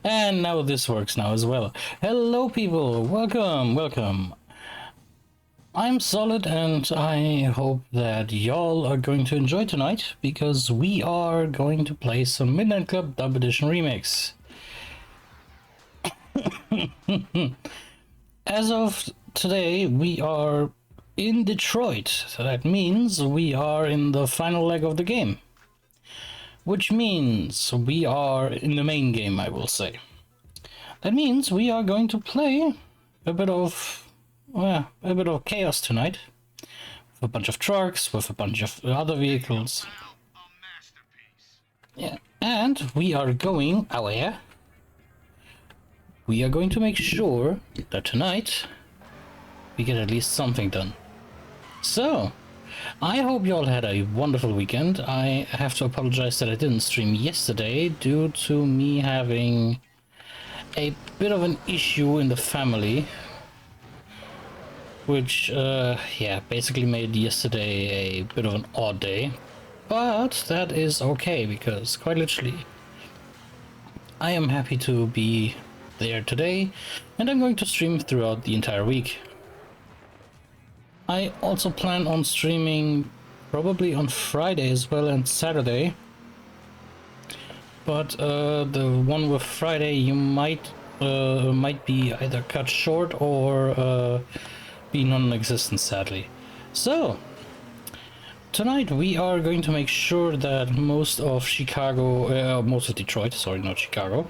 And now this works now as well. Hello people, welcome. I'm Solid and I hope that y'all are going to enjoy tonight because we are going to play some Midnight Club Dub Edition Remix. As of today, we are in Detroit, so that means we are in the final leg of the game. Which means we are in the main game, I will say. That means we are going to play a bit of chaos tonight. With a bunch of trucks, with a bunch of other vehicles. Yeah, and we are going we are going to make sure that tonight we get at least something done. So, I hope you all had a wonderful weekend. I have to apologize that I didn't stream yesterday due to me having a bit of an issue in the family, which basically made yesterday a bit of an odd day, but that is okay because quite literally I am happy to be there today and I'm going to stream throughout the entire week. I also plan on streaming probably on Friday as well and Saturday, but the one with Friday you might be either cut short or be non-existent, sadly. So tonight we are going to make sure that most of Detroit, sorry, not Chicago.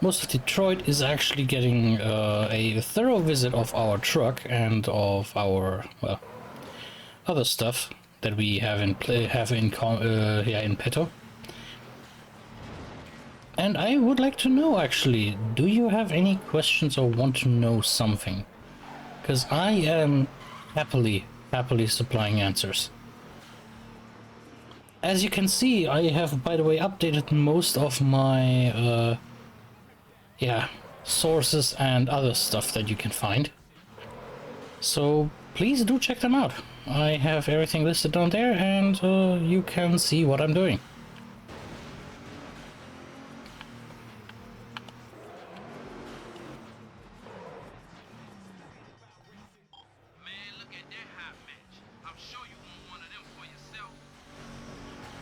Most of Detroit is actually getting a thorough visit of our truck and of our, well, other stuff that we have in petto. And I would like to know, actually, do you have any questions or want to know something? Because I am happily supplying answers. As you can see, I have, by the way, updated most of my sources and other stuff that you can find. So please do check them out. I have everything listed down there and you can see what I'm doing.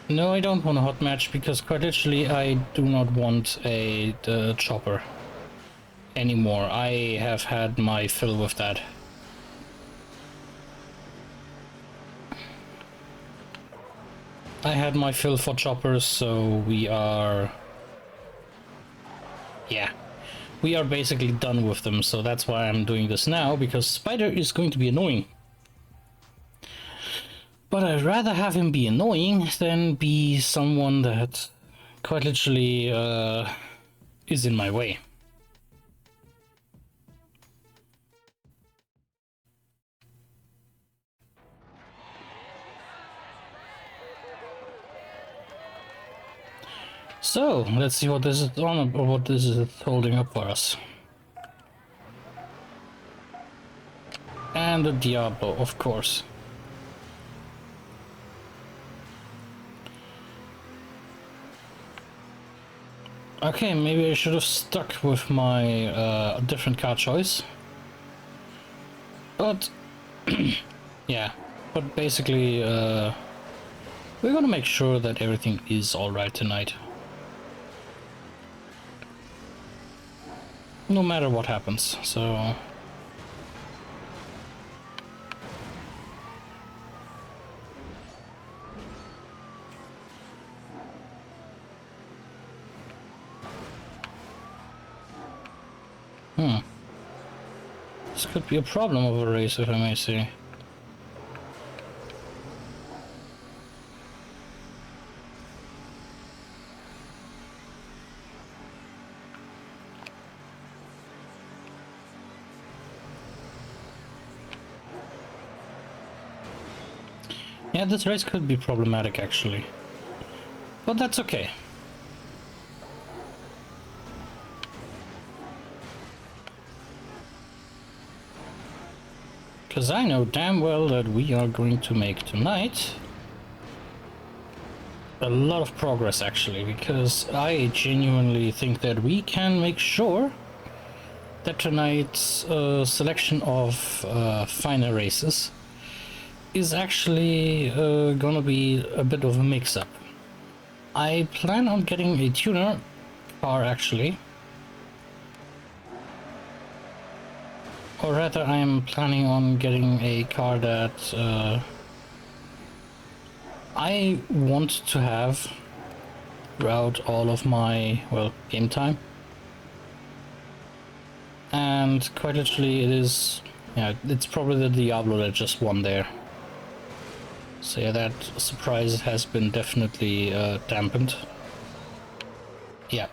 No, I don't want a hot match because quite literally I do not want a chopper anymore. I have had my fill with that. I had my fill for choppers, so we are basically done with them, so that's why I'm doing this now, because Spider is going to be annoying. But I'd rather have him be annoying than be someone that quite literally is in my way. So let's see what this is on, or what this is holding up for us. And the Diablo, of course. Okay, maybe I should have stuck with my different car choice. But yeah, but basically we're gonna make sure that everything is alright tonight. No matter what happens, so... This could be a problem of a race, if I may say. Yeah, this race could be problematic, actually. But that's okay. Because I know damn well that we are going to make tonight a lot of progress actually, because I genuinely think that we can make sure that tonight's selection of finer races is actually gonna be a bit of a mix-up. I plan on getting a tuner car actually, or rather I'm planning on getting a car that I want to have throughout all of my, well, game time. And quite literally it is, yeah, it's probably the Diablo that just won there. So yeah, that surprise has been definitely dampened. Yeah.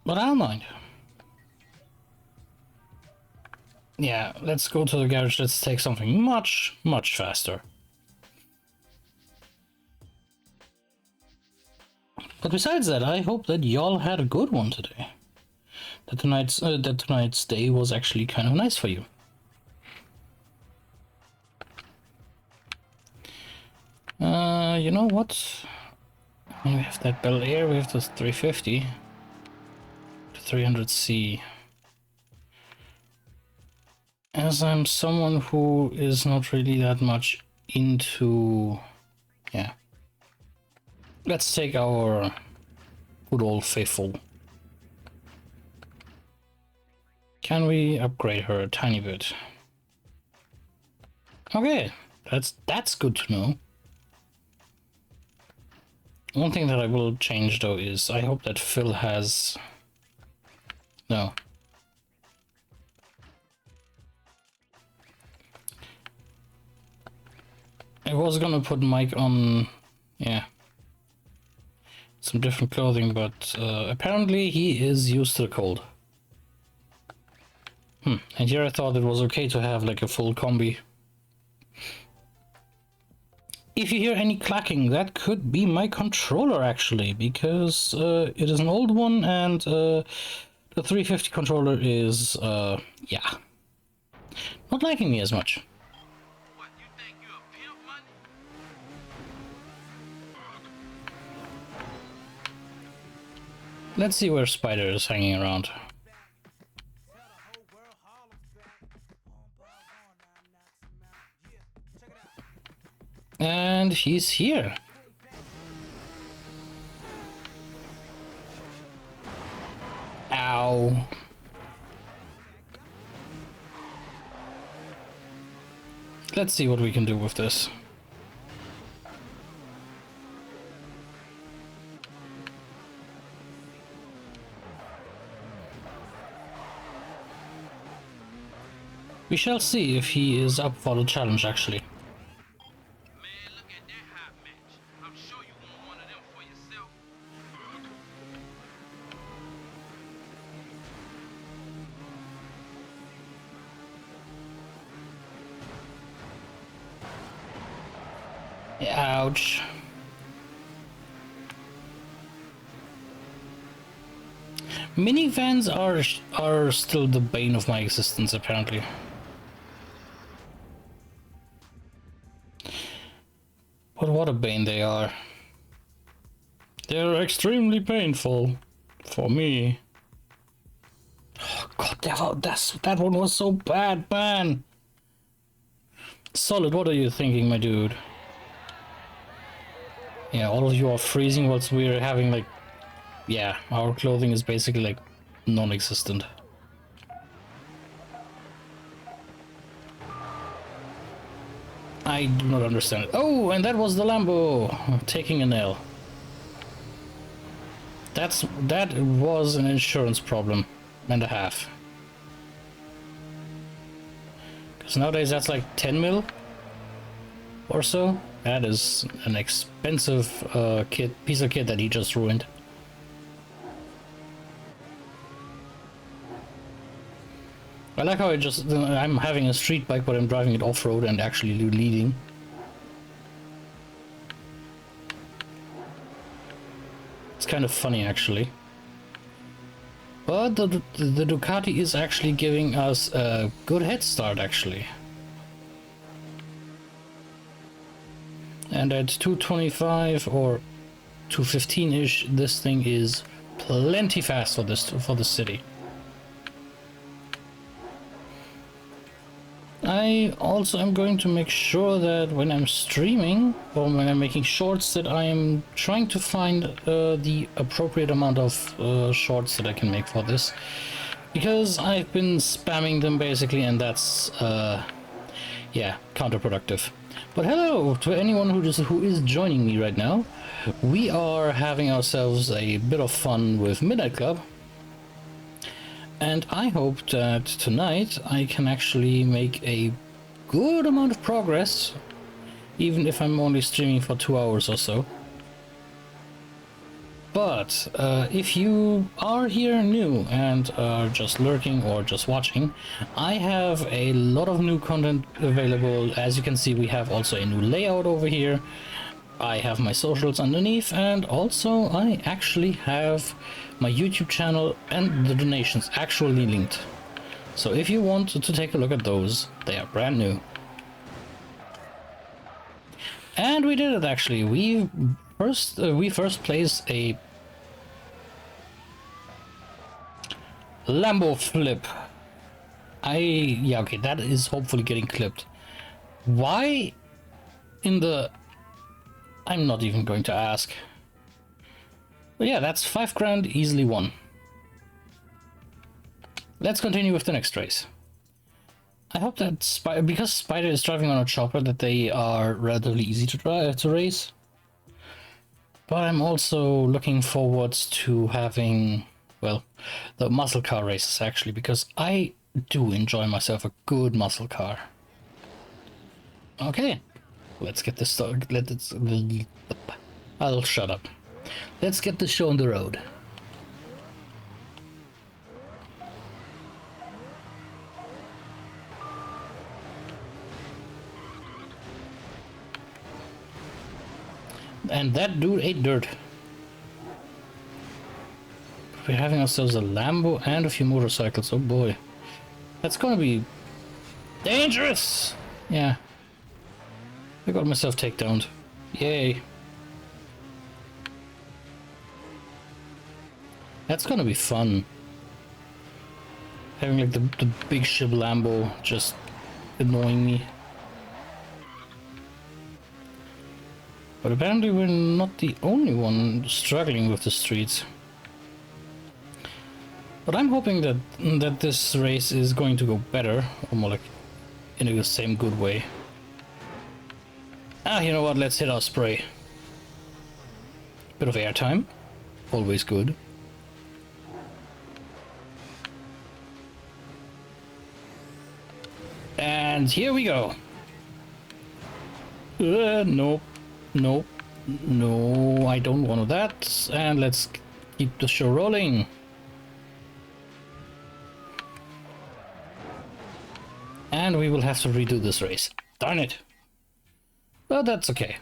But I don't mind. Yeah, let's go to the garage, let's take something much, much faster. But besides that, I hope that y'all had a good one today. That tonight's day was actually kind of nice for you. You know what? We have that Bel Air, we have this 350. The 300C. As I'm someone who is not really that much into... yeah. Let's take our good old faithful. Can we upgrade her a tiny bit? Okay, that's good to know. One thing that I will change though is I hope that Phil has... no. I was gonna put Mike on, yeah, some different clothing, but apparently he is used to the cold. And here I thought it was okay to have like a full combi. If you hear any clacking, that could be my controller actually, because it is an old one and the 350 controller is, yeah, not liking me as much. What, you think you a pimp, money? Let's see where Spider is hanging around. And he's here. Ow. Let's see what we can do with this. We shall see if he is up for the challenge actually. Man, look at that hot match. I'm sure you want one of them for yourself. Ouch. Minivans are still the bane of my existence apparently. But what a bane they are. They're extremely painful for me. Oh, God, that one was so bad, man. Solid, what are you thinking, my dude? Yeah, all of you are freezing whilst we're having like... yeah, our clothing is basically like non-existent. I do not understand it. Oh, and that was the Lambo taking a nail. That was an insurance problem and a half. Because nowadays that's like 10 mil or so. That is an expensive piece of kit that he just ruined. I like how I'm having a street bike, but I'm driving it off-road and actually leading. It's kind of funny, actually. But the Ducati is actually giving us a good head start, actually. And at 225 or 215-ish, this thing is plenty fast for the city. I also am going to make sure that when I'm streaming or when I'm making shorts that I am trying to find the appropriate amount of shorts that I can make for this, because I've been spamming them basically, and that's yeah, counterproductive. But hello to anyone who is joining me right now. We are having ourselves a bit of fun with Midnight Club. And I hope that tonight I can actually make a good amount of progress, even if I'm only streaming for 2 hours or so. But if you are here new and are just lurking or just watching, I have a lot of new content available. As you can see, we have also a new layout over here. I have my socials underneath, and also I actually have my YouTube channel and the donations actually linked. So if you want to take a look at those, they are brand new. And we did it actually. We first placed a Lambo flip. Yeah, okay, that is hopefully getting clipped. Why in the... I'm not even going to ask. But yeah, that's 5 grand easily won. Let's continue with the next race. I hope that because Spider is driving on a chopper, that they are relatively easy to race. But I'm also looking forward to having, well, the muscle car races actually, because I do enjoy myself a good muscle car. Okay. Let's get this started. I'll shut up. Let's get the show on the road. And that dude ate dirt. We're having ourselves a Lambo and a few motorcycles. Oh boy. That's gonna be dangerous! Yeah. I got myself takedowned. Yay. That's gonna be fun. Having like the big ship Lambo just annoying me. But apparently we're not the only one struggling with the streets. But I'm hoping that this race is going to go better, or more like in the same good way. Ah, you know what, let's hit our spray. Bit of airtime, always good. And here we go. Nope, nope, no, I don't want that. And let's keep the show rolling. And we will have to redo this race. Darn it. But that's okay.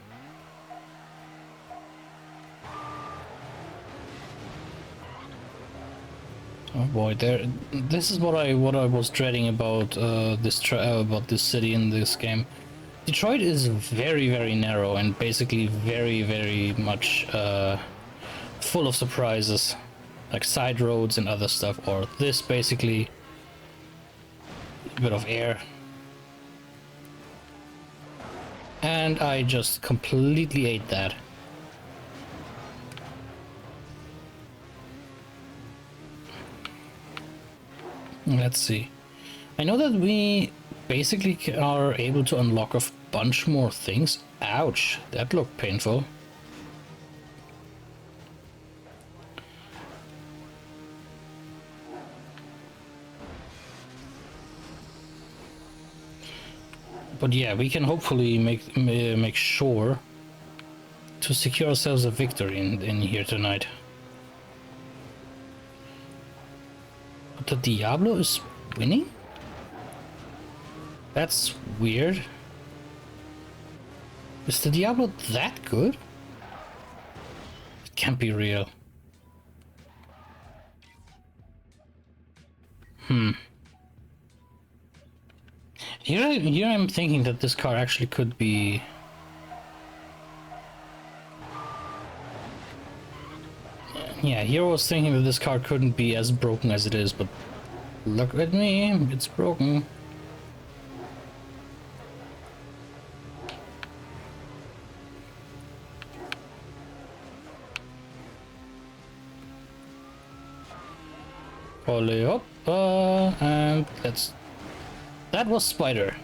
Oh boy, this is what I was dreading about this city in this game. Detroit is very, very narrow and basically very, very much full of surprises, like side roads and other stuff. Or this basically a bit of air. And I just completely ate that. Let's see. I know that we basically are able to unlock a bunch more things. Ouch, that looked painful. But yeah, we can hopefully make sure to secure ourselves a victory in here tonight. But the Diablo is winning? That's weird. Is the Diablo that good? It can't be real. Here I'm thinking that this car actually could be Yeah, here I was thinking that this car couldn't be as broken as it is, but look at me, it's broken. Ollie up, and let's... That was Spider.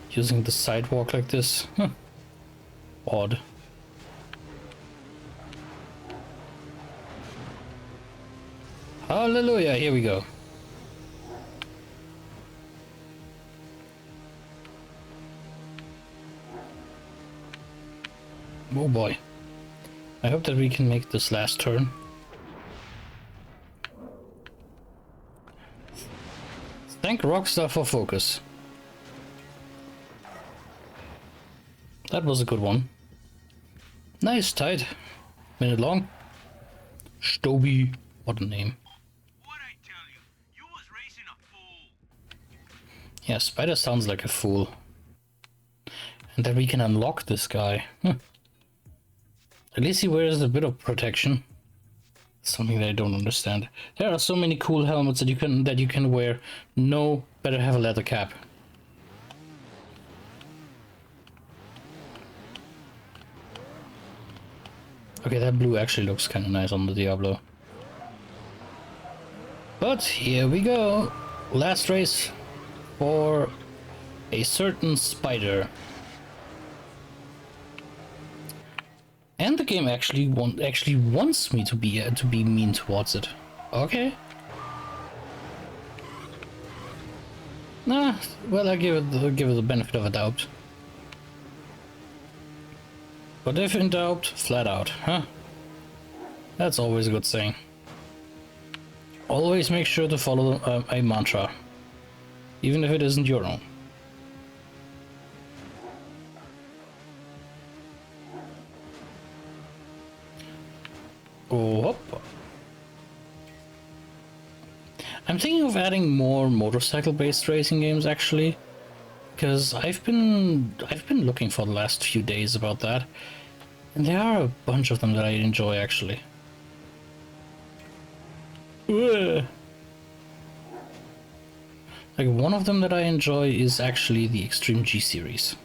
Using the sidewalk like this? Huh. Odd. Hallelujah, here we go. Oh boy. I hope that we can make this last turn. Thank Rockstar for focus. That was a good one. Nice, tight. Minute long. Stoby. What a name. What'd I tell you? You was racing a fool. Yeah, Spider sounds like a fool. And then we can unlock this guy. At least he wears a bit of protection. Something that I don't understand. There are so many cool helmets that you can wear. No, better have a leather cap. Okay, that blue actually looks kind of nice on the Diablo. But here we go. Last race for a certain Spider. And the game actually wants me to be mean towards it. Okay. Nah, well, I give it the benefit of a doubt. But if in doubt, flat out, huh? That's always a good saying. Always make sure to follow a mantra, even if it isn't your own. Oh, hop. I'm thinking of adding more motorcycle-based racing games actually, because I've been looking for the last few days about that, and there are a bunch of them that I enjoy actually. Ugh. Like one of them that I enjoy is actually the Extreme G series.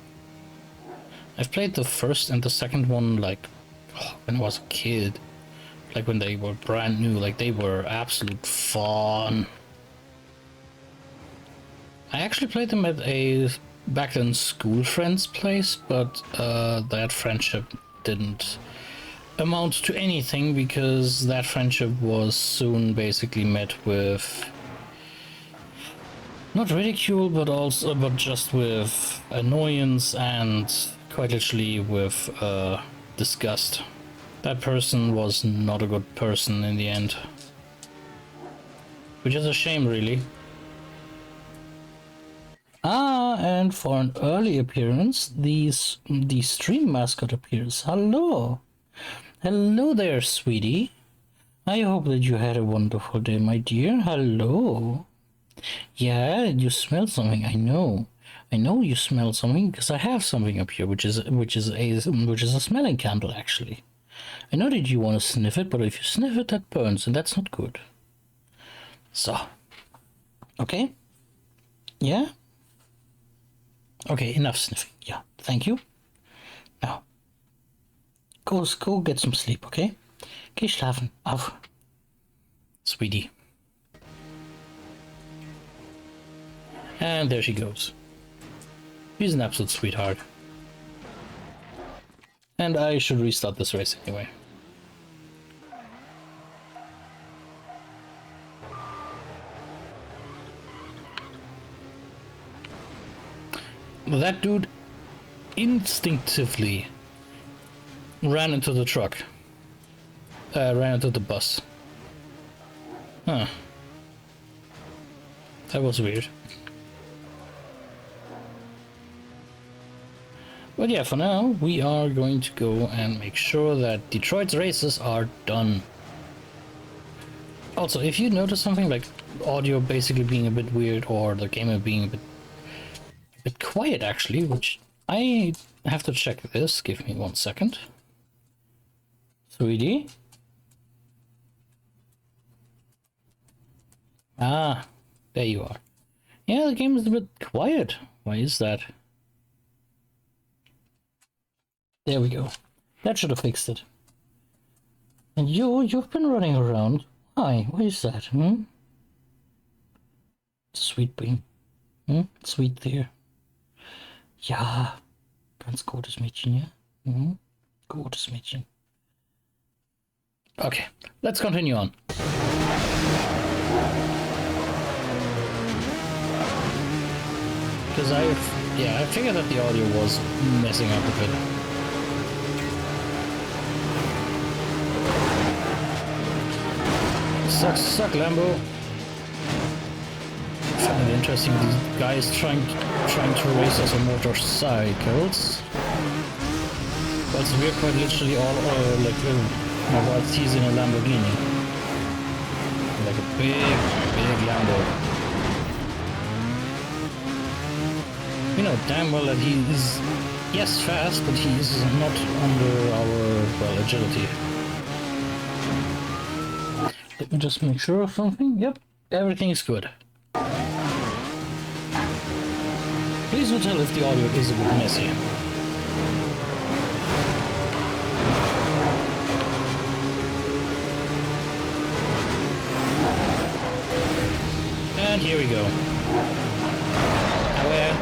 I've played the first and the second one like when I was a kid. Like when they were brand new, like they were absolute fun. I actually played them at a back then school friend's place, but that friendship didn't amount to anything because that friendship was soon basically met with not ridicule, but just with annoyance and quite literally with disgust. That person was not a good person in the end. Which is a shame, really. Ah, and for an early appearance, the stream mascot appears. Hello. Hello there, sweetie. I hope that you had a wonderful day, my dear. Hello. Yeah, you smell something, I know. I know you smell something because I have something up here, which is a smelling candle, actually. I know that you want to sniff it, but if you sniff it, that burns, and that's not good. So, okay? Yeah? Okay, enough sniffing. Yeah, thank you. Now, go get some sleep, okay? Geh schlafen. Auf. Sweetie. And there she goes. She's an absolute sweetheart. And I should restart this race anyway. That dude instinctively ran into the truck. Ran into the bus. Huh. That was weird. But yeah, for now, we are going to go and make sure that Detroit's races are done. Also, if you notice something like audio basically being a bit weird or the game being a bit quiet actually, which I have to check this. Give me 1 second. 3D. Ah, there you are. Yeah, the game is a bit quiet. Why is that? There we go. That should have fixed it. And you've been running around. Why? Why is that? Sweet bean. Sweet there. Ja, ganz gutes Mädchen, ja? Gutes Mädchen. Okay, let's continue on. Because I figured that the audio was messing up a bit. Suck, Lambo. I find it interesting, these guys trying to race us on motorcycles. But we're quite literally all while he's in a Lamborghini. Like a big Lambo. You know damn well that he is, yes, fast, but he is not under our, well, agility. Let me just make sure of something. Yep, everything is good. Please do tell if the audio is a bit messy. And here we go. Aware.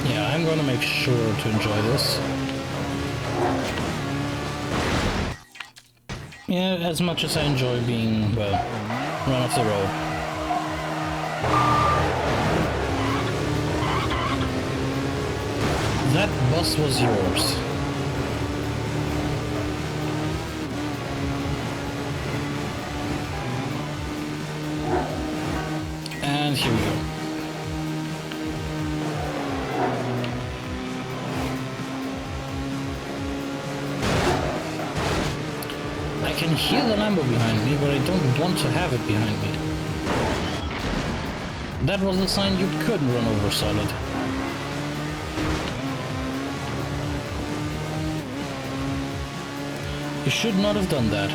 Yeah, I'm gonna make sure to enjoy this. Yeah, as much as I enjoy being, well, run off the road. That bus was yours. And here we go. I can hear the Lambo behind me, but I don't want to have it behind me. That was the sign you could run over solid. You should not have done that.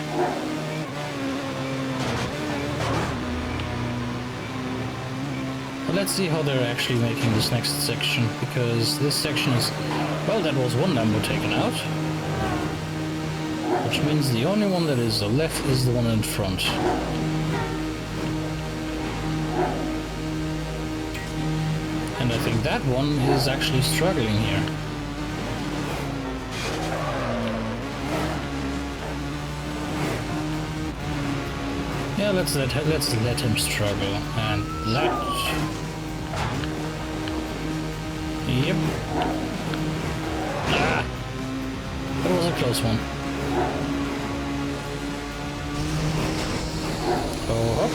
But let's see how they're actually making this next section, because this section is... Well, that was one Lambo taken out. Which means the only one that is left is the one in front. And I think that one is actually struggling here. Yeah, let's let him struggle, and that. Yep. Ah, that was a close one. Oh, up.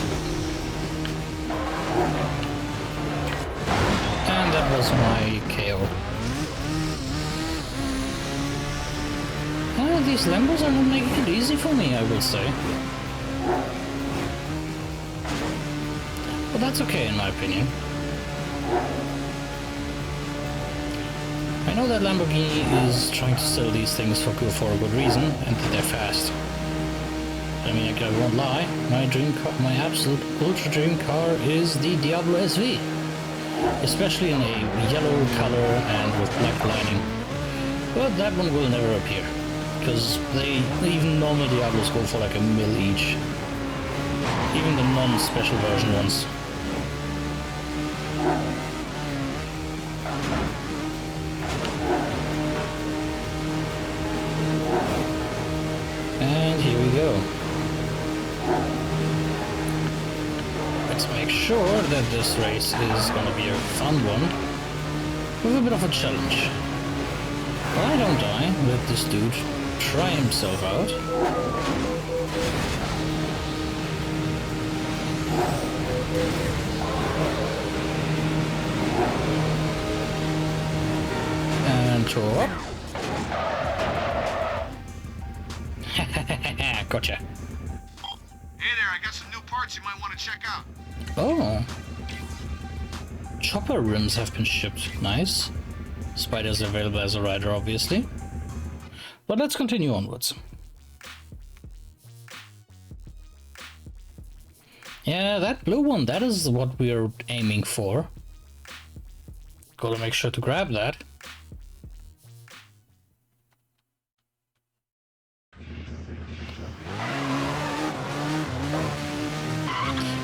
And that was my KO. Ah, these Lambos are not making it easy for me, I will say. But that's okay in my opinion. I know that Lamborghini is trying to sell these things for a good reason, and that they're fast. I mean, I won't lie, my dream car, my absolute ultra dream car is the Diablo SV. Especially in a yellow color and with black lining. But that one will never appear, because even normal Diablos go for like $1 mil each. Even the non-special version ones. And here we go. Let's make sure that this race is gonna be a fun one, with a bit of a challenge. Why don't I let this dude try himself out? top. Gotcha. Hey there, I got some new parts you might want to check out. Oh. Chopper rims have been shipped. Nice. Spider's available as a rider, obviously. But let's continue onwards. Yeah, that blue one, that is what we're aiming for. Gotta make sure to grab that.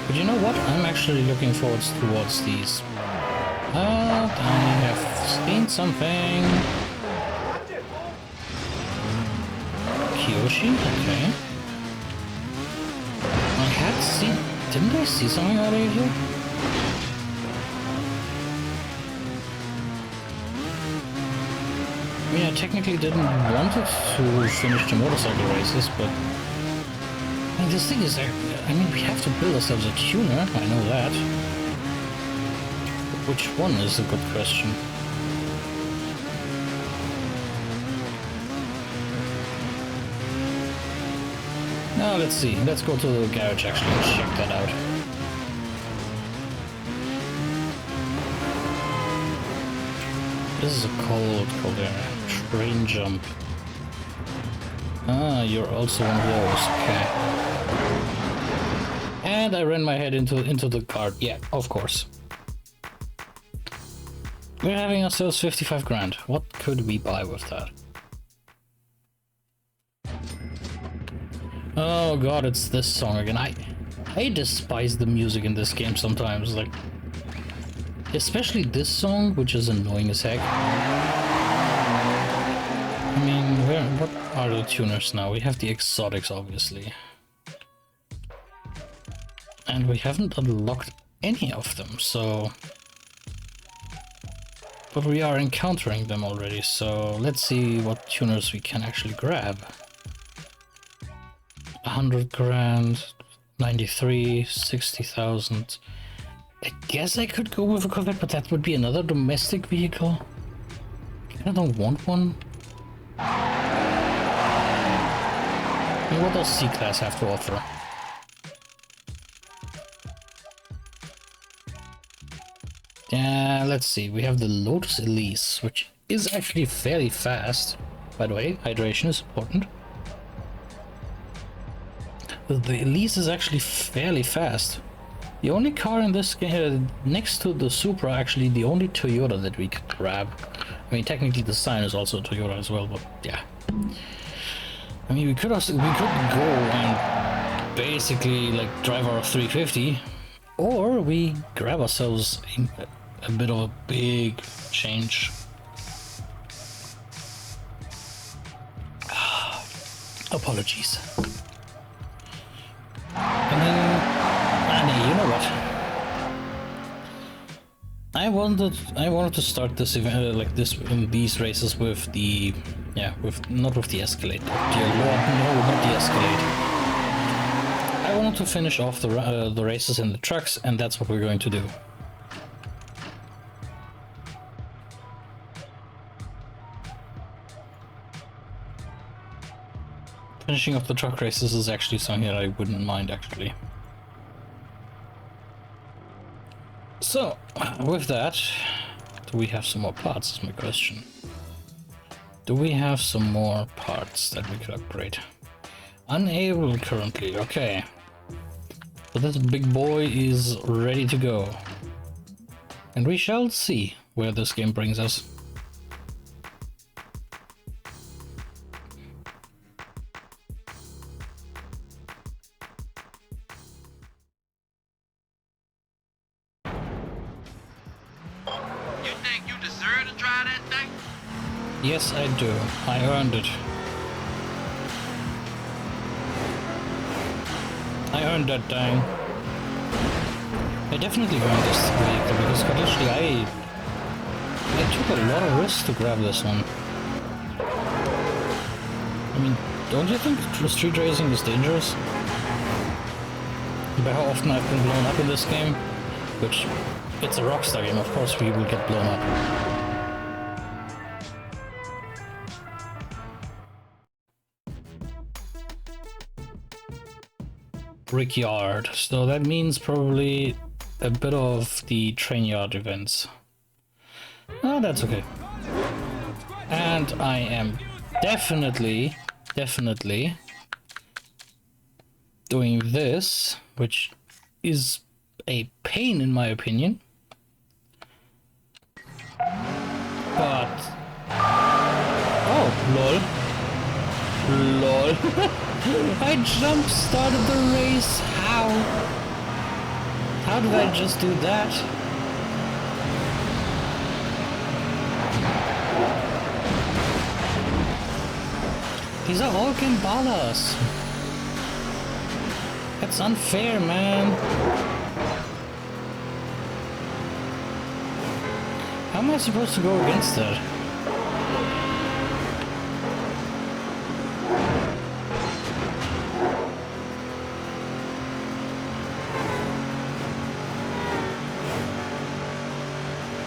But you know what? I'm actually looking forward towards these. I have seen something. Kiyoshi? Okay. I had seen... Didn't I see something out of here? I mean, I technically didn't want it to finish the motorcycle races, but... I mean, this thing is... I mean, we have to build ourselves a tuner, I know that. But which one is a good question? Now, let's see. Let's go to the garage actually and check that out. This is a cold area. Train jump. Ah, you're also one of those. Okay. And I ran my head into the cart. Yeah, of course. We're having ourselves 55 grand. What could we buy with that? Oh god, it's this song again. I despise the music in this game sometimes, like especially this song, which is annoying as heck. I mean, what are the tuners now? We have the exotics, obviously. And we haven't unlocked any of them, so... But we are encountering them already, so let's see what tuners we can actually grab. 100 grand, 93, 60,000. I guess I could go with a Corvette, but that would be another domestic vehicle. I don't want one. I mean, what does C-Class have to offer? Yeah, let's see. We have the Lotus Elise, which is actually fairly fast. By the way, hydration is important. The Elise is actually fairly fast. The only car in this game, next to the Supra, actually the only Toyota that we could grab. I mean, technically the Sign is also a Toyota as well, but yeah. I mean, we could go and basically like drive our 350, or we grab ourselves a bit of a big change. Apologies. And then, Annie, you know what? I wanted to start this event like this in these races with the, not with the Escalade. Dear Lord, no, not the Escalade. I wanted to finish off the races in the trucks, and that's what we're going to do. Finishing off the truck races is actually something that I wouldn't mind, actually. So, with that, do we have some more parts is my question. Do we have some more parts that we could upgrade? Unable currently, okay. But this big boy is ready to go. And we shall see where this game brings us. Yes, I do. I earned it. I earned that thing. I definitely earned this vehicle because literally I took a lot of risks to grab this one. I mean, don't you think street racing is dangerous? By how often I've been blown up in this game, which it's a Rockstar game, of course we will get blown up. brickyard, so that means probably a bit of the train yard events. Oh, that's okay. And I am definitely doing this, which is a pain in my opinion. But oh, lol. I jump started the race. How did I just do that? These are all Gambalas. That's unfair, man. How am I supposed to go against that?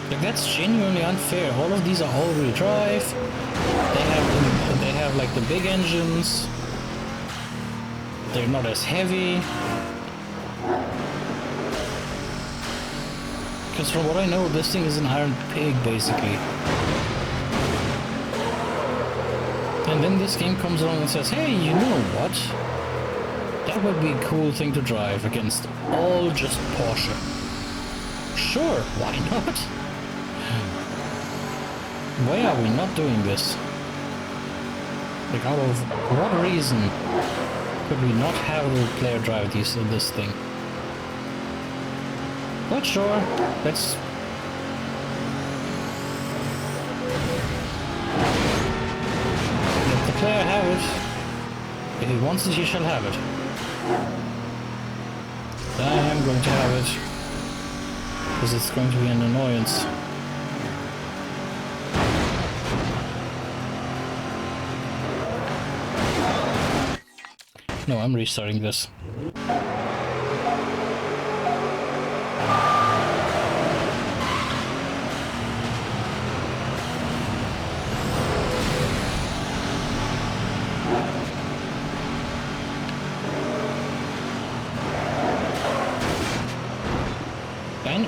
Like, that's genuinely unfair. All of these are all-wheel drive. They have like the big engines. They're not as heavy. Because from what I know, this thing is an iron pig, basically. And then this game comes along and says, hey, you know what? That would be a cool thing to drive against all just Porsche. Sure, why not? Why are we not doing this? Like, out of what reason could we not have a player drive this thing? But sure, let's... let the player have it. If he wants it, he shall have it. I am going to have it. Because it's going to be an annoyance. No, I'm restarting this.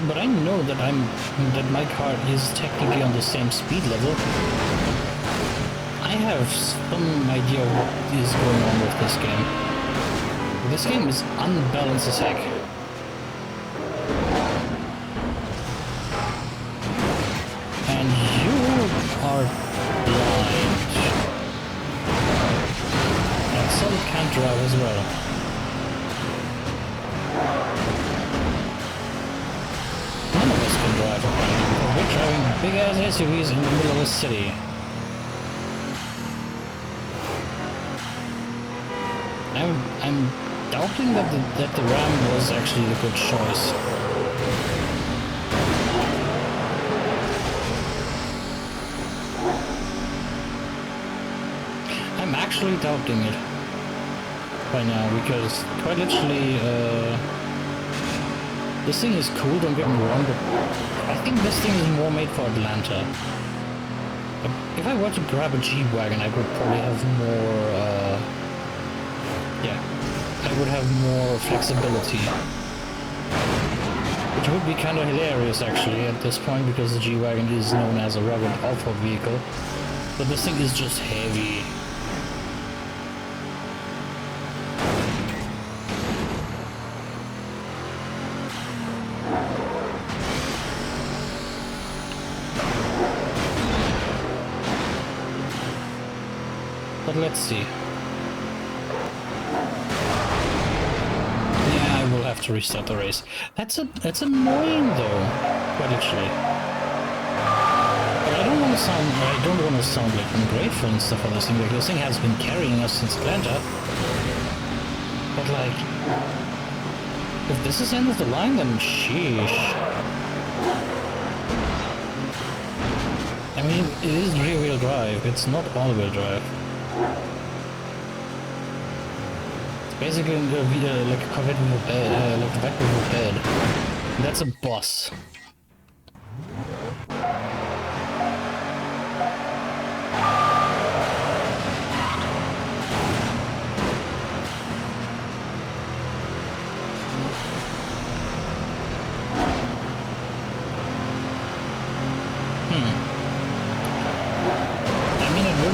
But I know that that my car is technically on the same speed level. I have some idea what is going on with this game. This game is unbalanced as heck. And you are blind. And some can't drive as well. None of us can drive. We're driving big ass SUVs in the middle of a city. I'm doubting that the Ram was actually a good choice. I'm actually doubting it by now, because quite literally, this thing is cool, don't get me wrong, but I think this thing is more made for Atlanta. If I were to grab a G-Wagon, I would probably have more, yeah, I would have more flexibility. Which would be kind of hilarious, actually, at this point, because the G-Wagon is known as a rugged off-road vehicle. But this thing is just heavy. But let's see. We'll have to restart the race. That's annoying though, quite literally. But I don't want to sound like ungrateful and stuff on this thing. Like, this thing has been carrying us since Atlanta. But like, if this is the end of the line, then sheesh. I mean, it is rear-wheel drive. It's not all-wheel drive. Basically, like a Corvette with a bed, like a Corvette with a bed. That's a bus.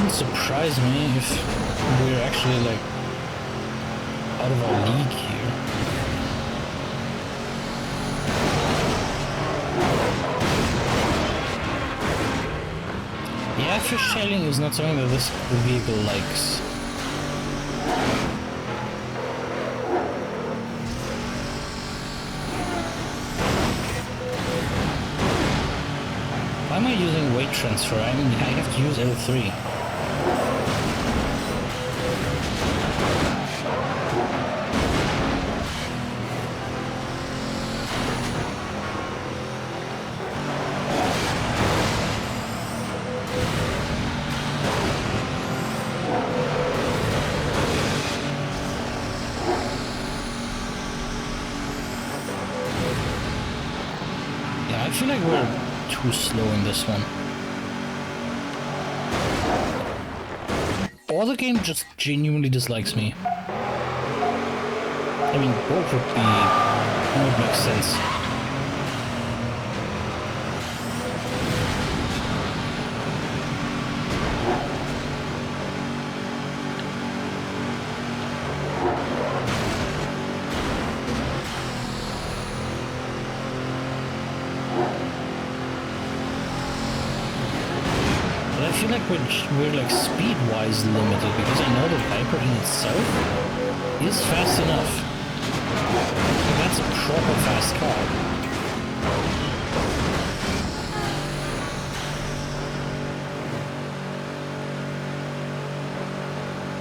wouldn't surprise me if we're actually like out of our league here. Yeah, fishtailing is not something that this vehicle likes. Why am I using weight transfer? I mean, I have to use L3. Yeah, I feel like we're too slow in this one. Or the game just genuinely dislikes me. I mean, both would make sense. I feel like we're like speed-wise limited because I know the Viper in itself is fast enough. Like, that's a proper fast car.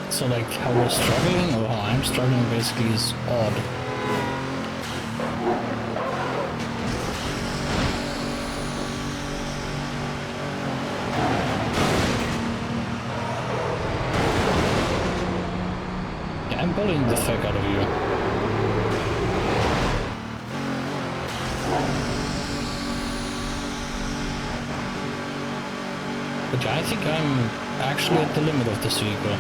So like how we're struggling or how I'm struggling basically is odd. I'm bullying the fuck out of you. But I think I'm actually at the limit of this vehicle.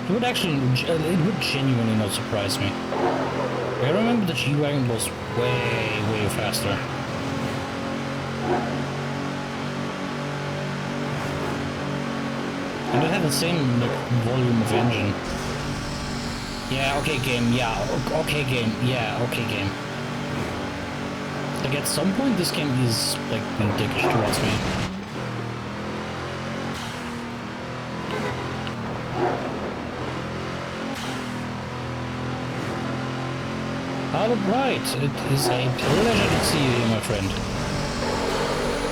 It would actually, it would genuinely not surprise me. I remember the G-Wagon was way faster. And it had the same like volume of engine. Yeah, okay game, yeah, okay game, yeah, okay game. Like at some point this game is like being dickish towards me. Alright, it is a pleasure to see you here, my friend.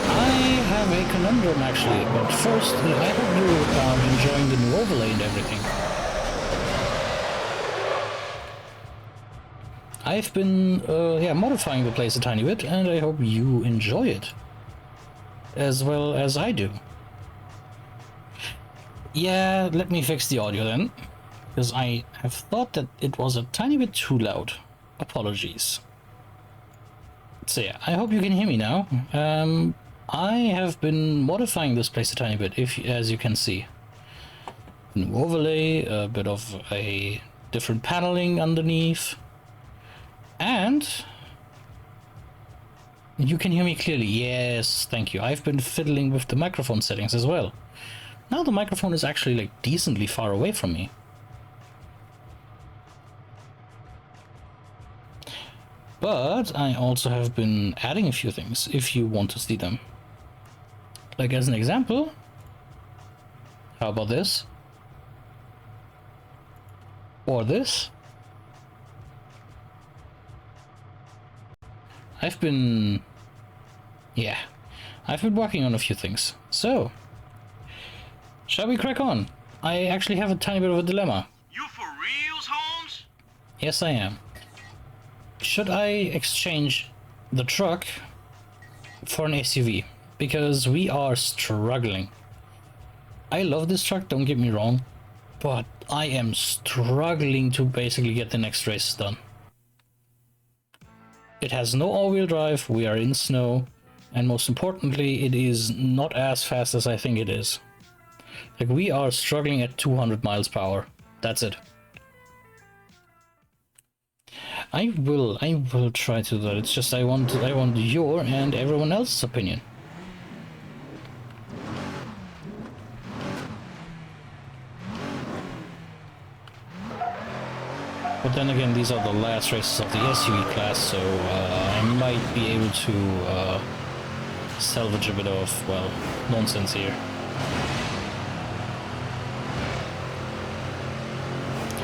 I have a conundrum actually, but first, I hope you're enjoying the new overlay and everything. I've been modifying the place a tiny bit, and I hope you enjoy it as well as I do. Yeah, let me fix the audio then, because I have thought that it was a tiny bit too loud. Apologies. So yeah, I hope you can hear me now. I have been modifying this place a tiny bit, as you can see. New overlay, a bit of a different paneling underneath. And you can hear me clearly. Yes, thank you. I've been fiddling with the microphone settings as well. Now the microphone is actually like decently far away from me. But I also have been adding a few things if you want to see them. Like as an example, how about this? Or this? I've been working on a few things. So, shall we crack on? I actually have a tiny bit of a dilemma. You for reals, Holmes? Yes, I am. Should I exchange the truck for an SUV? Because we are struggling. I love this truck, don't get me wrong, but I am struggling to basically get the next race done. It has no all-wheel drive, we are in snow, and most importantly, it is not as fast as I think it is. Like, we are struggling at 200 miles per hour. That's it. I will try to do that. It's just I want your and everyone else's opinion. But then again, these are the last races of the SUV class, so I might be able to salvage a bit of, well, nonsense here.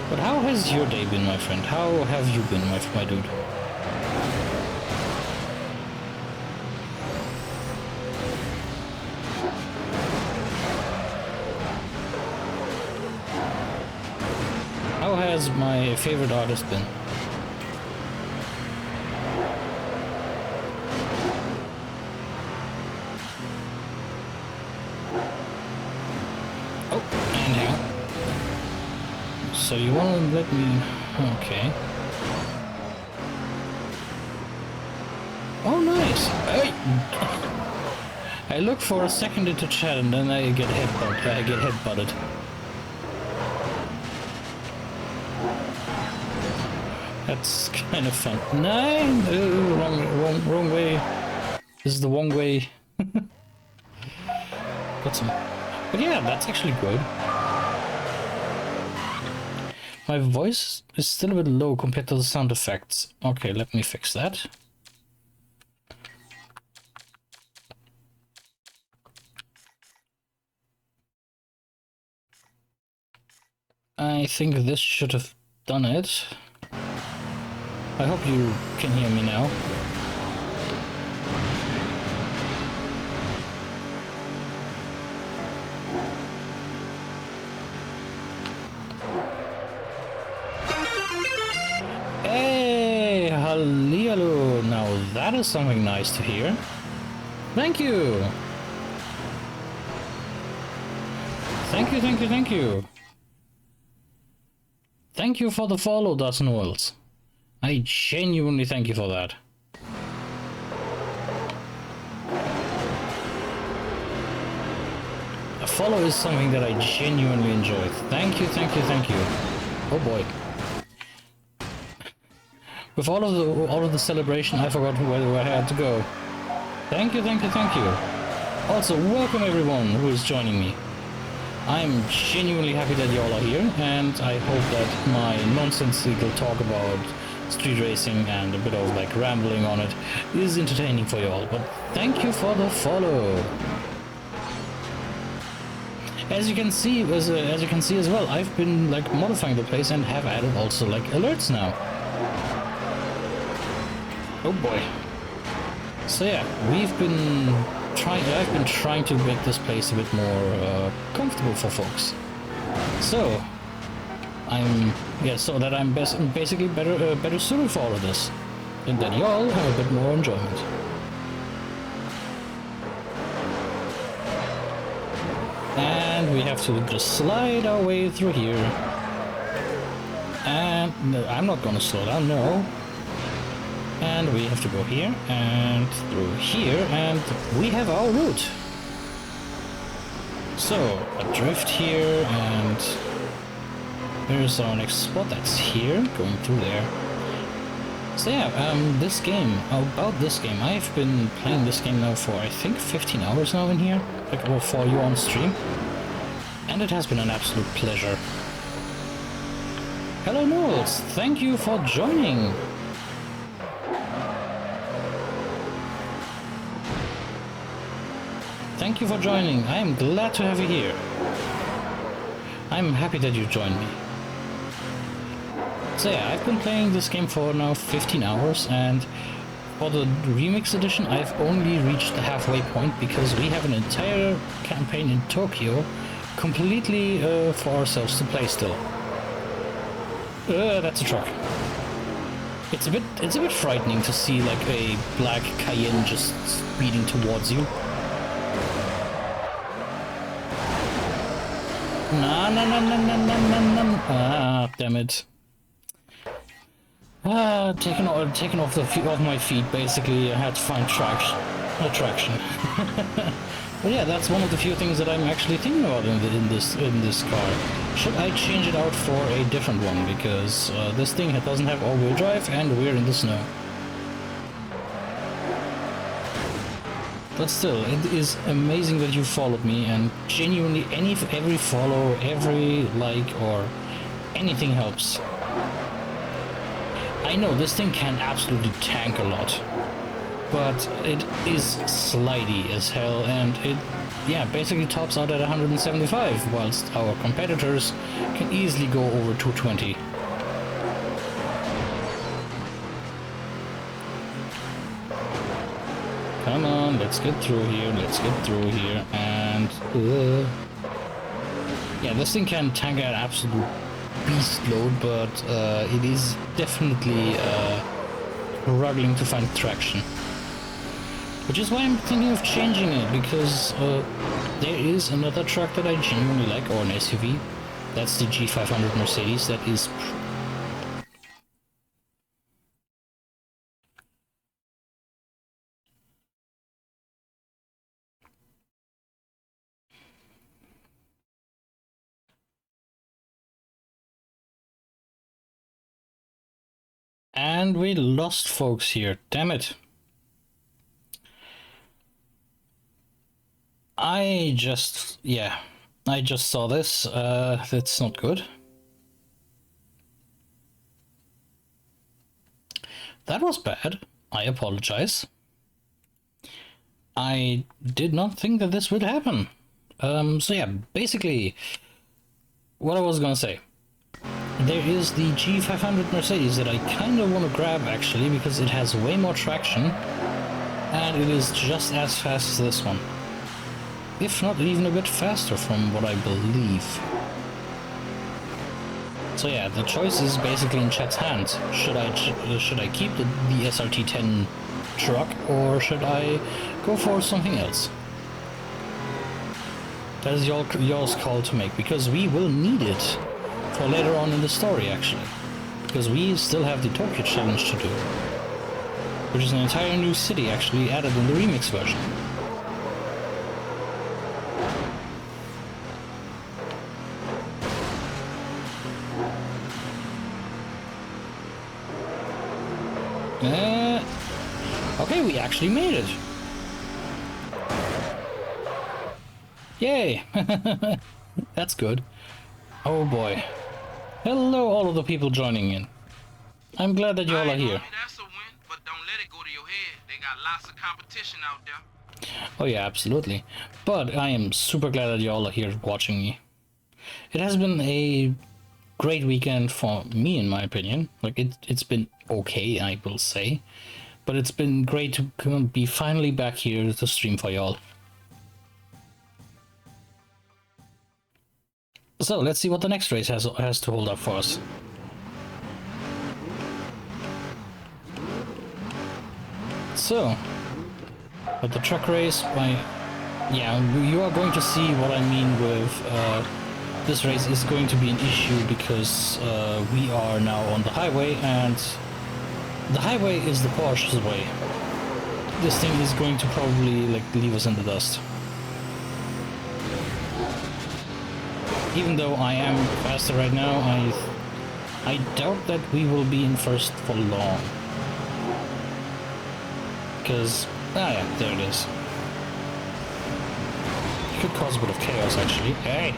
But how has your day been, my friend? How have you been, my dude? How has my favorite artist been? Oh, and hang on. So you want to let me... Okay. Oh, nice! Hey! I look for a second into chat and then I get headbutted. That's kind of fun. Nine! Wrong way. This is the wrong way. Got some... But yeah, that's actually good. My voice is still a bit low compared to the sound effects. Okay, let me fix that. I think this should have done it. I hope you can hear me now. Hey, hallihallo. Now that is something nice to hear. Thank you. Thank you, thank you, thank you. Thank you for the follow, Dustin Wells. I genuinely thank you for that. A follow is something that I genuinely enjoy. Thank you, thank you, thank you. Oh boy. With all of the celebration, I forgot where I had to go. Thank you, thank you, thank you. Also, welcome everyone who is joining me. I'm genuinely happy that you all are here, and I hope that my nonsensical talk about street racing and a bit of like rambling on it is entertaining for you all. But thank you for the follow. As you can see, as well, I've been like modifying the place and have added also like alerts now. Oh boy. So yeah, I've been trying to make this place a bit more comfortable for folks. So so that I'm basically better suited for all of this, and that y'all have a bit more enjoyment. And we have to just slide our way through here. And no, I'm not gonna slow down, no. And we have to go here and through here, and we have our route. So a drift here, and there's our next spot that's here, going through there. So yeah, about this game, I've been playing this game now for I think 15 hours now in here, like or for you on stream, and it has been an absolute pleasure. Hello Knowles, thank you for joining. Thank you for joining. I am glad to have you here. I'm happy that you joined me. So yeah, I've been playing this game for now 15 hours, and for the remix edition I've only reached the halfway point because we have an entire campaign in Tokyo completely for ourselves to play still. That's a truck. It's a bit frightening to see like a black Cayenne just speeding towards you. Ah, damn it. Taken off my feet, basically. I had to find traction. But yeah, that's one of the few things that I'm actually thinking about in this car. Should I change it out for a different one? Because this thing doesn't have all-wheel drive and we're in the snow. But still, it is amazing that you followed me, and genuinely every follow, every like or anything helps. I know this thing can absolutely tank a lot, but it is slidey as hell, and it, yeah, basically tops out at 175, whilst our competitors can easily go over 220. Come on, let's get through here, and yeah, this thing can tank at absolute beast load, but it is definitely struggling to find traction. Which is why I'm thinking of changing it, because there is another truck that I genuinely like, or an SUV. That's the G500 Mercedes. That is... And we lost folks here, damn it. I just saw this. That's not good. That was bad. I apologize. I did not think that this would happen. So yeah, basically, what I was gonna say. There is the G500 Mercedes that I kind of want to grab, actually, because it has way more traction, and it is just as fast as this one. If not even a bit faster, from what I believe. So yeah, the choice is basically in Chat's hands. Should I keep the SRT10 truck, or should I go for something else? That is yours call to make, because we will need it for later on in the story, actually. Because we still have the Tokyo Challenge to do, which is an entire new city actually added in the remix version. Okay, we actually made it. Yay! That's good. Oh boy. Hello, all of the people joining in. I'm glad that you all are here. That's a win, but don't let it go to your head. They got lots of competition out there. Oh yeah, absolutely. But I am super glad that you all are here watching me. It has been a great weekend for me, in my opinion. Like, it's been okay, I will say. But it's been great to be finally back here to stream for y'all. So let's see what the next race has to hold up for us. So, at the truck race, yeah, you are going to see what I mean with this race is going to be an issue, because we are now on the highway, and the highway is the Porsche's way. This thing is going to probably like leave us in the dust. Even though I am faster right now, I doubt that we will be in first for long. Because, yeah, there it is. It could cause a bit of chaos, actually. Hey!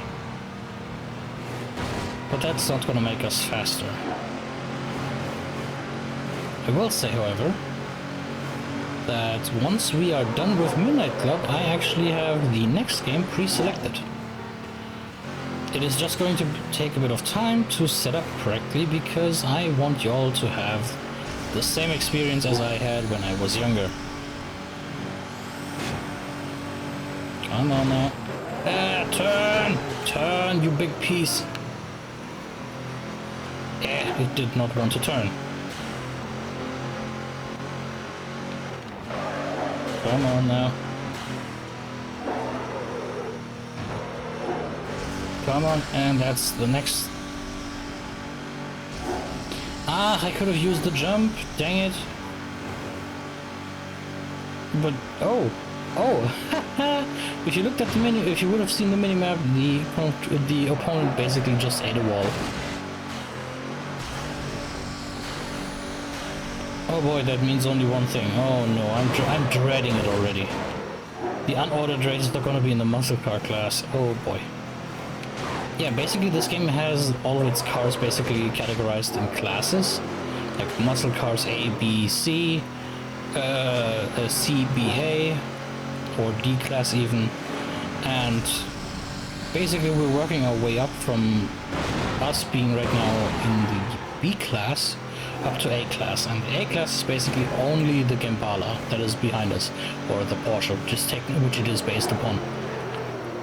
But that's not gonna make us faster. I will say, however, that once we are done with Midnight Club, I actually have the next game pre-selected. It is just going to take a bit of time to set up correctly, because I want y'all to have the same experience as I had when I was younger. Come on now. Turn! Turn, you big piece! Yeah, it did not want to turn. Come on now. Come on, and that's the next. Ah, I could have used the jump, dang it. But, oh, If you looked at the menu, if you would have seen the minimap, the opponent basically just ate a wall. Oh boy, that means only one thing. Oh no, I'm dreading it already. The unordered race is not gonna be in the muscle car class. Oh boy. Yeah, basically this game has all of its cars basically categorized in classes, like muscle cars A, B, C, C, B, A, or D class even, and basically we're working our way up from us being right now in the B class up to A class, and the A class is basically only the Gambala that is behind us, or the Porsche, which it is based upon.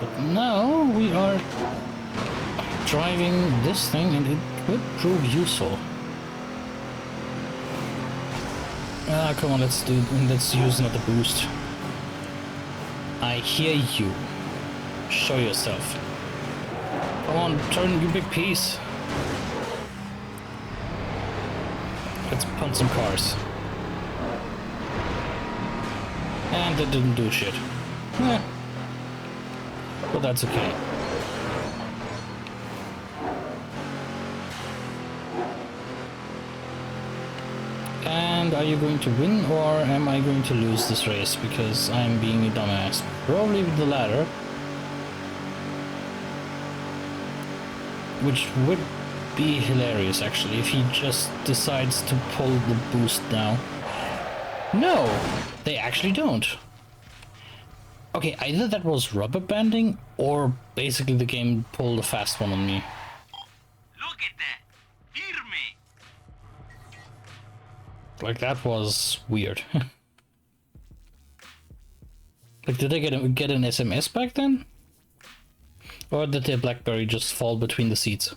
But now we are driving this thing, and it could prove useful. Ah, come on, let's use another boost. I hear you. Show yourself. Come on, turn, you big piece. Let's punt some cars. And that didn't do shit. But that's okay. And are you going to win, or am I going to lose this race because I'm being a dumbass? Probably the latter. Which would be hilarious actually if he just decides to pull the boost now. No! They actually don't. Okay, either that was rubber banding, or basically the game pulled a fast one on me. Look at that. Hear me. Like, that was weird. Like, did they get an SMS back then? Or did their BlackBerry just fall between the seats?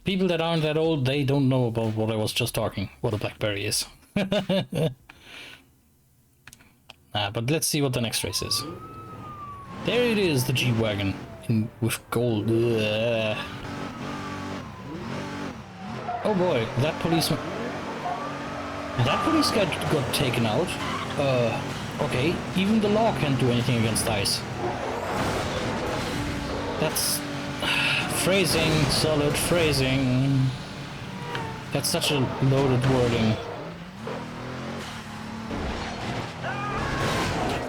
People that aren't that old, they don't know about what I was just talking, what a BlackBerry is. But let's see what the next race is. There it is, the G-Wagon, with gold. Ugh. Oh boy, that police guy got taken out. Okay, even the law can't do anything against ice. That's phrasing, solid phrasing. That's such a loaded wording.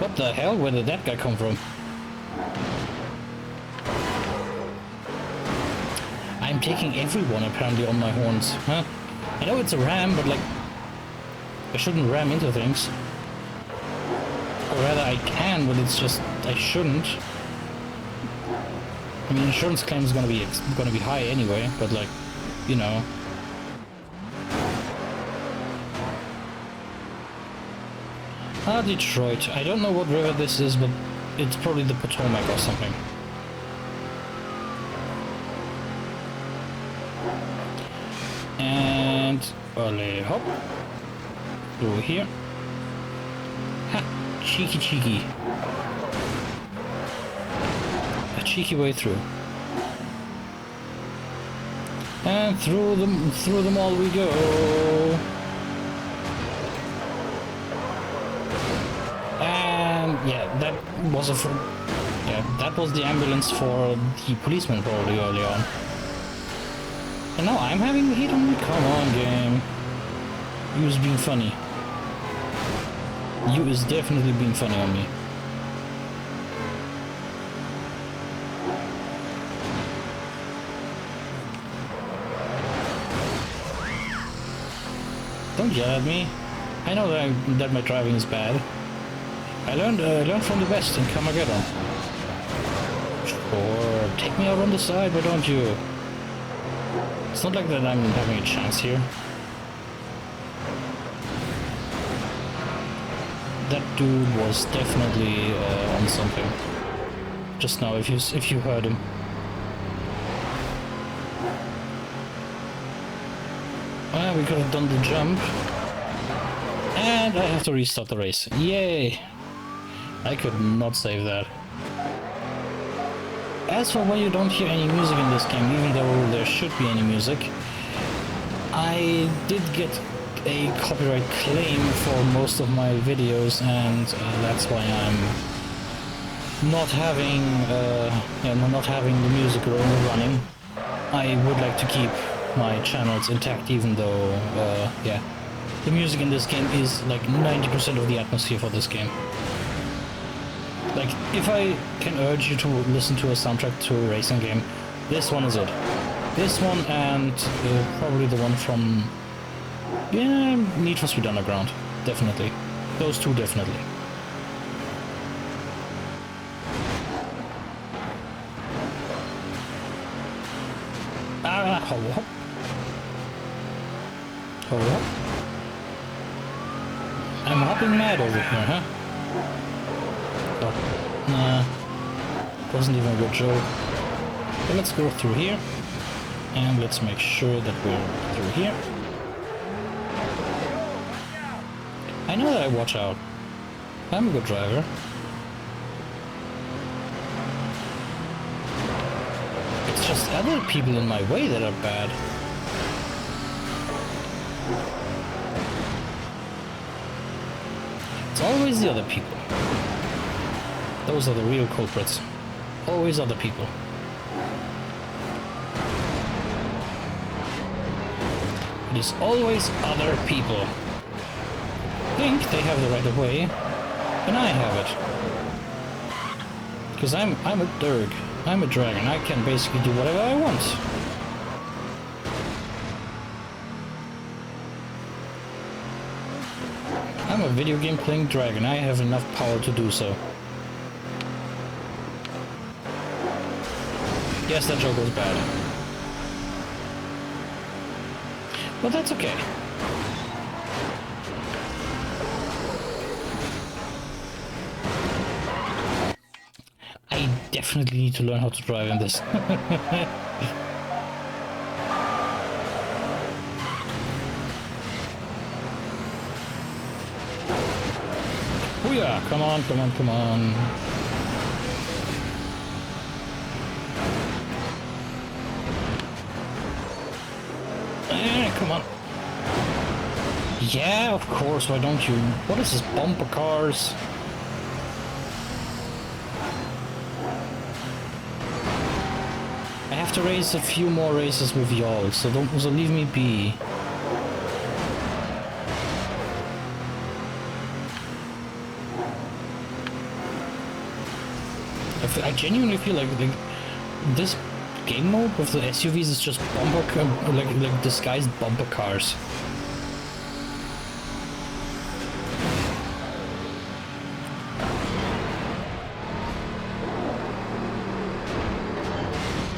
What the hell? Where did that guy come from? I'm taking everyone apparently on my horns, huh? I know it's a ram, but like, I shouldn't ram into things. Or rather, I can, but it's just I shouldn't. I mean, insurance claim is gonna be high anyway, but like, you know. Ah, Detroit. I don't know what river this is, but it's probably the Potomac or something. And ole hop. Over here. Ha! Cheeky. A cheeky way through. And through them all we go. And yeah, that was the ambulance for the policeman probably early on. And now I'm having the heat on me? Come on, game. You is being funny. You is definitely being funny on me. Don't yell at me. I know that my driving is bad. I learned from the best in Carmageddon. Sure, take me out on the side, why don't you? It's not like that I'm having a chance here. That dude was definitely on something. Just now, if you heard him. Well, we could have done the jump. And I have to restart the race. Yay! I could not save that. As for why you don't hear any music in this game, even though there should be any music, I did get a copyright claim for most of my videos, and that's why I'm not having not having the music running. I would like to keep my channels intact, even though yeah, the music in this game is like 90% of the atmosphere for this game. Like, if I can urge you to listen to a soundtrack to a racing game, this one is it. This one and probably the one from Need for Speed Underground, definitely. Those two definitely. Hold up. Hold up. I'm hopping mad over here, huh? Oh, nah. Wasn't even a good joke. But let's go through here. And let's make sure that we're through here. I know that I watch out. I'm a good driver. It's just other people in my way that are bad. It's always the other people. Those are the real culprits. Always other people. It is always other people. Think they have the right of way, and I have it. Because I'm a Durg. I'm a dragon. I can basically do whatever I want. I'm a video game playing dragon. I have enough power to do so. Yes, that joke was bad. But that's okay. I definitely need to learn how to drive in this. Oh yeah, come on, come on, come on. Come on. Yeah, of course, why don't you? What is this, bumper cars? I have to race a few more races with y'all, so leave me be. I genuinely feel like this game mode with the SUVs is just like disguised bumper cars.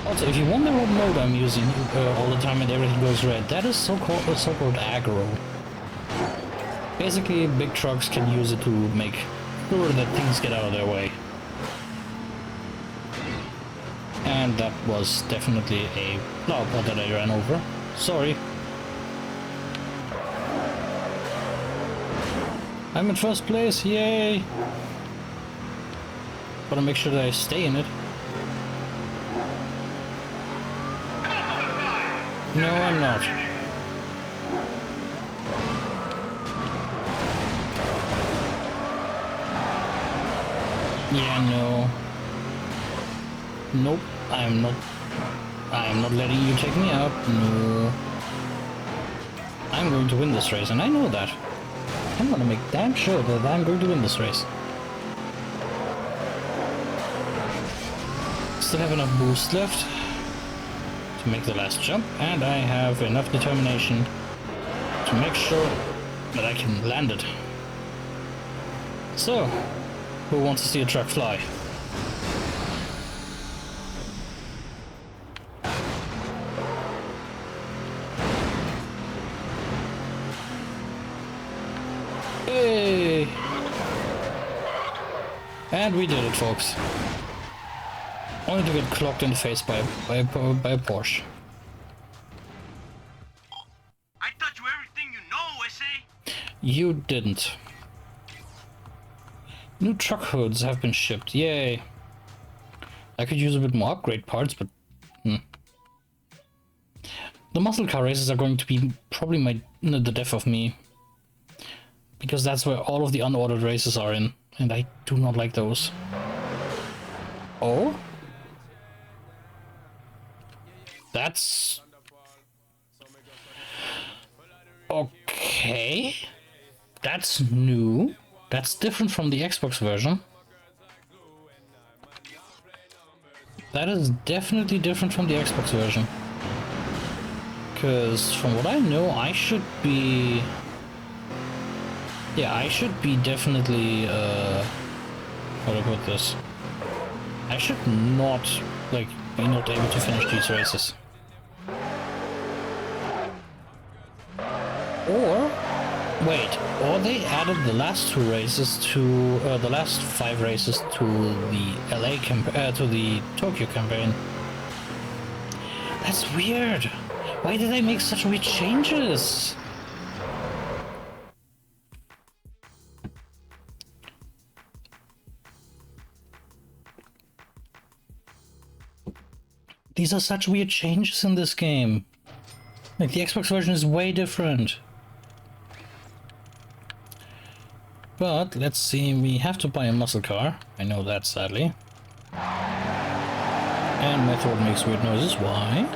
Also, if you wonder what mode I'm using all the time and everything goes red, that is so-called aggro. Basically, big trucks can use it to make sure that things get out of their way. And that was definitely a flower pot that I ran over. Sorry. I'm in first place, yay! Gotta make sure that I stay in it. No, I'm not. Yeah, no. Nope, I'm not letting you take me out. No. I'm going to win this race, and I know that. I'm gonna make damn sure that I'm going to win this race. Still have enough boost left to make the last jump, and I have enough determination to make sure that I can land it. So, who wants to see a truck fly? Hey! And we did it, folks. Only to get clocked in the face by a Porsche. I taught you everything you know, SA. You didn't. New truck hoods have been shipped. Yay. I could use a bit more upgrade parts, but The muscle car races are going to be probably the death of me. Because that's where all of the unordered races are in. And I do not like those. Oh? That's... okay. That's new. That's different from the Xbox version. That is definitely different from the Xbox version. Because from what I know, I should be... yeah, I should be definitely... how do I put this? I should not, like, be not able to finish these races. Or... wait, or they added the last two races to... the last 5 races to the LA to the Tokyo campaign. That's weird! Why did they make such weird changes? These are such weird changes in this game. Like, the Xbox version is way different. But, let's see, we have to buy a muscle car. I know that, sadly. And my throat makes weird noises. Why?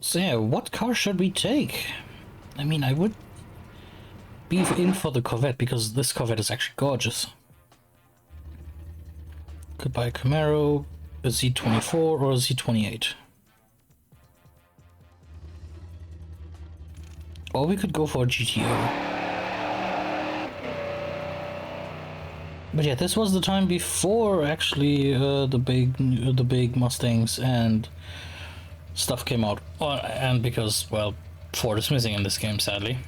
So yeah, what car should we take? I mean, I would be in for the Corvette, because this Corvette is actually gorgeous. Could buy a Camaro, a Z24 or a Z28. Or we could go for a GTO. But yeah, this was the time before actually the big Mustangs and stuff came out. And because, well, Ford is missing in this game, sadly.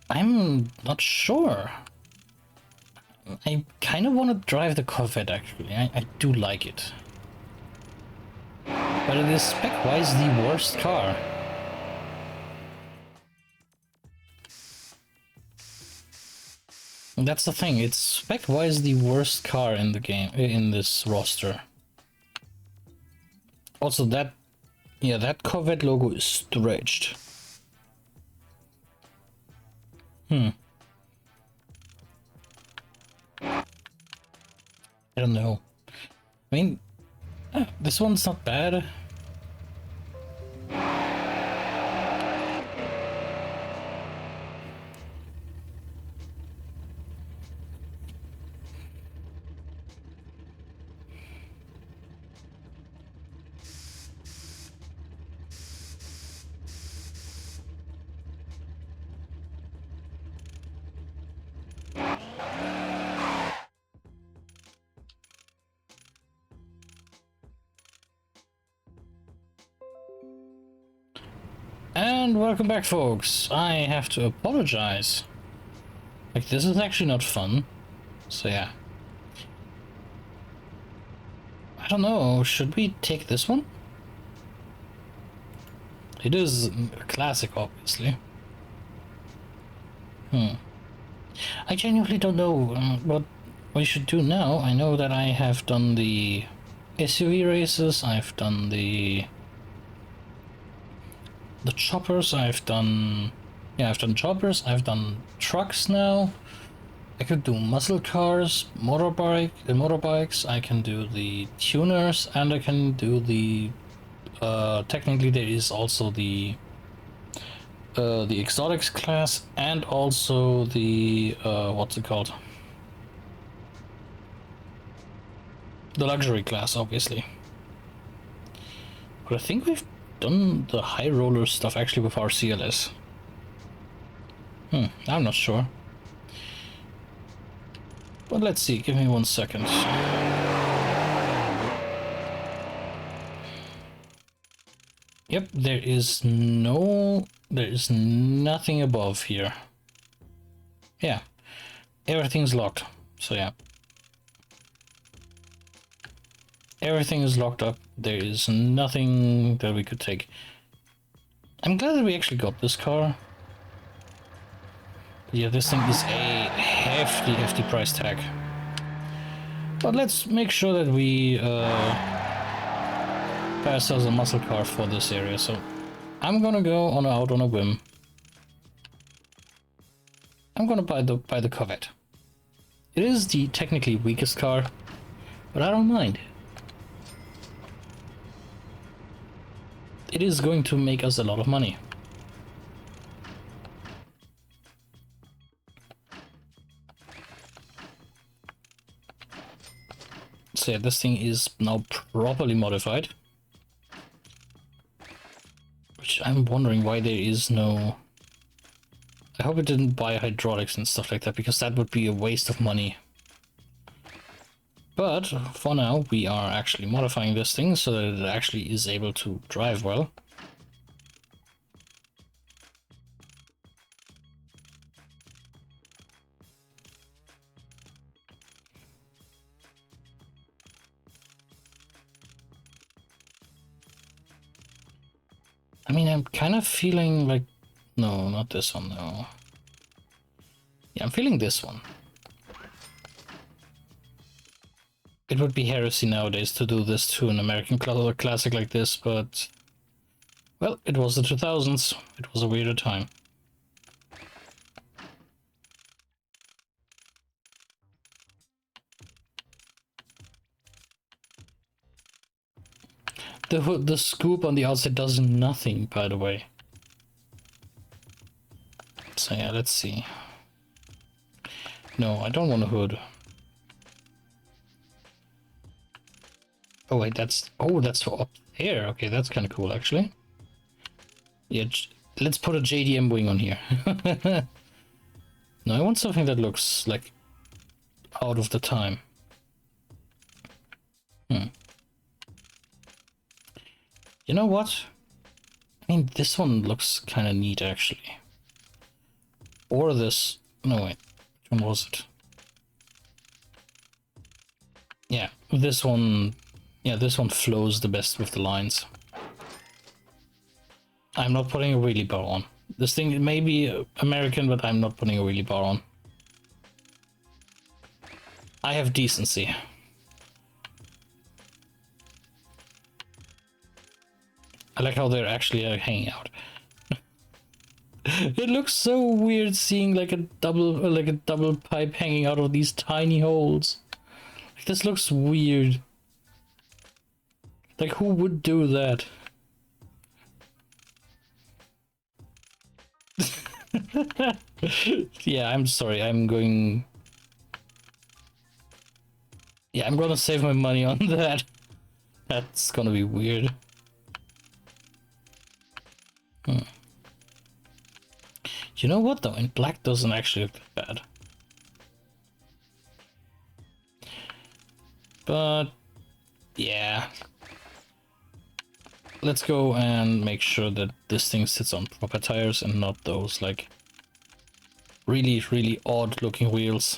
I'm not sure. I kind of want to drive the Corvette, actually. I do like it. But it is spec-wise the worst car. And that's the thing, it's spec-wise the worst car in the game, in this roster. Also that, yeah, that Corvette logo is stretched. I don't know. I mean, this one's not bad. And welcome back, folks. I have to apologize. Like, this is actually not fun. So yeah. I don't know, should we take this one? It is a classic, obviously. I genuinely don't know what we should do now. I know that I have done the SUV races, I've done the choppers, I've done choppers, I've done trucks now. I could do muscle cars, motorbikes, I can do the tuners, and I can do the technically there is also the exotics class, and also the what's it called? The luxury class, obviously. But I think we've done the high roller stuff actually with our CLS. I'm not sure. But let's see, give me 1 second. Yep, there is nothing above here. Yeah, everything's locked, so yeah. Everything is locked up, there is nothing that we could take. I'm glad that we actually got this car. Yeah, this thing is a hefty, hefty price tag. But let's make sure that we buy ourselves a muscle car for this area. So I'm gonna go out on a whim. I'm gonna buy the Corvette. It is the technically weakest car, but I don't mind. It is going to make us a lot of money. So yeah, this thing is now properly modified. Which I'm wondering why there is no... I hope it didn't buy hydraulics and stuff like that, because that would be a waste of money. But for now, we are actually modifying this thing so that it actually is able to drive well. I mean, I'm kind of feeling like... No, not this one, no. Yeah, I'm feeling this one. It would be heresy nowadays to do this to an American classic like this, but... Well, it was the 2000s. It was a weirder time. The scoop on the outside does nothing, by the way. So yeah, let's see. No, I don't want a hood. Oh wait, that's for up here. Okay, that's kind of cool actually. Yeah, let's put a JDM wing on here. No, I want something that looks like out of the time. You know what? I mean, this one looks kind of neat actually. Or this... No, wait. Which one was it? Yeah, this one... Yeah, this one flows the best with the lines. I'm not putting a wheelie bar on. This thing may be American, but I'm not putting a wheelie bar on. I have decency. I like how they're actually hanging out. It looks so weird seeing like a double pipe hanging out of these tiny holes. Like, this looks weird. Like, who would do that? Yeah, I'm sorry. I'm going... Yeah, I'm gonna save my money on that. That's gonna be weird. You know what though? In black doesn't actually look that bad. But yeah. Let's go and make sure that this thing sits on proper tires and not those like really odd looking wheels.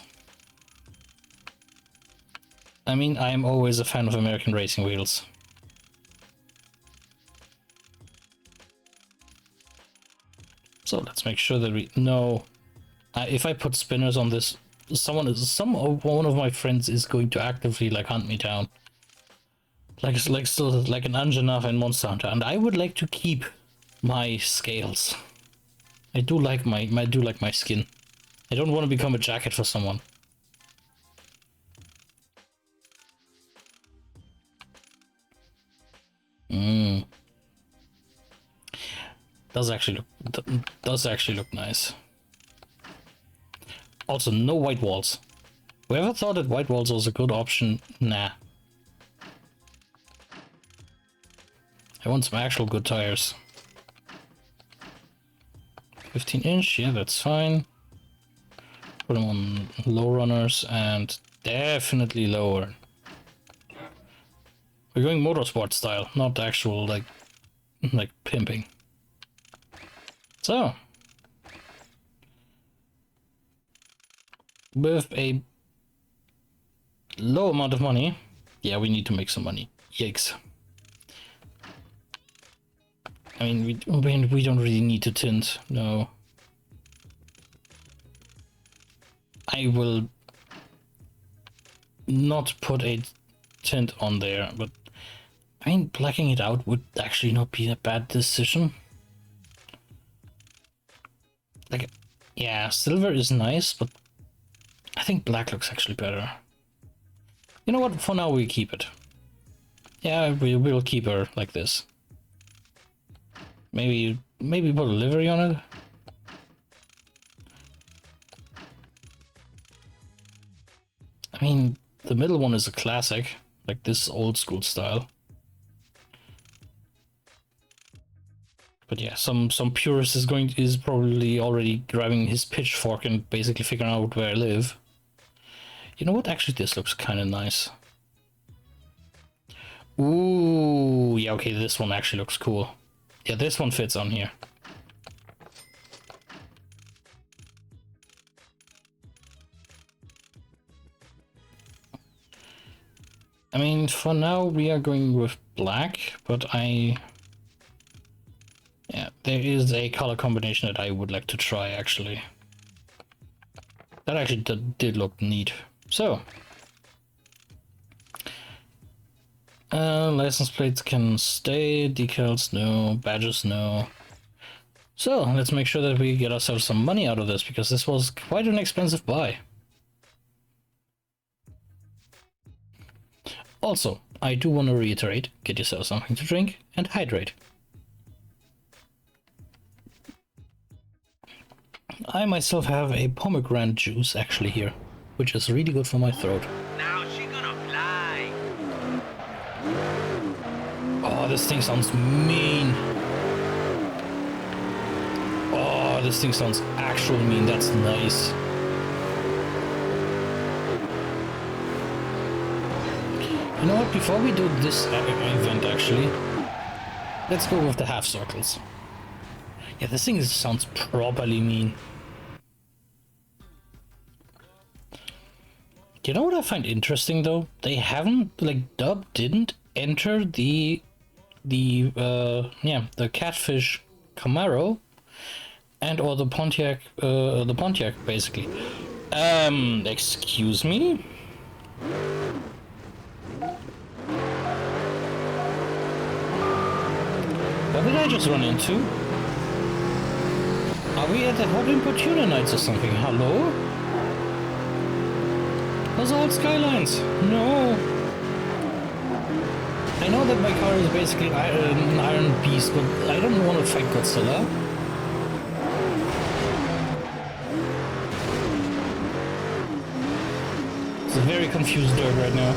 I mean, I'm always a fan of American racing wheels. So let's make sure that we know if I put spinners on this, one of my friends is going to actively like hunt me down. Like still like an Anjanath and Monster Hunter, and I would like to keep my scales. I do like my skin. I don't want to become a jacket for someone. Does actually look nice. Also, no white walls. Whoever thought that white walls was a good option? Nah. I want some actual good tires. 15-inch, yeah, that's fine. Put them on low runners and definitely lower. We're going motorsport style, not actual like pimping. So, with a low amount of money, yeah, we need to make some money. Yikes. I mean, we don't really need to tint, no. I will not put a tint on there, but I mean, blacking it out would actually not be a bad decision. Like, yeah, silver is nice, but I think black looks actually better. You know what? For now, we keep it. Yeah, we will keep her like this. Maybe put a livery on it. I mean, the middle one is a classic, like this old school style. But yeah, some purist is probably already grabbing his pitchfork and basically figuring out where I live. You know what? Actually, this looks kind of nice. Ooh, yeah, okay, this one actually looks cool. Yeah, this one fits on here. I mean, for now we are going with black, but yeah, there is a color combination that I would like to try, actually. That actually did look neat. So, license plates can stay, decals no, badges no. So, let's make sure that we get ourselves some money out of this, because this was quite an expensive buy. Also, I do want to reiterate, get yourself something to drink and hydrate. I myself have a pomegranate juice actually here, which is really good for my throat. Now she gonna fly. Oh, this thing sounds mean. Oh, this thing sounds actual mean. That's nice. You know what? Before we do this event, actually, let's go with the half circles. Yeah, this thing sounds properly mean. You know what I find interesting though? They haven't, like, Dub didn't enter the Catfish Camaro and or the Pontiac basically. Excuse me? What did I just run into? Are we at the Hot Import Tuna Nights or something? Hello? Those old Skylines. No. I know that my car is basically an Iron Beast, but I don't want to fight Godzilla. It's a very confused dirt right now.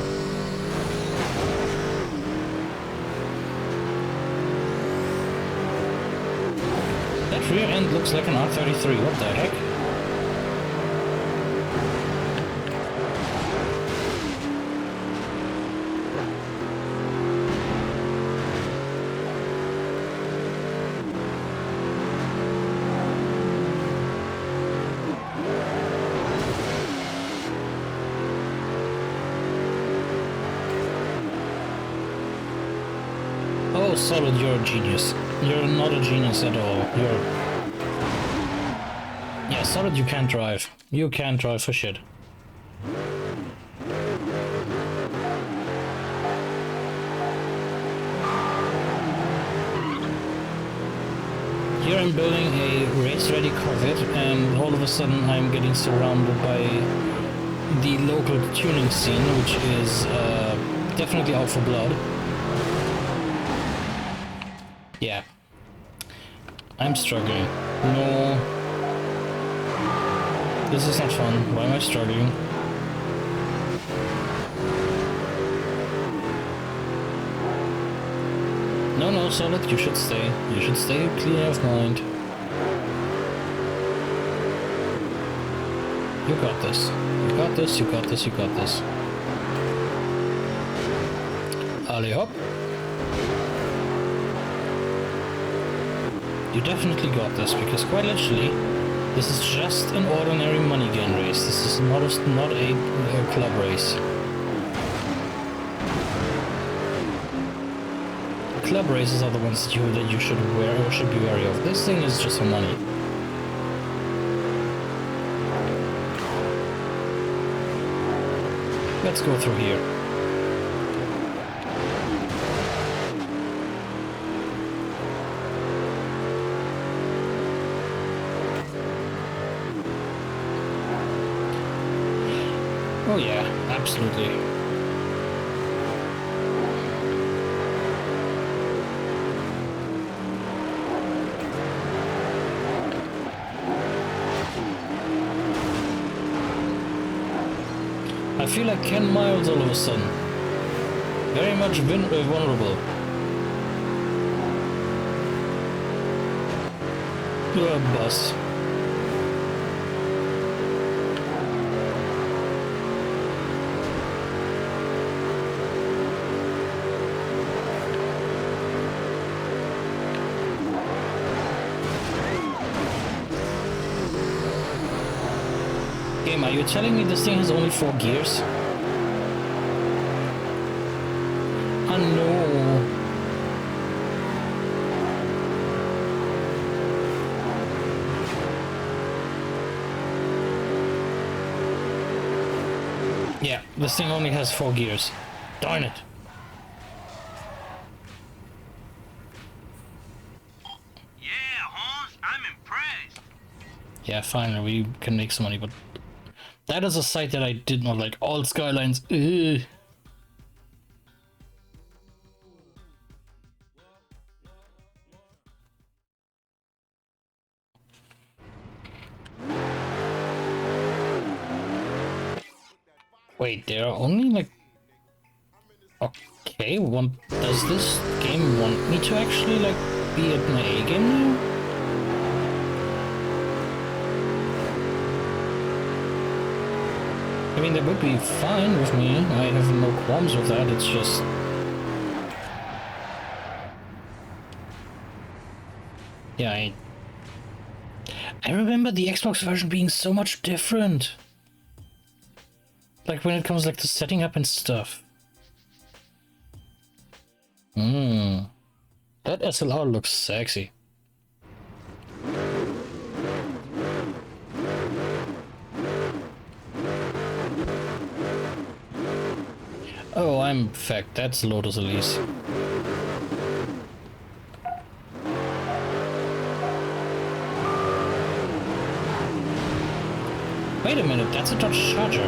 That rear end looks like an R33. What the heck? Oh, Solid, you're a genius. You're not a genius at all. Yeah, Solid, you can't drive. You can't drive for shit. Here I'm building a race-ready Corvette, and all of a sudden I'm getting surrounded by the local tuning scene, which is definitely out for blood. Yeah. I'm struggling. No. This is not fun. Why am I struggling? No, no, Solid, you should stay. You should stay clear of mind. You got this. You got this, you got this, you got this. Allez hop. You definitely got this, because quite literally, this is just an ordinary money gain race. This is not a club race. Club races are the ones that you should be wary of. This thing is just for money. Let's go through here. Oh yeah, absolutely. I feel like Ken Miles all of a sudden. Very much vulnerable. Bus. Game, are you telling me this thing has only 4 gears? Oh no. Yeah, this thing only has 4 gears. Darn it. Yeah, Hans, I'm impressed. Yeah, finally we can make some money, but that is a site that I did not like. All skylines. Ugh. Wait, there are only like... Okay, does this game want me to actually like be at my A game now? I mean, that would be fine with me. I have no qualms with that. It's just... Yeah, I remember the Xbox version being so much different. Like when it comes like to setting up and stuff. That SLR looks sexy. Oh, I'm fact. That's Lotus Elise. Wait a minute, that's a Dodge Charger.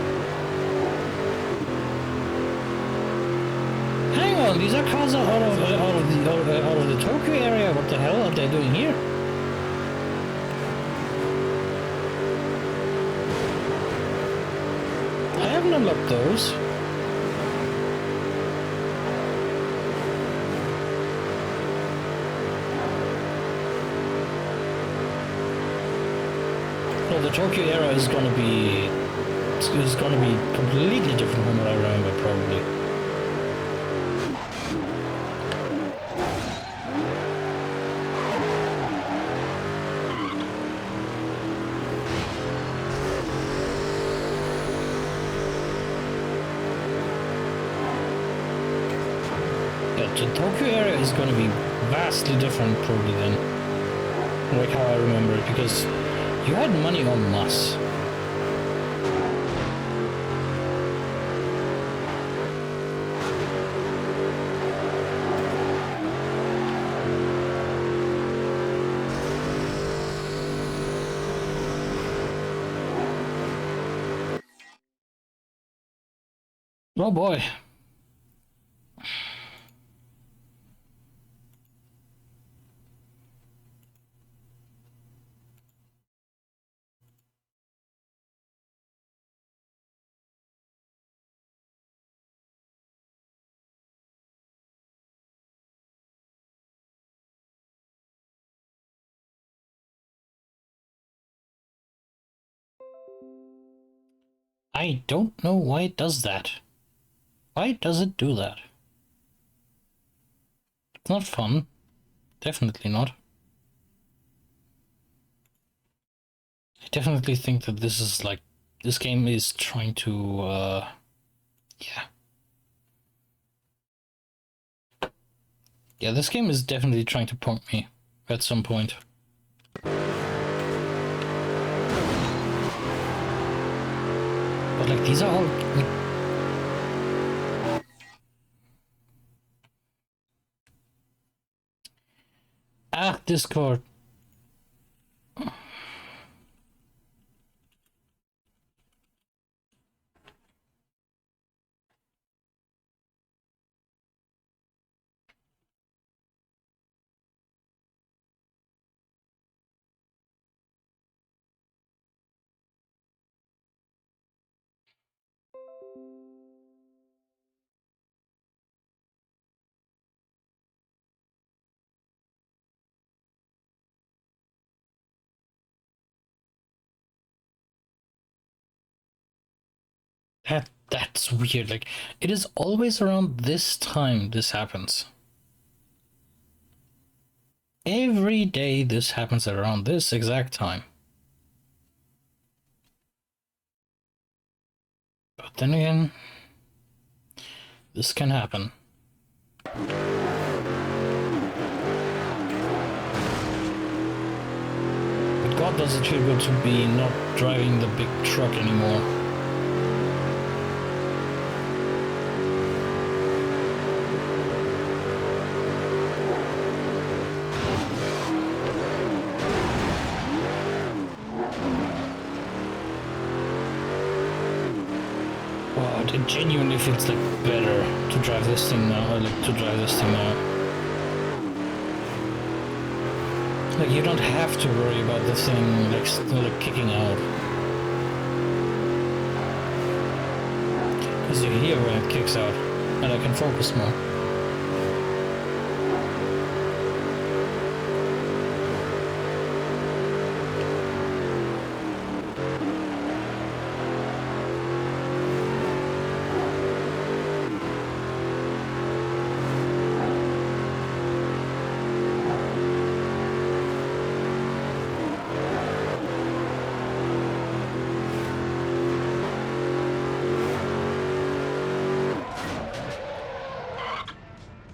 Hang on, these are cars out of the Tokyo area. What the hell are they doing here? I haven't unlocked those. Well, the Tokyo era is gonna be completely different from what I remember, probably. Yeah, the Tokyo era is gonna be vastly different, probably then, like how I remember it, because you had money en masse. Oh boy. I don't know why it does that. Why does it do that? It's not fun. Definitely not. I definitely think that this is like... This game is trying to, yeah. Yeah, this game is definitely trying to punk me at some point. But like, these are all... Like, Ah, Discord. That's weird. Like, it is always around this time this happens. Every day this happens around this exact time. But then again, this can happen. But God does it feel good to be not driving the big truck anymore. Wow, it genuinely feels like better to drive this thing now. I like to drive this thing now. Like, you don't have to worry about the thing like still like kicking out. Because you hear when it kicks out, and I can focus more.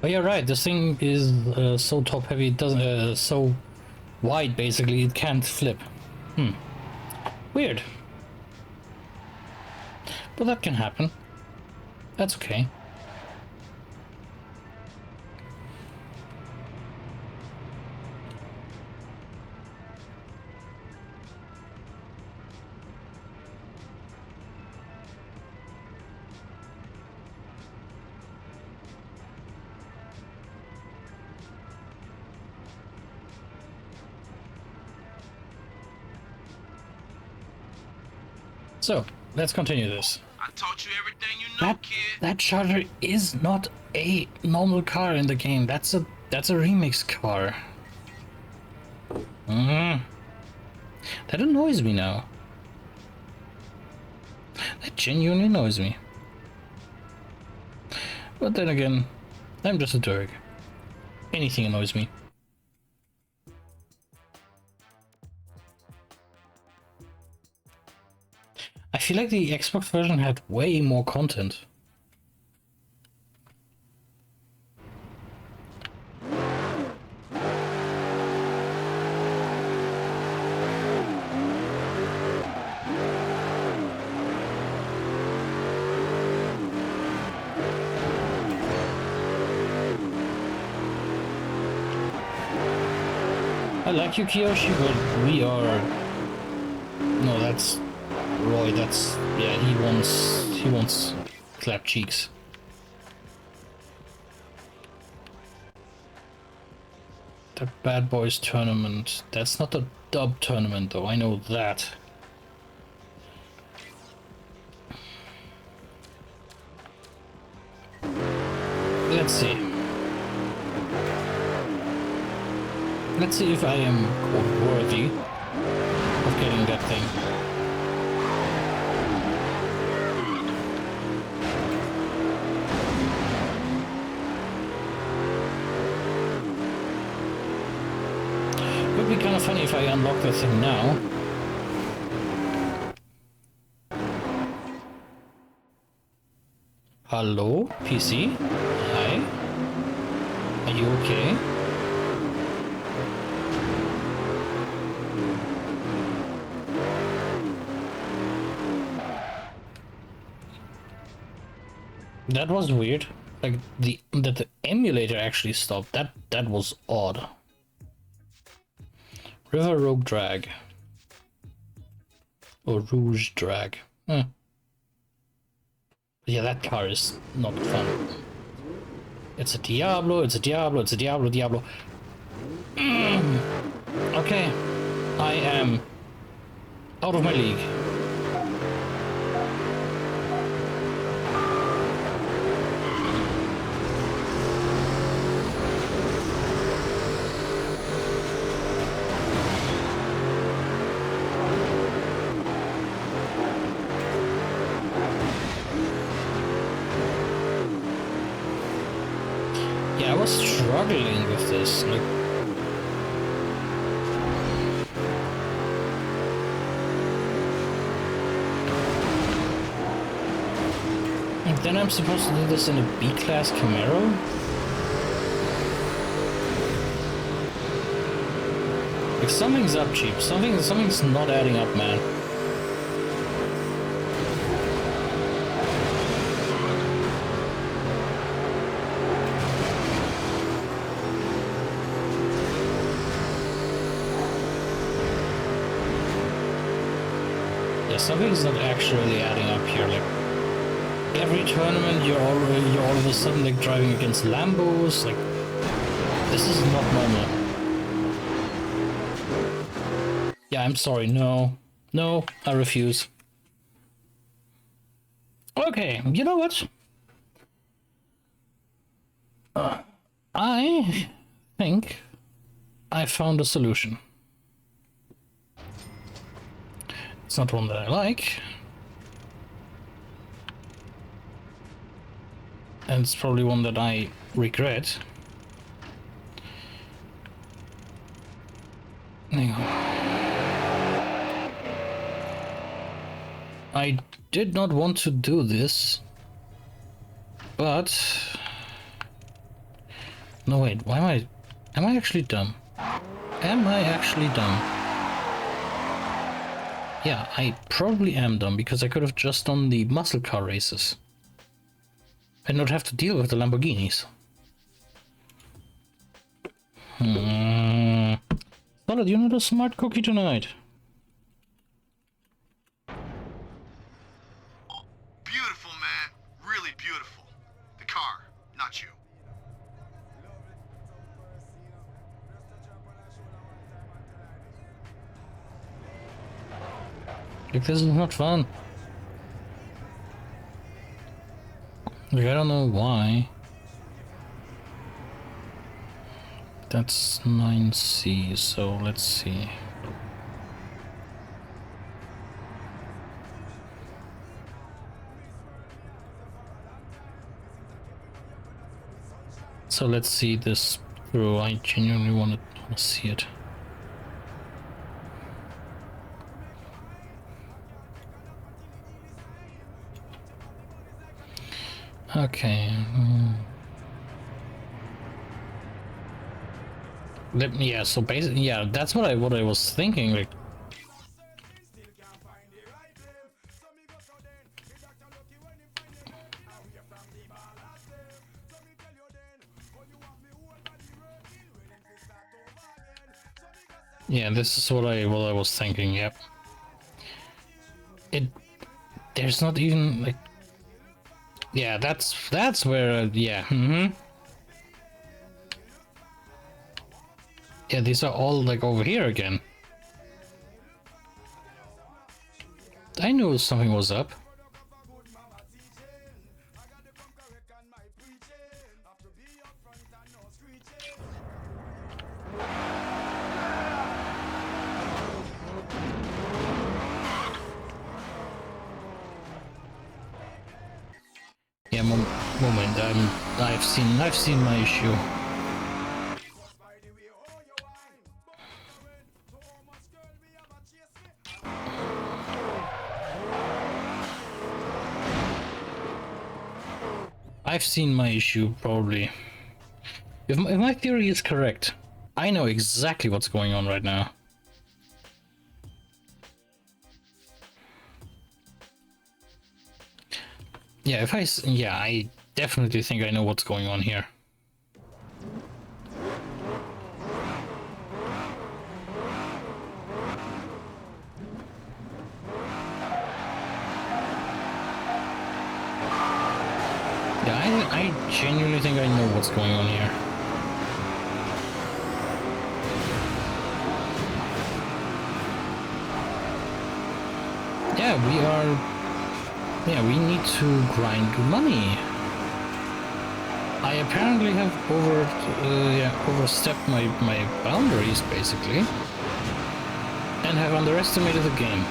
But you're right, this thing is so top heavy, it doesn't, so wide basically, it can't flip. Weird. But that can happen. That's okay. So, let's continue this. I taught you everything you know, kid. That Charger is not a normal car in the game. That's a remix car. That annoys me now. That genuinely annoys me. But then again, I'm just a dork. Anything annoys me. I feel like the Xbox version had way more content. I like you, Kiyoshi, but we are... No, that's... Roy, that's... Yeah, he wants clap cheeks. The Bad Boys tournament. That's not a dub tournament though, I know that. Let's see. Let's see if I am worthy of getting that thing. Would be kind of funny if I unlock the thing now. Hello, PC? Hi? Are you okay? That was weird. Like that the emulator actually stopped. That was odd. River Rogue Drag. Or Rouge Drag. Yeah, that car is not fun. It's a Diablo, it's a Diablo, it's a Diablo, Diablo. Okay, I am out of my league. Yeah, I was struggling with this. Like, and then I'm supposed to do this in a B-class Camaro? Like, something's up, Cheap. Something's not adding up, man. Yeah, something's not actually adding up here. Like, every tournament you're all of a sudden like driving against Lambos. Like, this is not normal. Yeah, I'm sorry. No, I refuse. Okay, you know what? I think I found a solution. It's not one that I like. And it's probably one that I regret. Hang on. I did not want to do this, but no, wait, why am I actually dumb? Am I actually dumb? Yeah, I probably am dumb because I could have just done the muscle car races and not have to deal with the Lamborghinis. Solid, you're not a smart cookie tonight. Beautiful, man. Really beautiful. The car, not you. Like, this is not fun. Like, I don't know why. That's 9C, so let's see. So let's see this through. I genuinely want to see it. Okay. Yeah, so basically, yeah, that's what I was thinking. Like, yeah, this is what I was thinking. Yep. There's not even like. Yeah, that's where. Yeah. Yeah, these are all like over here again. I knew something was up. Yeah, moment. I've seen my issue. I've seen my issue, probably. If my theory is correct, I know exactly what's going on right now. Yeah, I definitely think I know what's going on here. I genuinely think I know what's going on here. Yeah, we need to grind money. I apparently have overstepped my boundaries, basically, and have underestimated the game.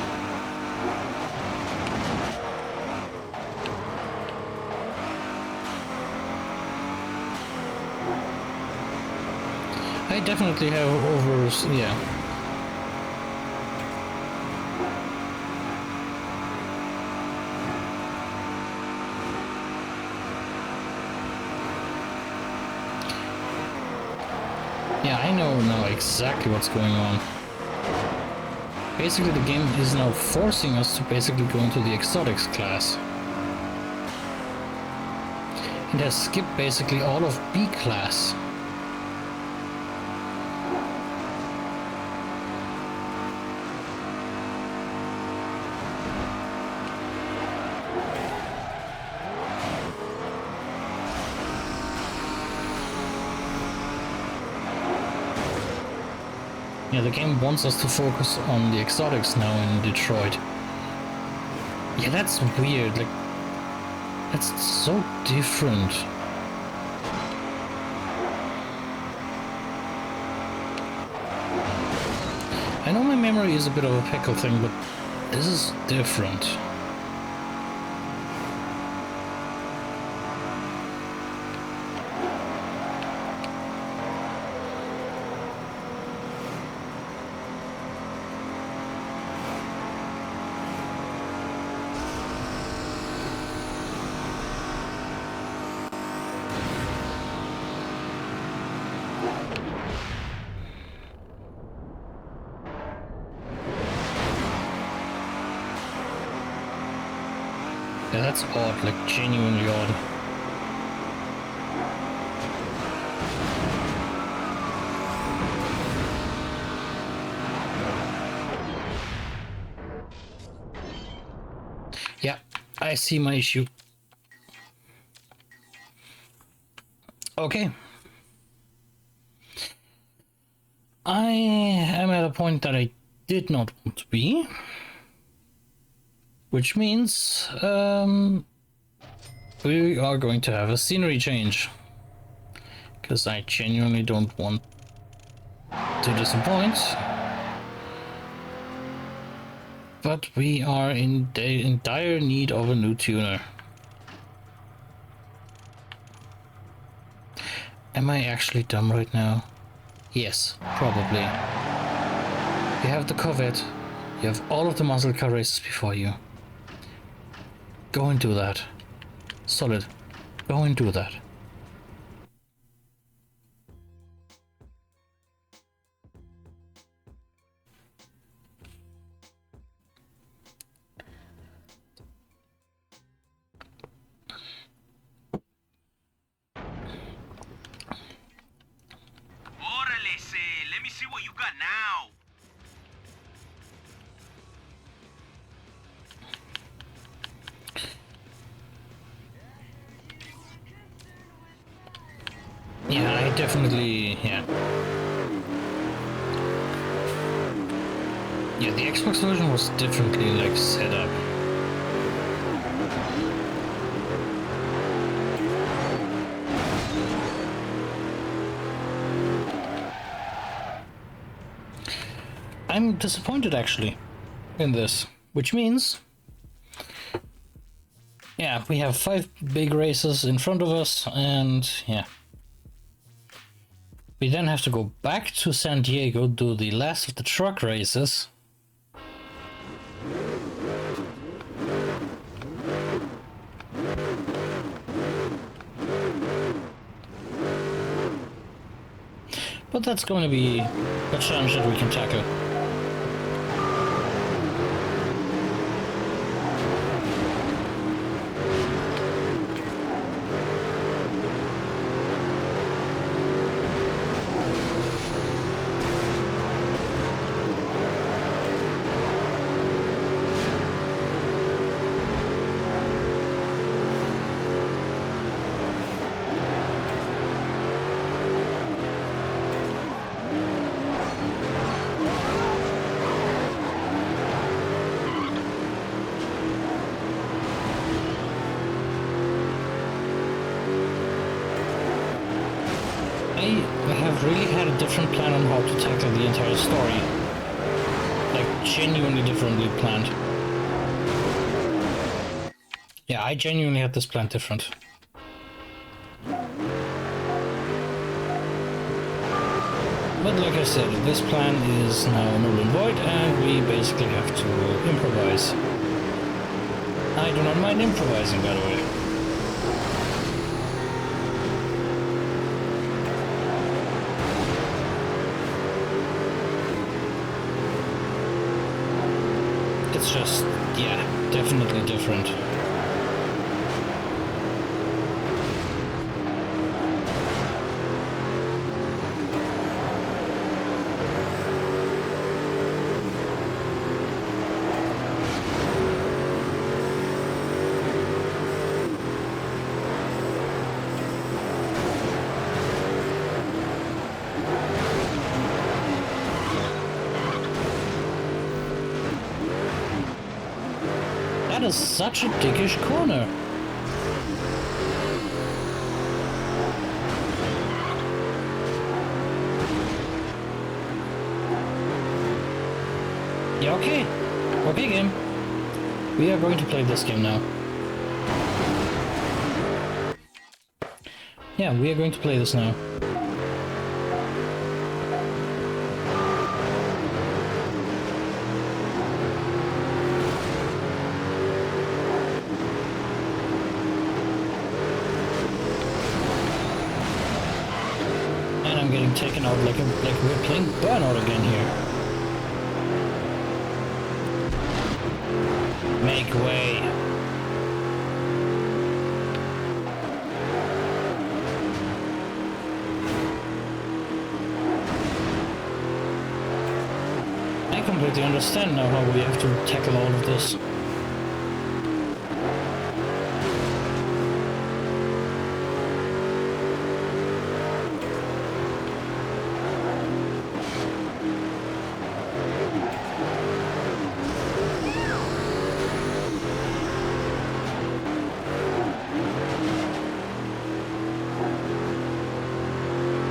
I definitely have Yeah, I know now exactly what's going on. Basically, the game is now forcing us to basically go into the exotics class. It has skipped basically all of B class. Yeah, the game wants us to focus on the exotics now in Detroit. Yeah, that's weird. Like, that's so different. I know my memory is a bit of a pickle thing, but this is different. Yeah, that's odd, like genuinely odd. Yeah, I see my issue. Okay. I am at a point that I did not want to be. Which means we are going to have a scenery change. Because I genuinely don't want to disappoint. But we are in dire need of a new tuner. Am I actually dumb right now? Yes, probably. You have the Corvette. You have all of the muscle car races before you. Go and do that. Solid. Go and do that. Órale, let me see what you got now. Yeah, I definitely, yeah. Yeah, the Xbox version was differently, like, set up. I'm disappointed, actually, in this. Which means... yeah, we have 5 big races in front of us, and yeah. We then have to go back to San Diego, do the last of the truck races. But that's going to be a challenge that we can tackle. I have really had a different plan on how to tackle the entire story. Like, genuinely differently planned. Yeah, I genuinely had this plan different. But like I said, this plan is now null and void, and we basically have to improvise. I do not mind improvising, by the way. It's just, yeah, definitely different. That is such a dickish corner. Yeah, okay. Okay, game. We are going to play this game now. Yeah, we are going to play this now. And I'm getting taken out like we're playing Burnout again here. Make way. I completely understand now how we have to tackle all of this.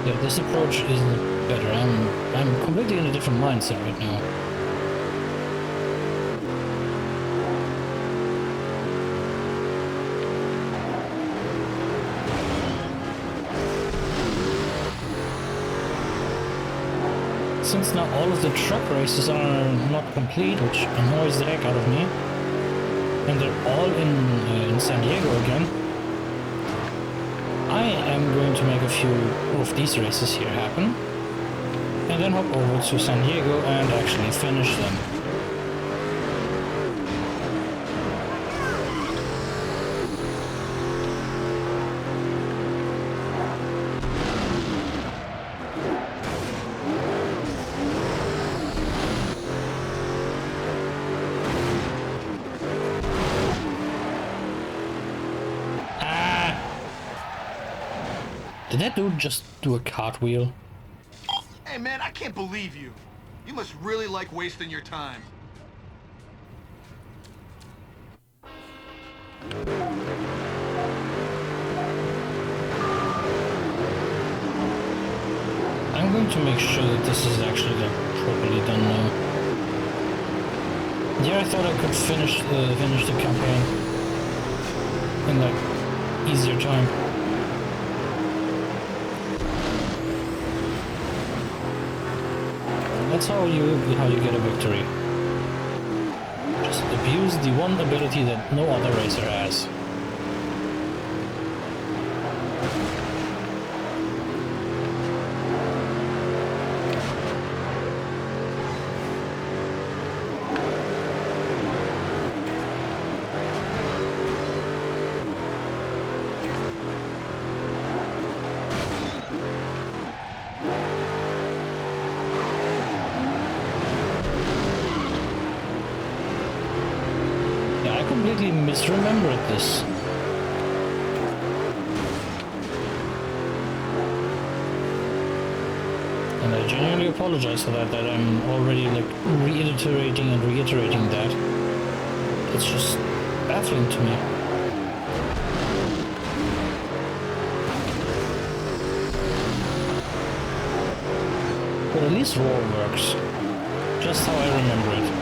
Yeah, this approach is better. I'm completely in a different mindset right now. Since now all of the truck races are not complete, which annoys the heck out of me, and they're all in San Diego again, I am going to make a few of these races here happen, and then hop over to San Diego and actually finish them. Did that dude just do a cartwheel? Hey man, I can't believe you. You must really like wasting your time. I'm going to make sure that this is actually like properly done now. Yeah, I thought I could finish the campaign in like easier time. That's how you get a victory. Just abuse the one ability that no other racer has. I completely misremembered this. And I genuinely apologize for that I'm already like reiterating that. It's just baffling to me. this roll works. Just how I remember it.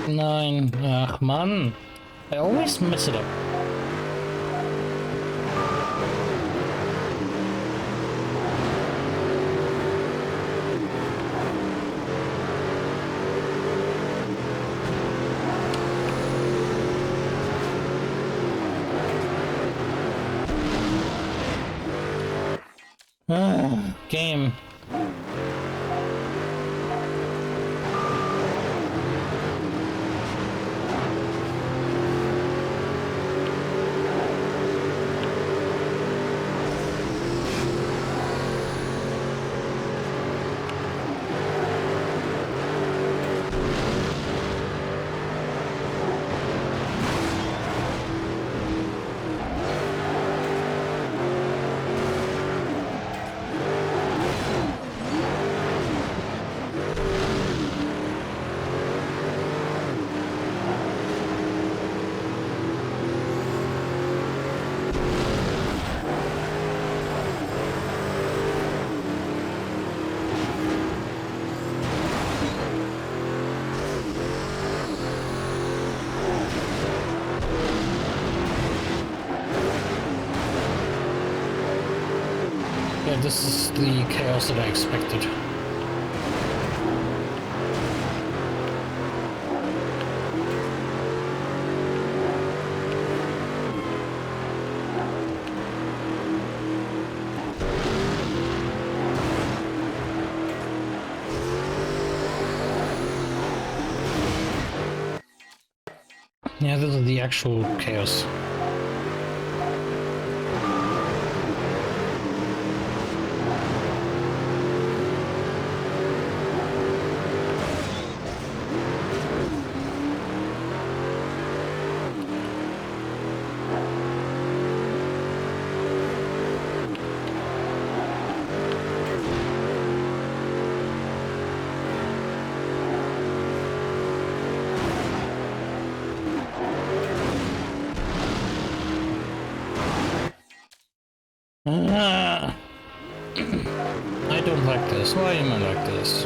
Nine. Ach, man. I always mess it up. Game. Yeah, this is the chaos that I expected. Yeah, this is the actual chaos. I don't like this. Why am I like this?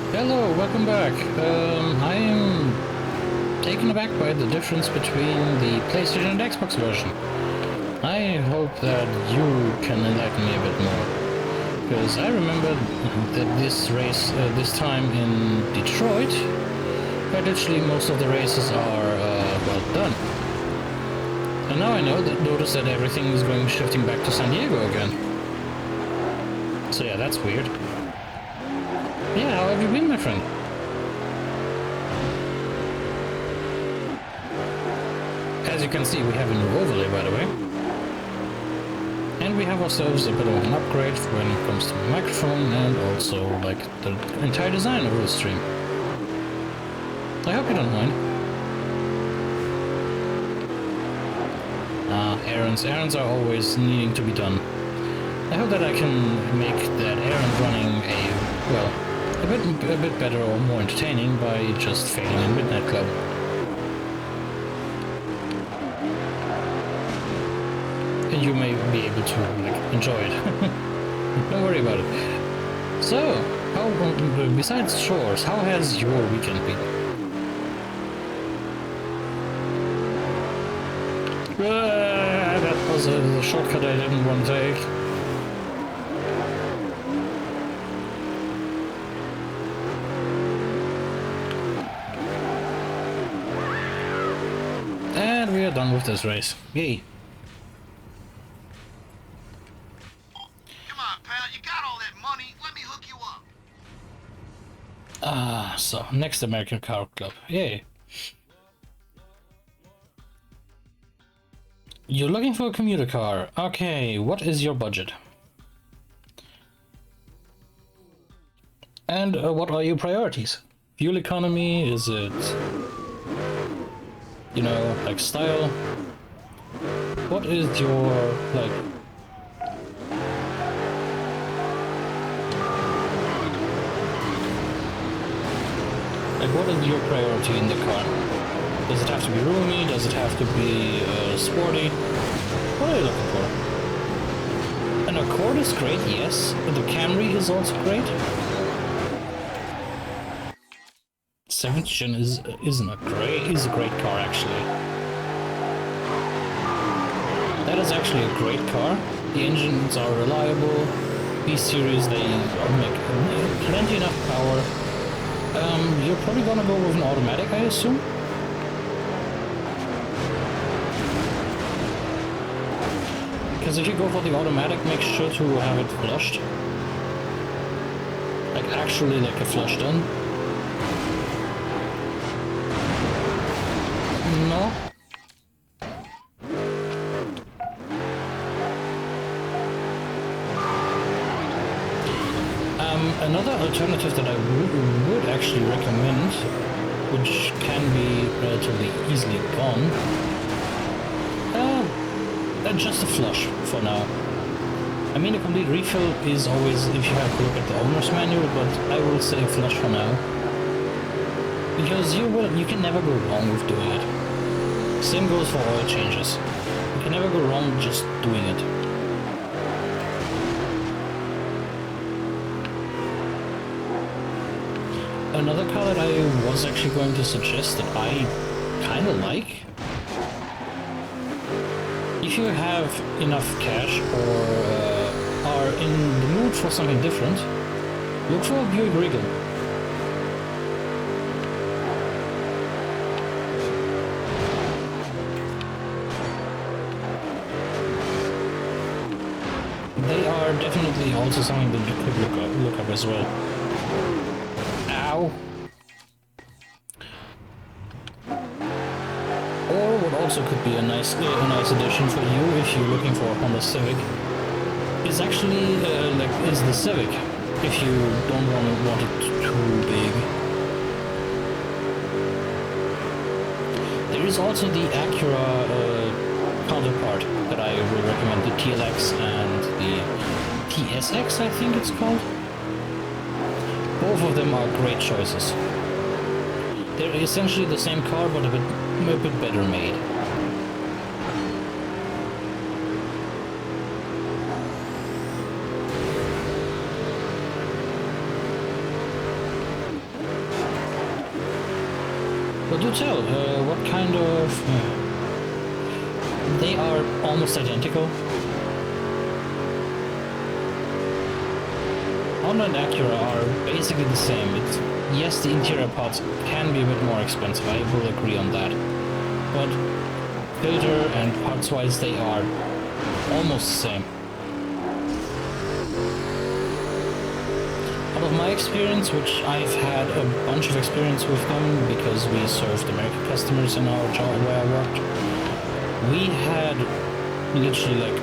Hello, welcome back. I am taken aback by the difference between the PlayStation and Xbox version. I hope that you can enlighten me a bit more. Because I remember that this race, this time in Detroit, where literally most of the races are, well done. And now I notice that everything is shifting back to San Diego again. So yeah, that's weird. Yeah, how have you been, my friend? As you can see, we have a new overlay, by the way. And we have ourselves a bit of an upgrade when it comes to the microphone and also, like, the entire design of the stream. I hope you don't mind. Errands are always needing to be done. I hope that I can make that errand running a bit better or more entertaining by just failing in Midnight Club. And you may be able to, like, enjoy it. Don't worry about it. So, How, besides chores, how has your weekend been? That was a shortcut I didn't want to take. And we are done with this race. Yay. Come on, pal, you got all that money. Let me hook you up. Ah, so, next American Car Club. Yay. You're looking for a commuter car. Okay, what is your budget? And what are your priorities? Fuel economy? Is it, you know, like style? What is your, like... Like, what is your priority in the car? Does it have to be roomy? Does it have to be sporty? What are you looking for? An Accord is great, yes. The Camry is also great. 7th Gen is a great car actually. That is actually a great car. The engines are reliable. B-Series, they make plenty enough power. You're probably gonna go with an automatic, I assume? Because if you go for the automatic, make sure to have it flushed. Like actually like a flush done. No? Another alternative that I would actually recommend, which can be relatively easily gone, just a flush for now. I mean, a complete refill is always if you have to look at the owner's manual, but I will say flush for now. Because you can never go wrong with doing it. Same goes for oil changes. You can never go wrong just doing it. Another car that I was actually going to suggest that I kind of like, if you have enough cash or are in the mood for something different, look for a Buick Regal. They are definitely also something that you could look up as well. Ow! Or what also could be a nice addition for you if you're looking for a Honda Civic is actually is the Civic if you don't want it too big. There is also the Acura counterpart that I will recommend, the TLX and the TSX, I think it's called. Both of them are great choices. They're essentially the same car, but a bit better made. But do tell, what kind of... They are almost identical. Honda and Acura are basically the same. Yes, the interior parts can be a bit more expensive, I will agree on that. But filter and parts-wise, they are almost the same. Out of my experience, which I've had a bunch of experience with them because we served American customers in our job where I worked, we had literally like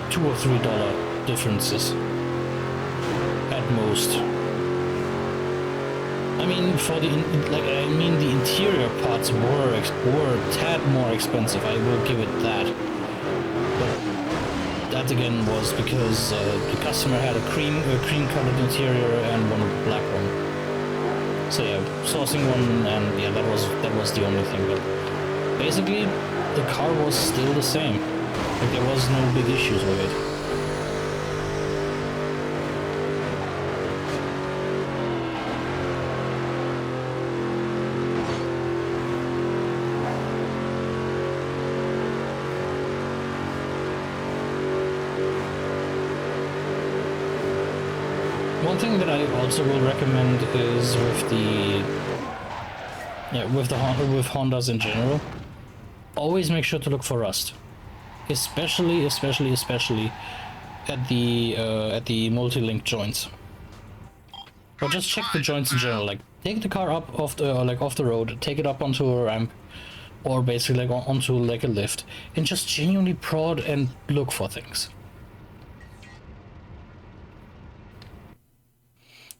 $2 or $3 differences at most. I mean, for the the interior parts were a tad more expensive. I will give it that. But that again was because the customer had a cream-colored interior and one black one. So yeah, sourcing one, and yeah, that was the only thing. But basically, the car was still the same. Like there was no big issues with it. one thing that I also will recommend is with the with Hondas in general, always make sure to look for rust, especially at the multi-link joints. Or just check the joints in general. Like take the car up off the off the road, take it up onto a ramp, or basically like onto like a lift, and just genuinely prod and look for things.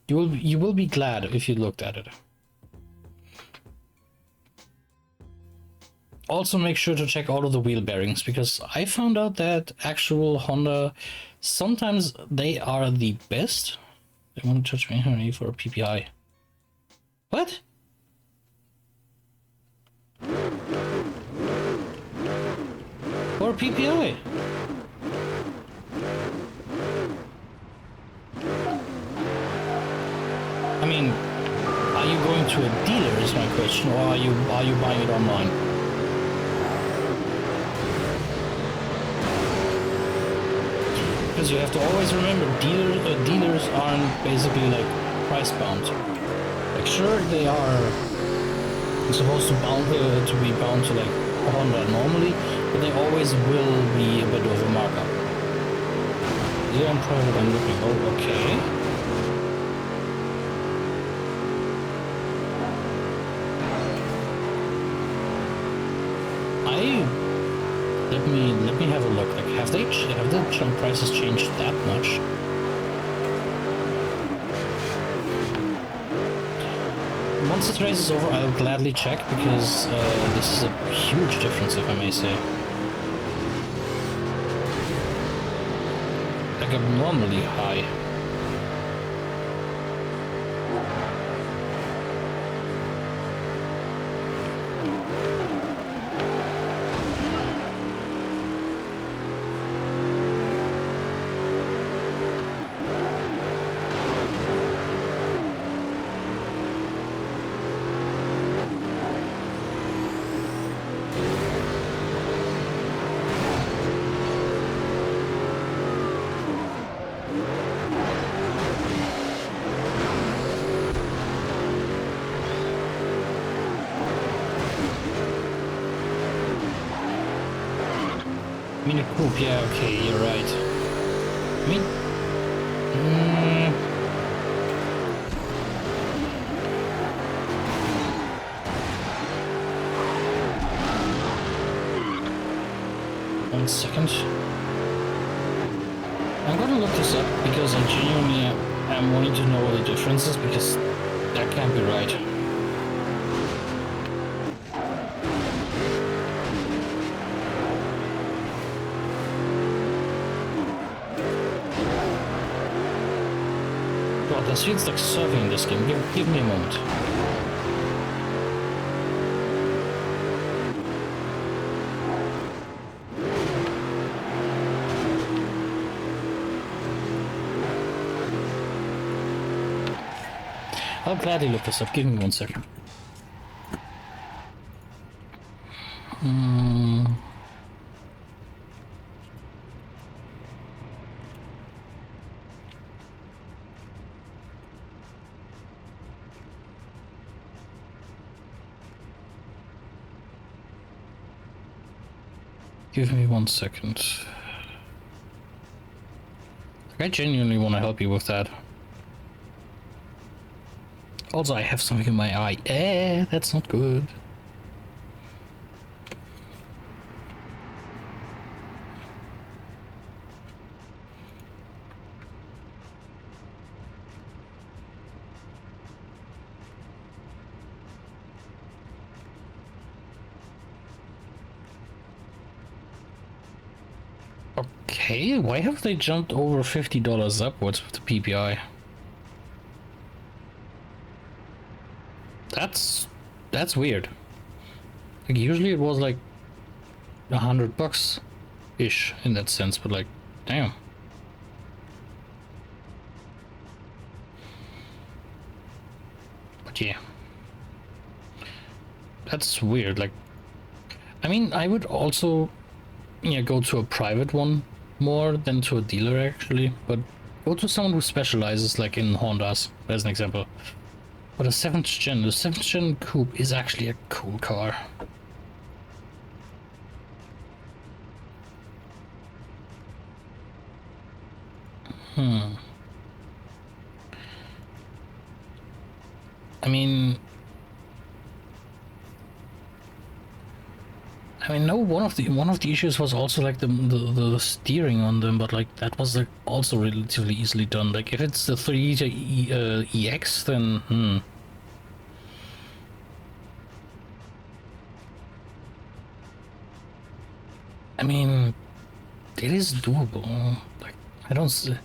You will be glad if you looked at it. Also make sure to check all of the wheel bearings, because I found out that actual Honda, sometimes they are the best. They want to touch me honey for a PPI. What? For a PPI? I mean, are you going to a dealer is my question, or are you buying it online? Because you have to always remember, dealers aren't basically like price bound. Like sure they are supposed to be bound to like a Honda normally, but they always will be a bit of a markup. Yeah, I'm private and looking. Oh, okay. Let me have a look. Like, have the junk prices changed that much? Once this race is over, I'll gladly check, because this is a huge difference, if I may say. Like abnormally high. Mini Coupe, yeah, okay, you're right. I mean, one second. I'm gonna look this up, because I genuinely am wanting to know the differences, because that can't be right. God, this feels like surfing in this game. Give me a moment. I'll gladly look this up. Give me 1 second. Give me 1 second. I genuinely want to help you with that. Also, I have something in my eye. That's not good. Okay, why have they jumped over $50 upwards with the PPI? That's weird. Like usually it was like $100 ish in that sense, but like, damn. But yeah, that's weird. Like, I mean, I would also, yeah, go to a private one more than to a dealer actually, but Go to someone who specializes, like in Hondas, as an example. But the 7th gen coupe is actually a cool car. I mean, no. One of the issues was also like the steering on them, but like that was like also relatively easily done. Like if it's the 3-liter EX, then I mean, it is doable. Like I don't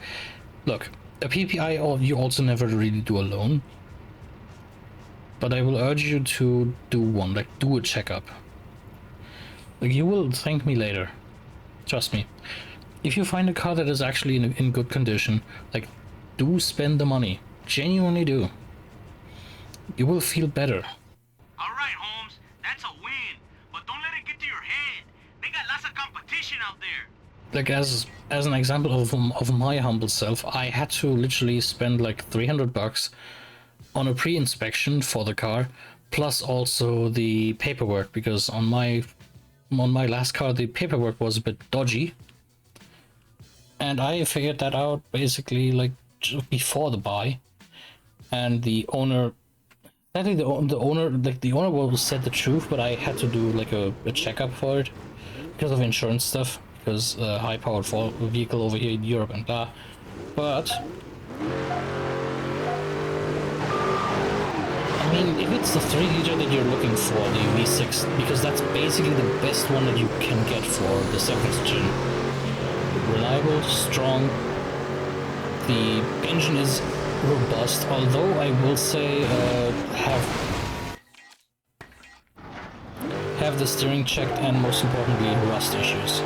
look a PPI. You also never really do alone, but I will urge you to do one. Like do a checkup. Like you will thank me later. Trust me. If you find a car that is actually in good condition, like, do spend the money. Genuinely do. You will feel better. All right, Holmes, that's a win, but don't let it get to your head. They got lots of competition out there. Like, as an example of my humble self, I had to literally spend like $300 on a pre-inspection for the car, plus also the paperwork, because on my last car the paperwork was a bit dodgy. And I figured that out basically like just before the buy, and the owner, sadly the owner will said the truth, but I had to do like a checkup for it because of insurance stuff, because high-powered vehicle over here in Europe and blah. But I mean, if it's the 3-liter that you're looking for, the V6, because that's basically the best one that you can get for the 7th gen. Reliable, strong. The engine is robust, although I will say have the steering checked, and most importantly rust issues.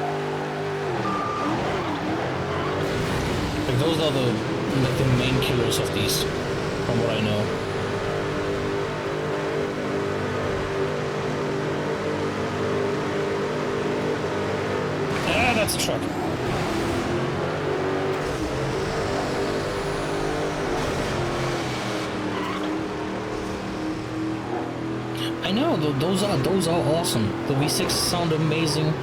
Like those are the main killers of these, from what I know. Ah, that's a truck. I know, those are awesome. The V6 sound amazing.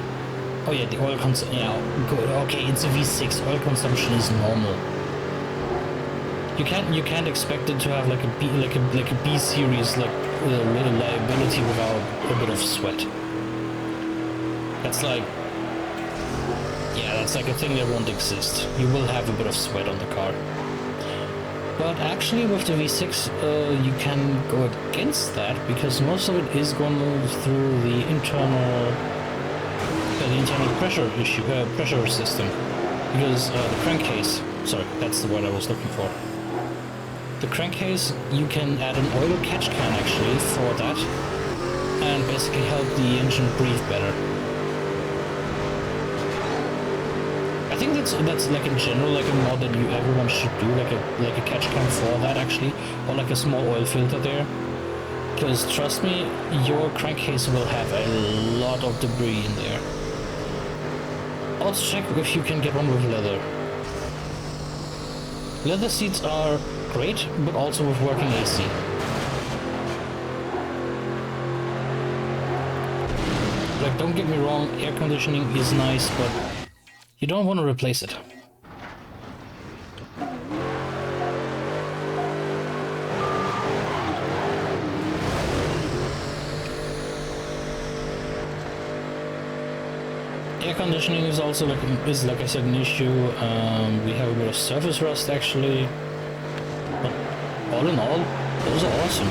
Oh yeah, the oil consumption. Yeah, good. Okay, it's a V6. Oil consumption is normal. You can't expect it to have like a B series reliability without a bit of sweat. That's like, yeah, that's like a thing that won't exist. You will have a bit of sweat on the car. But actually with the V6 you can go against that, because most of it is going through the internal pressure system, because the crankcase, sorry, that's the word I was looking for. The crankcase, you can add an oil catch can actually for that, and basically help the engine breathe better. I think that's like in general like a mod that everyone should do, like a catch can for that actually, or like a small oil filter there. Because trust me, your crankcase will have a lot of debris in there. Also check if you can get one with leather. Leather seats are great, but also with working AC. Like, don't get me wrong, air conditioning is nice, but you don't want to replace it. Air conditioning is also like I said an issue. We have a bit of surface rust actually, but all in all, those are awesome.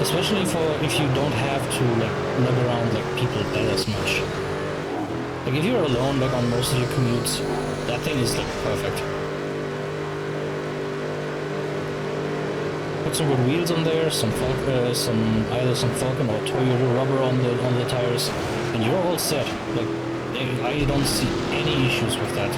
Especially for if you don't have to like lug around like people that as much. Like if you're alone, like on most of your commutes, that thing is like perfect. Put some good wheels on there, either some Falcon or Toyota rubber on the tires, and you're all set. Like I don't see any issues with that.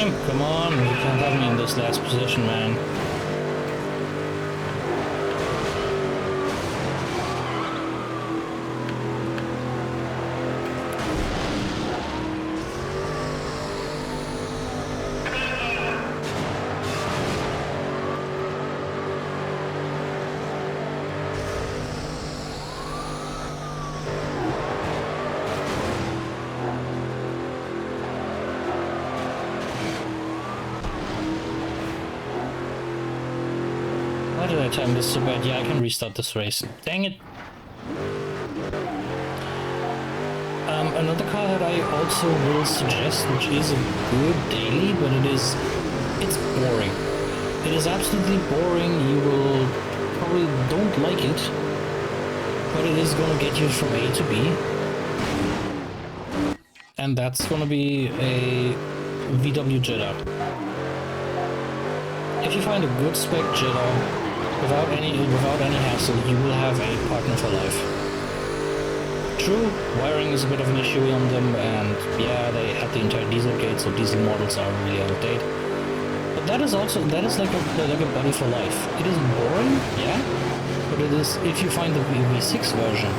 time! Come on, you can't have me in this last position, man. Why did I time this so bad? Yeah, I can restart this race. Dang it! Another car that I also will suggest, which is a good daily, but it's boring. It is absolutely boring. You will probably don't like it, but it is gonna get you from A to B. And that's gonna be a VW Jetta. If you find a good spec Jetta, without any hassle, you will have a partner for life. True, wiring is a bit of an issue on them, and yeah, they have the entire diesel gate, so diesel models are really out of date. But that is like a buddy for life. It is boring, yeah, but it is, if you find the V6 version,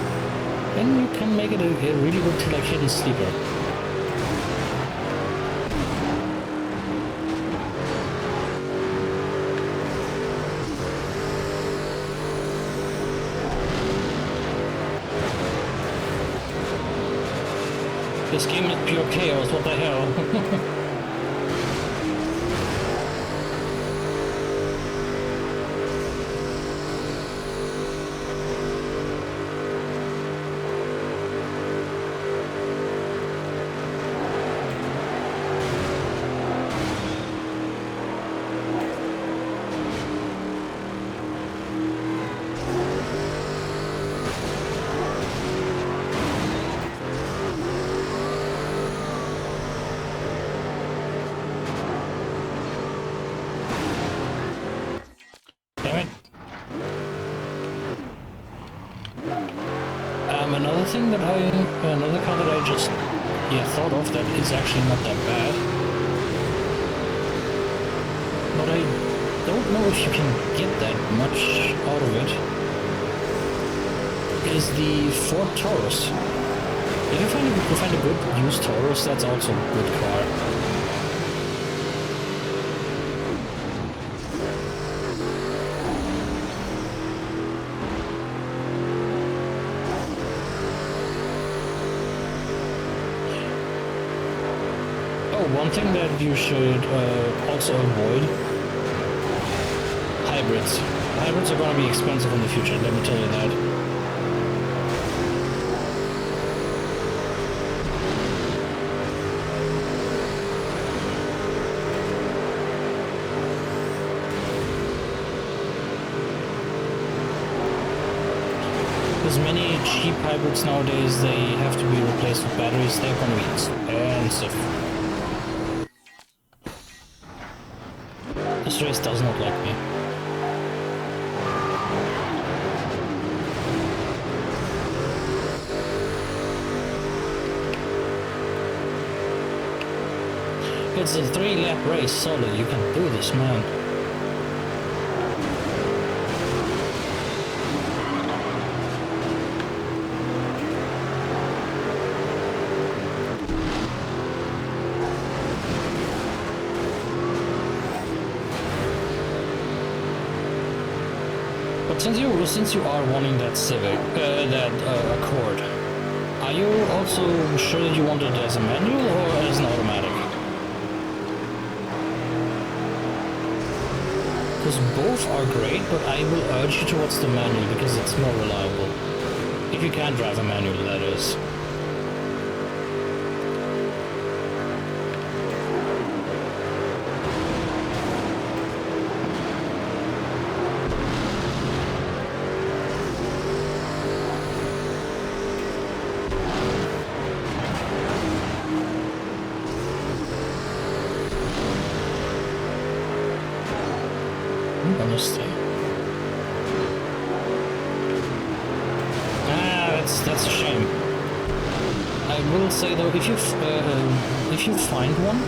then you can make it a really good like hidden sleeper. This game is pure chaos, what the hell? Another car that I just thought of that is actually not that bad, but I don't know if you can get that much out of it, is the Ford Taurus. If you find a good used Taurus, that's also a good car. One thing that you should also avoid, hybrids. Hybrids are going to be expensive in the future, let me tell you that. There's many cheap hybrids nowadays, they have to be replaced with batteries, they're going to be expensive. This race does not like me. It's a 3-lap race, solid. You can do this, man. Since you are wanting that Accord, are you also sure that you want it as a manual or as an automatic? Because both are great, but I will urge you towards the manual because it's more reliable. If you can drive a manual, that is. That's a shame. I will say though, if you find one,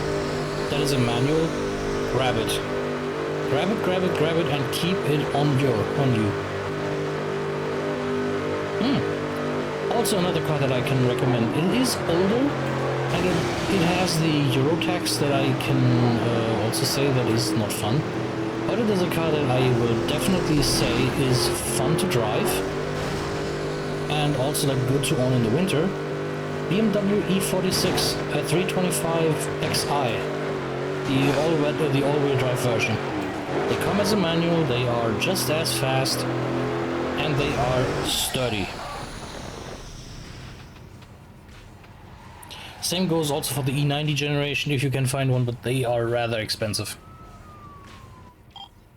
that is a manual, grab it. Grab it, grab it, grab it, and keep it on you. Also another car that I can recommend. It is older, and it has the Euro tax that I can also say that is not fun. But it is a car that I will definitely say is fun to drive, and also like good to own in the winter. BMW E46 at 325 Xi, the all-wheel drive version. They come as a manual, they are just as fast, and they are sturdy. Same goes also for the E90 generation if you can find one, but they are rather expensive.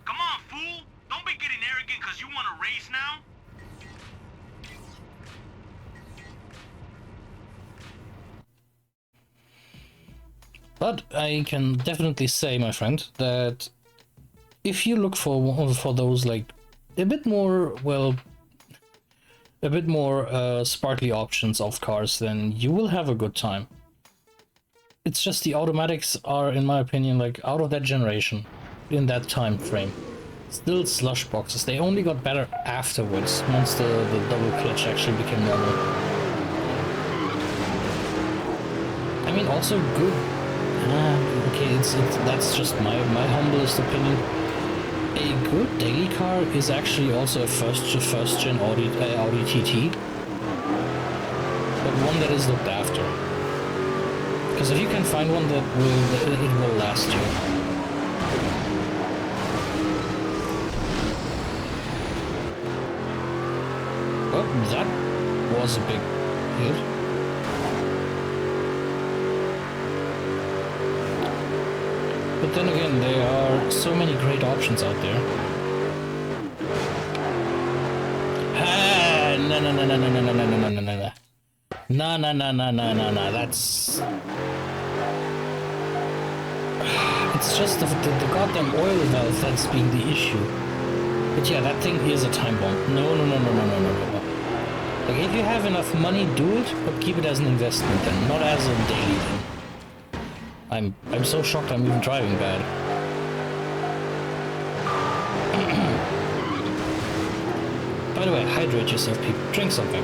Come on, fool! Don't be getting arrogant because you want to race now. But I can definitely say, my friend, that if you look for those like a bit more, well, a bit more sparkly options of cars, then you will have a good time. It's just the automatics are, in my opinion, like out of that generation, in that time frame. Still slush boxes. They only got better afterwards, once the double clutch actually became normal. I mean, also good. Okay, that's just my humblest opinion. A good daily car is actually also a first gen Audi TT, but one that is looked after. Because if you can find one that it will last you. Well, that was a big hit. But then again, there are so many great options out there. Ah, no, that's... It's just the goddamn oil valve that's being the issue. But yeah, that thing is a time bomb. No. Like, if you have enough money, do it, but keep it as an investment then, not as a daily thing. I'm so shocked I'm even driving bad. By the way, hydrate yourself, people. Drink something.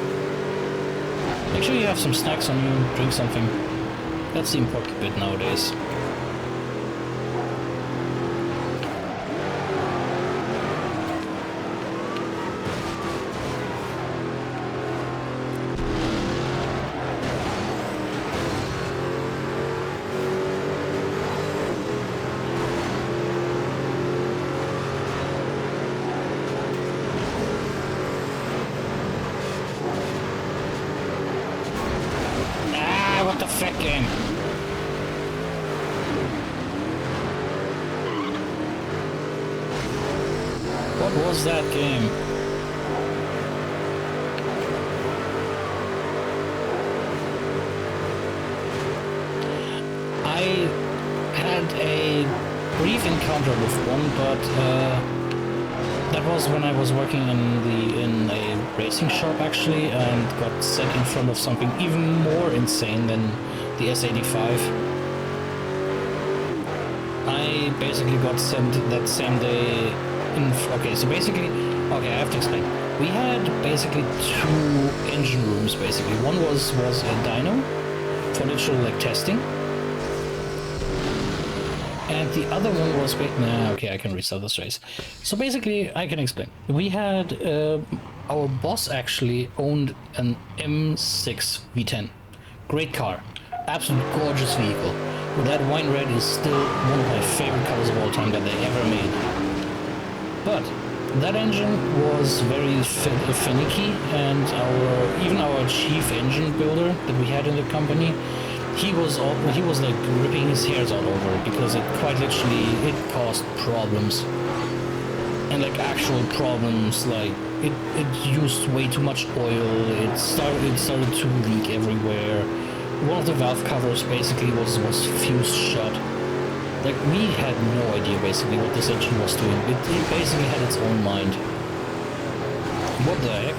Make sure you have some snacks on you, drink something. That's the important bit nowadays. Game. What was that game? I had a brief encounter with one, but that was when I was working in a racing shop actually, and got set in front of something even more insane than the S85. I basically got sent that same day in... Okay, so basically... Okay, I have to explain. We had basically two engine rooms, basically. One was a dyno for literal, like, testing. And the other one was... Nah, okay, I can restart this race. So basically, I can explain. We had... our boss actually owned an M6 V10. Great car. Absolute gorgeous vehicle. That wine red is still one of my favorite colors of all time that they ever made. But that engine was very finicky, and even our chief engine builder that we had in the company, he was like ripping his hairs all over it, because it quite literally it caused problems, and like actual problems. Like it used way too much oil. It started to leak everywhere. One of the valve covers basically was fused shut. Like, we had no idea basically what this engine was doing. It basically had its own mind. What the heck?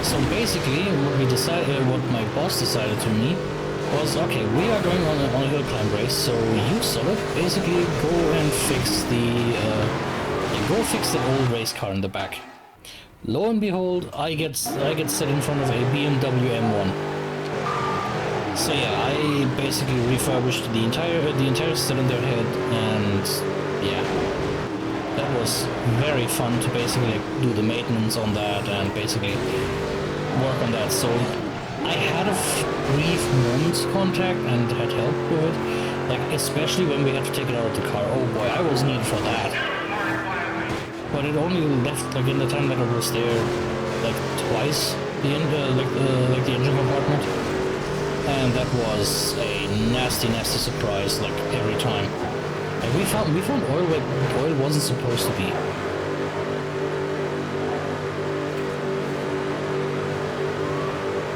So basically, what my boss decided to me was, okay, we are going on a hill climb race, so you, Solid, basically go and fix the old race car in the back. Lo and behold, I get set in front of a BMW M1. So yeah, I basically refurbished the entire cylinder head, and yeah, that was very fun to basically like, do the maintenance on that and basically work on that. So I had a brief moment's contact and had help with it, like especially when we had to take it out of the car. Oh boy, I was needed for that. But it only left like in the time that I was there, like twice the engine compartment, and that was a nasty surprise like every time. And we found oil where oil wasn't supposed to be.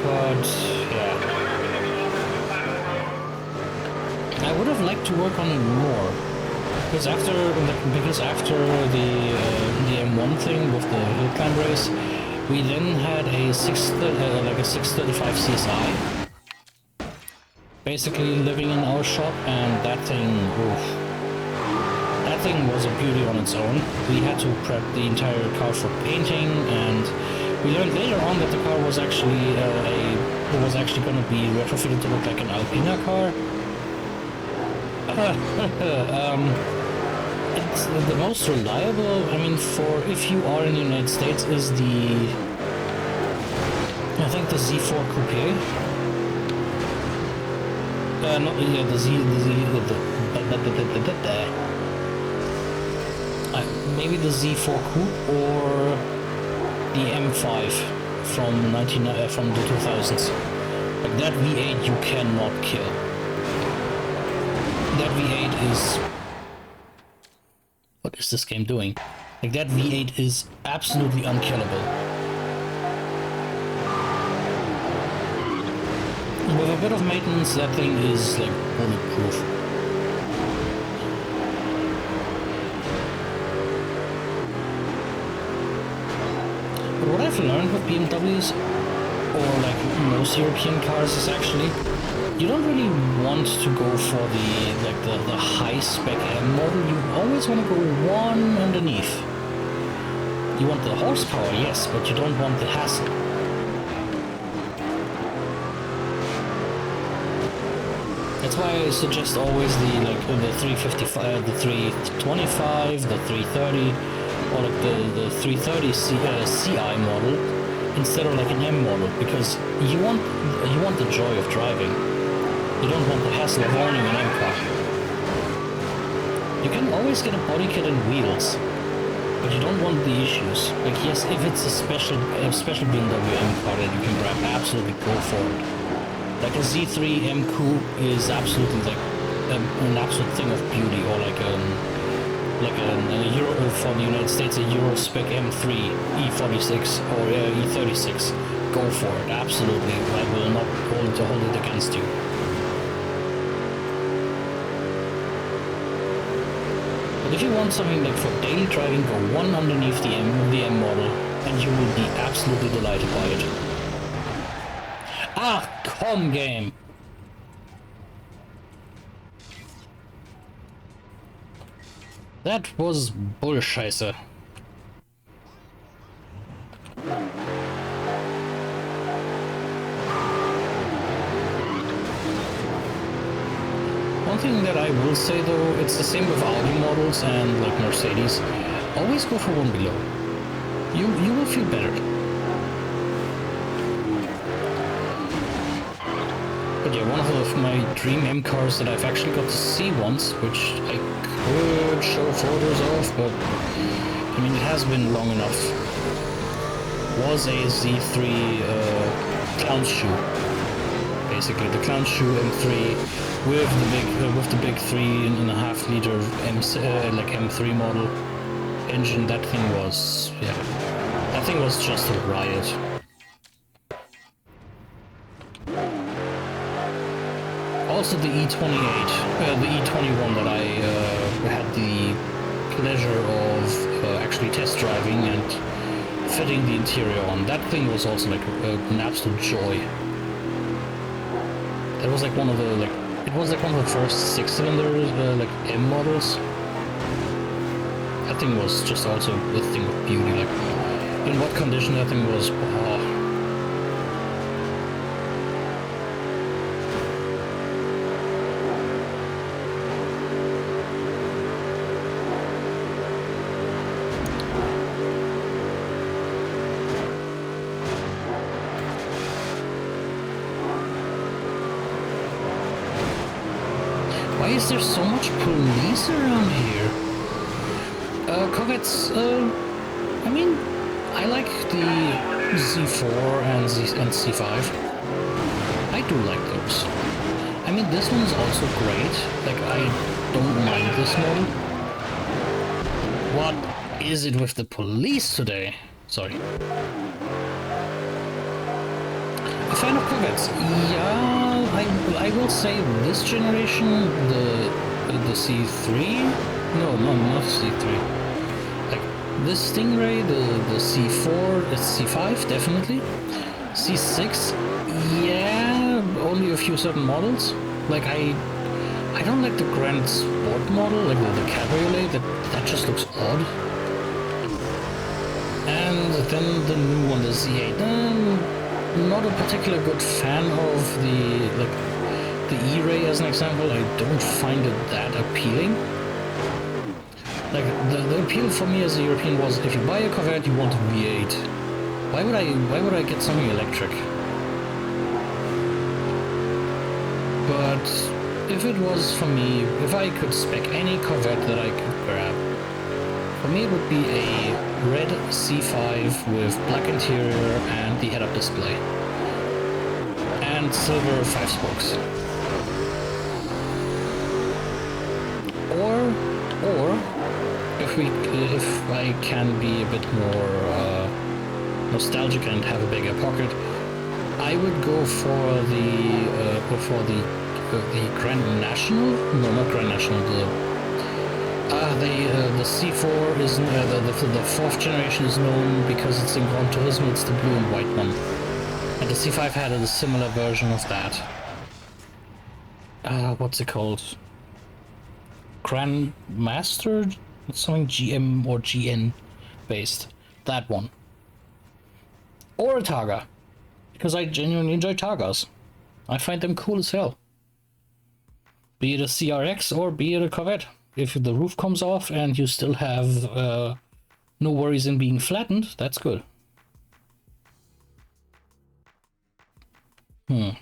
But yeah, I would have liked to work on it more, because after the M1 thing with the hill climb race, we then had a 635 CSI, basically living in our shop, and that thing was a beauty on its own. We had to prep the entire car for painting, and we learned later on that the car was actually going to be retrofitted to look like an Alpina car. It's the most reliable. I mean, for if you are in the United States, is the Z4 Coupe. Maybe the Z4 Coupe or the M5 from the 2000s. Like that V8 you cannot kill. That V8 is... What is this game doing? Like that V8 is absolutely unkillable. With a bit of maintenance, that thing is like bulletproof. But what I've learned with BMWs, or like most European cars, is actually you don't really want to go for the high spec M model. You always want to go one underneath. You want the horsepower, yes, but you don't want the hassle. That's why I suggest always the 355, the 325, the 330, or like the 330 CI model instead of like an M model, because you want the joy of driving. You don't want the hassle of owning an M car. You can always get a body kit and wheels, but you don't want the issues. Like yes, if it's a special BMW M car that you can grab, absolutely go for it. Like a Z3 M Coupe is absolutely like an absolute thing of beauty, or like a Euro for the United States, a Euro spec M3 E46 or E36. Go for it, absolutely. I will not hold it against you. But if you want something like for daily driving, go one underneath the M model, and you will be absolutely delighted by it. Ah, come game! That was bullscheiße. One thing that I will say though, it's the same with Audi models and like Mercedes. Always go for one below. You will feel better. But yeah, one of my dream M cars that I've actually got to see once, which I could show photos of, but I mean it has been long enough, was a Z3 clown shoe. Basically, the clown shoe M3 with the big 3.5 liter M3 model engine. That thing was, yeah, that thing was just a riot. Also the E28, the E21 that I had the pleasure of actually test driving and fitting the interior on. That thing was also like an absolute joy. That was like one of the it was like one of the first 6-cylinder like M models. That thing was just also a thing of beauty. Like in what condition that thing was. Oh. Why is there so much police around here? Corvettes, I mean, I like the Z4 and C5. I do like those. I mean, this one's also great. Like, I don't mind this model. What is it with the police today? Sorry. A fan of Corvettes? Yeah, I will say this generation, the C3. No, not C3. Like this Stingray, the C4, it's C5 definitely. C6, yeah, only a few certain models. Like I don't like the Grand Sport model, like the Cabriolet. That just looks odd. And then the new one, the Z8. Not a particular good fan of the E-Ray as an example. I don't find it that appealing. Like the appeal for me as a European was if you buy a Corvette you want a V8. Why would I get something electric? But if it was for me, if I could spec any Corvette that I could grab, for me it would be a red C5 with black interior and the head-up display. And silver 5-spokes. Or if I can be a bit more nostalgic and have a bigger pocket, I would go for the Grand National. No, not Grand National. The C4 is the fourth generation is known because it's in Gran Turismo. It's the blue and white one, and the C5 had a similar version of that. What's it called? Grandmaster, something GM or GN based. That one, or a Targa, because I genuinely enjoy Targas. I find them cool as hell. Be it a CRX or be it a Corvette. If the roof comes off and you still have no worries in being flattened, that's good.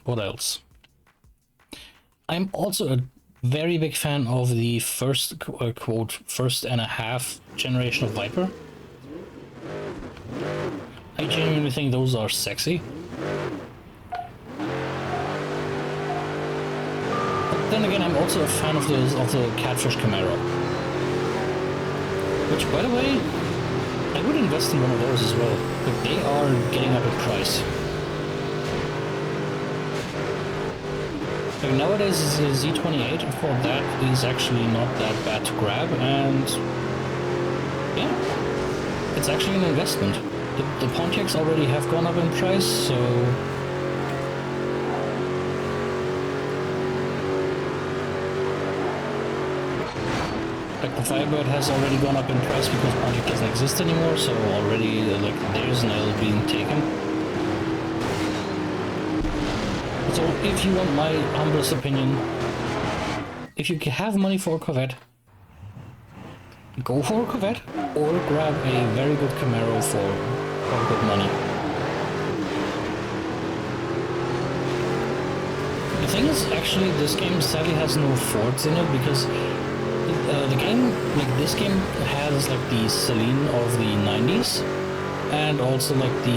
What else? I'm also a very big fan of the first, quote, first and a half generation of Viper. I genuinely think those are sexy. Then again, I'm also a fan of the Catfish Camaro. Which, by the way, I would invest in one of those as well, but they are getting up in price. Like nowadays, the Z28 for that is actually not that bad to grab, and yeah, it's actually an investment. The Pontiacs already have gone up in price, so like the Firebird has already gone up in price because Pontiac doesn't exist anymore, so already like there's an L being taken. So if you want my humblest opinion, if you have money for a Corvette, go for a Corvette or grab a very good Camaro for good money. The thing is, actually, this game sadly has no Fords in it because the game, like this game, has like the Celine of the 90s, and also like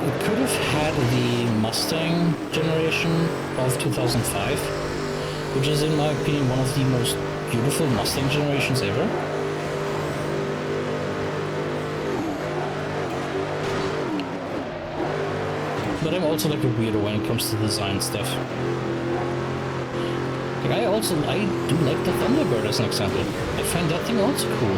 it could have had the Mustang generation of 2005, which is in my opinion one of the most beautiful Mustang generations ever. But I'm also like a weirdo when it comes to design stuff. Like I do like the Thunderbird as an example. I find that thing also cool.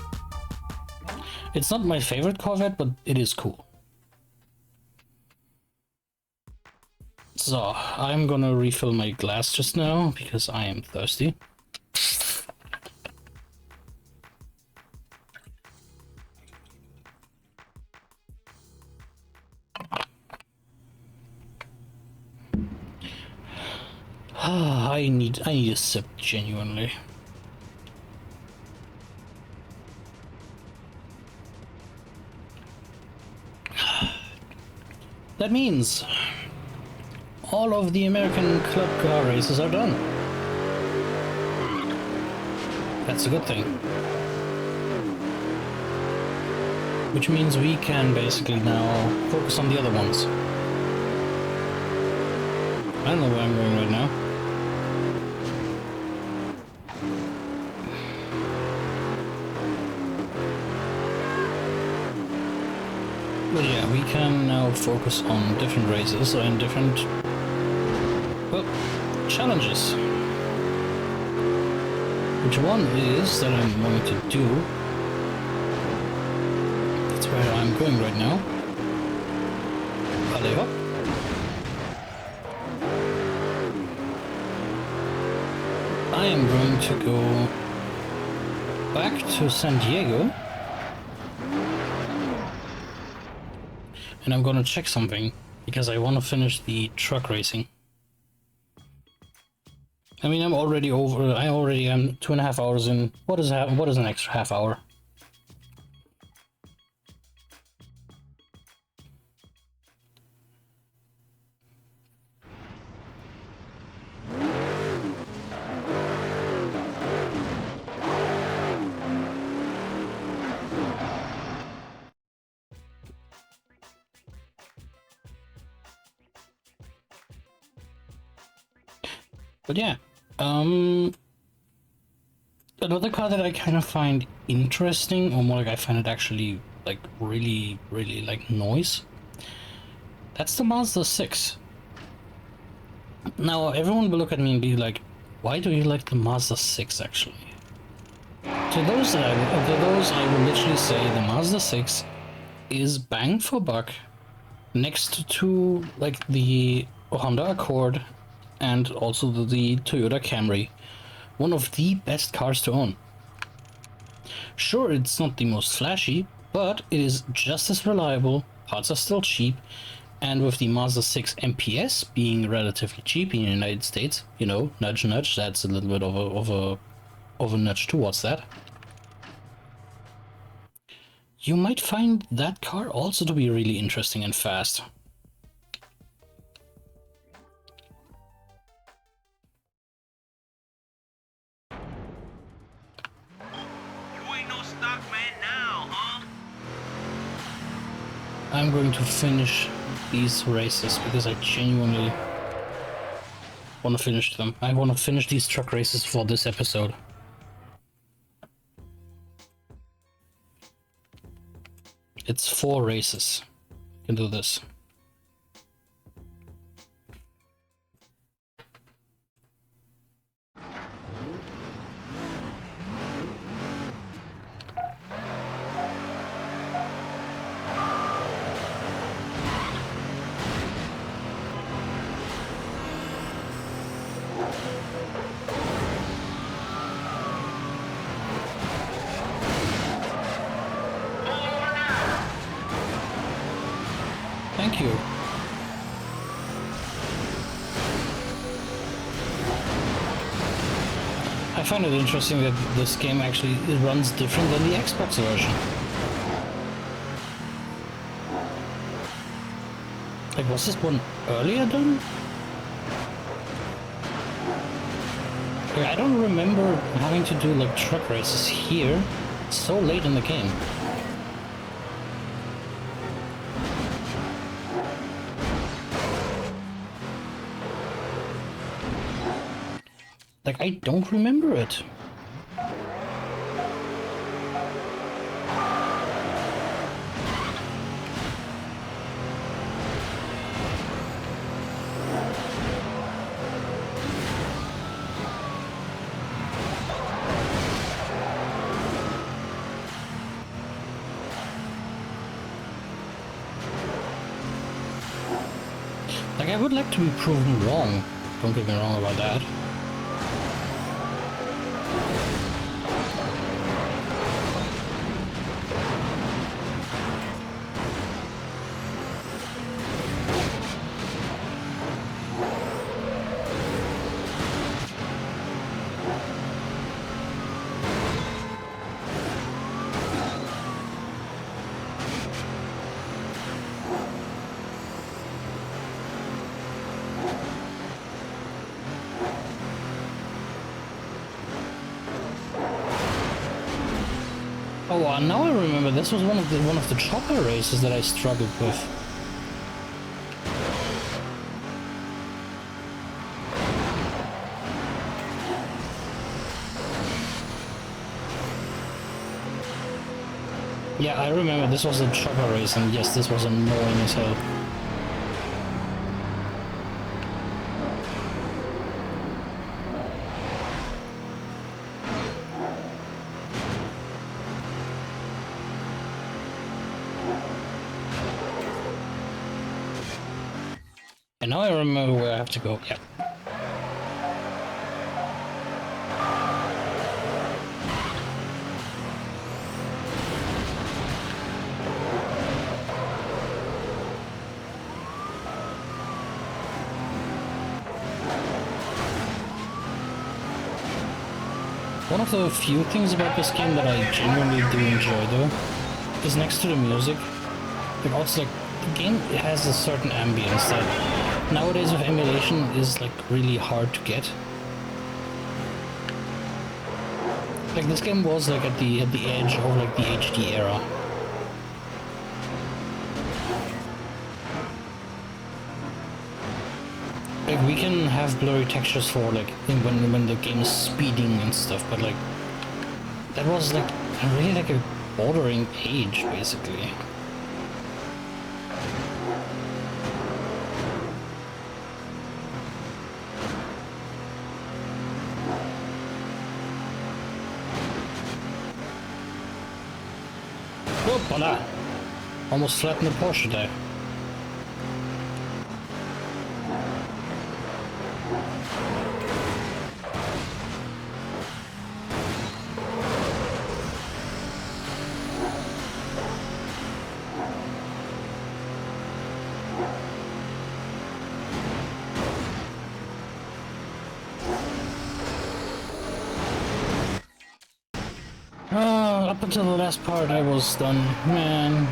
It's not my favorite Corvette, but it is cool. So, I'm gonna refill my glass just now, because I am thirsty. I need a sip, genuinely. That means all of the American club car races are done. That's a good thing. Which means we can basically now focus on the other ones. I don't know where I'm going right now. But yeah, we can now focus on different races and different, well, challenges. Which one is that I'm going to do? That's where I'm going right now. Allez hop. I am going to go back to San Diego. And I'm gonna check something, because I want to finish the truck racing. I mean, I'm already over, I already am 2.5 hours in. What is an extra half hour? But yeah, another car that I kind of find interesting, or more like I find it actually like really like noise. That's the Mazda 6. Now everyone will look at me and be like, "Why do you like the Mazda 6?" Actually, to those I will literally say the Mazda 6 is bang for buck, next to like the Honda Accord and also the Toyota Camry, one of the best cars to own. Sure, it's not the most flashy, but it is just as reliable, parts are still cheap, and with the Mazda 6 MPS being relatively cheap in the United States, you know, nudge nudge, that's a little bit of a nudge towards that. You might find that car also to be really interesting and fast. I'm going to finish these races because I genuinely want to finish them. I want to finish these truck races for this episode. It's 4 races. I can do this. Thank you. I find it interesting that this game actually runs different than the Xbox version. Like, was this one earlier done? Like, I don't remember having to do like truck races here so late in the game. Like, I don't remember it. Like, I would like to be proven wrong. Don't get me wrong about that. Oh, now I remember. This was one of the chopper races that I struggled with. Yeah, I remember this was a chopper race, and yes, this was annoying as hell. And now I remember where I have to go. Yeah. One of the few things about this game that I genuinely do enjoy, though, is next to the music, like also like the game has a certain ambience that nowadays with emulation is like really hard to get. Like this game was like at the edge of like the HD era. Like we can have blurry textures for like when the game is speeding and stuff, but like that was like really like a bordering age basically. Hoppala! Almost flattened the Porsche there. Up until the last part I was done, man.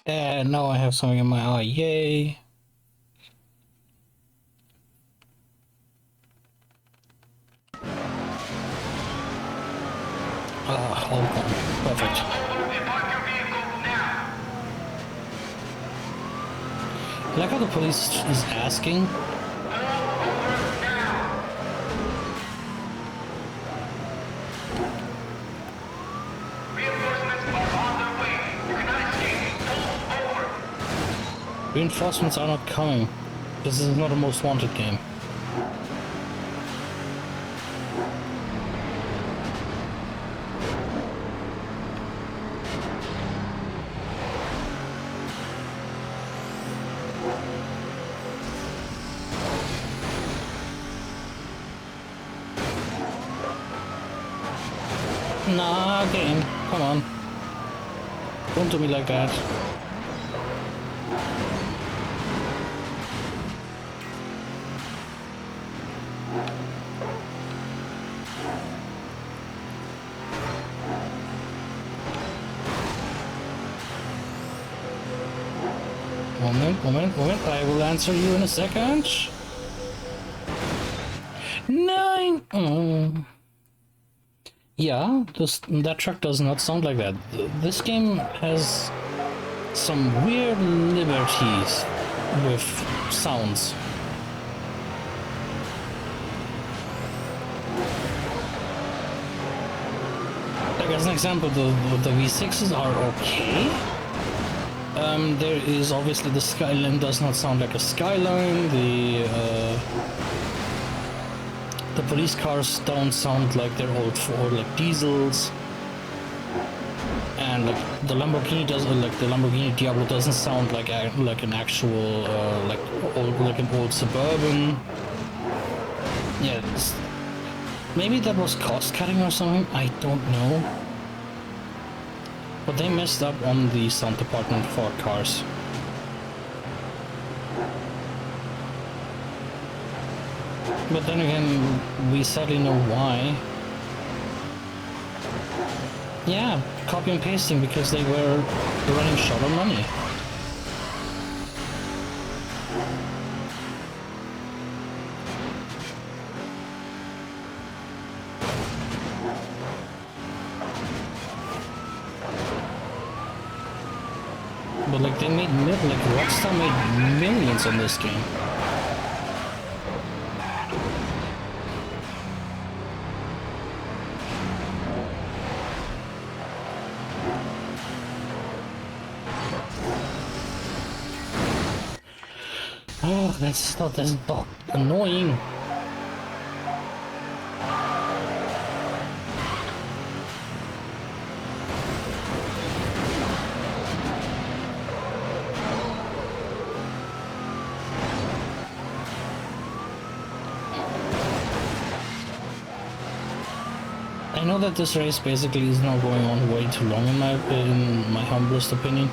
And now I have something in my eye, yay. Ah, all gone. Perfect. I like how the police is asking. Reinforcements are not coming. This is not a most wanted game. Nah, game. Come on. Don't do me like that. Moment. I will answer you in a second. 9. Yeah, that truck does not sound like that. This game has some weird liberties with sounds. Like as an example, the V6s are okay. There is obviously the Skyline does not sound like a Skyline. The police cars don't sound like they're old Ford, like diesels. And like the Lamborghini doesn't, like the Lamborghini Diablo doesn't sound like an actual like an old Suburban. Yeah, maybe that was cost cutting or something. I don't know. But they messed up on the sound department for cars. But then again, we sadly know why. Yeah, copy and pasting because they were running short on money. But like they made like Rockstar made millions on this game. Oh, that's annoying. I know that this race basically is now going on way too long in my humblest opinion,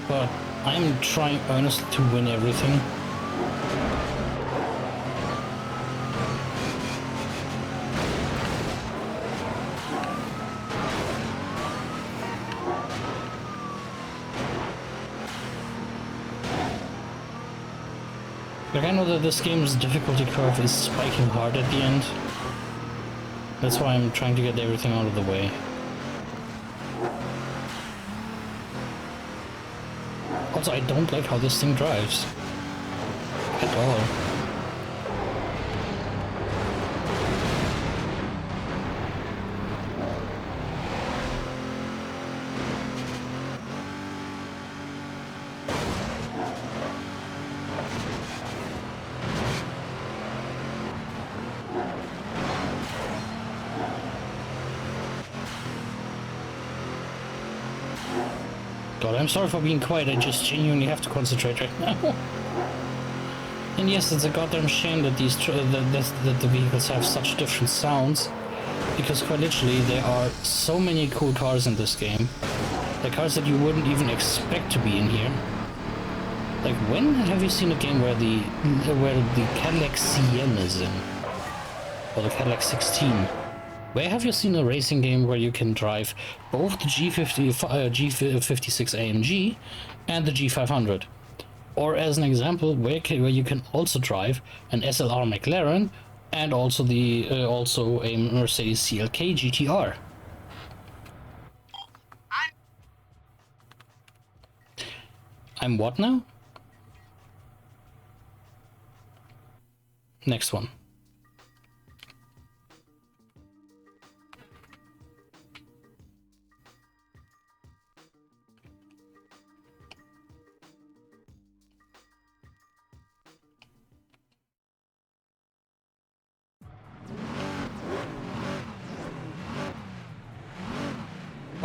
but I'm trying earnestly to win everything. Like I know that this game's difficulty curve is spiking hard at the end. That's why I'm trying to get everything out of the way. Also, I don't like how this thing drives. At all. God, I'm sorry for being quiet, I just genuinely have to concentrate right now. And yes, it's a goddamn shame that that the vehicles have such different sounds, because quite literally there are so many cool cars in this game. The cars that you wouldn't even expect to be in here. Like, when have you seen a game where the Cadillac CN is in? Or the Cadillac 16? Where have you seen a racing game where you can drive both the G56 AMG and the G500? Or as an example, where you can also drive an SLR McLaren and also a Mercedes CLK GTR. I'm what now? Next one.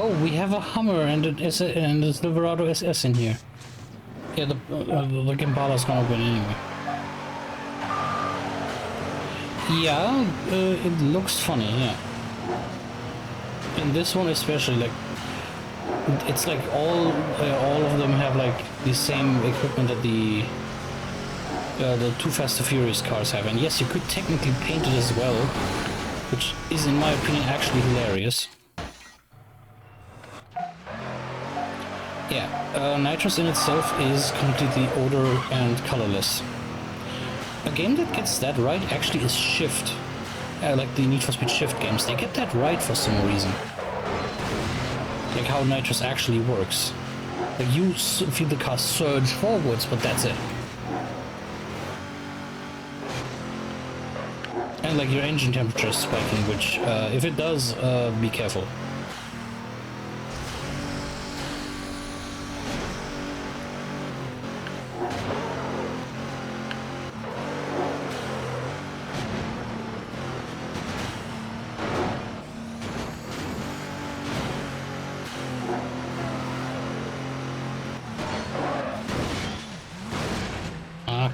Oh, we have a Hummer and a Silverado SS in here. Yeah, the Gimbala's gonna win anyway. Yeah, it looks funny, yeah. In this one especially, like, it's like all of them have like the same equipment that the Too Fast to Furious cars have. And yes, you could technically paint it as well, which is, in my opinion, actually hilarious. Yeah, Nitrous in itself is completely odor and colorless. A game that gets that right actually is Shift. Like the Need for Speed Shift games, they get that right for some reason. Like how Nitrous actually works. Like you feel the car surge forwards, but that's it. and like your engine temperature spiking, which if it does, be careful.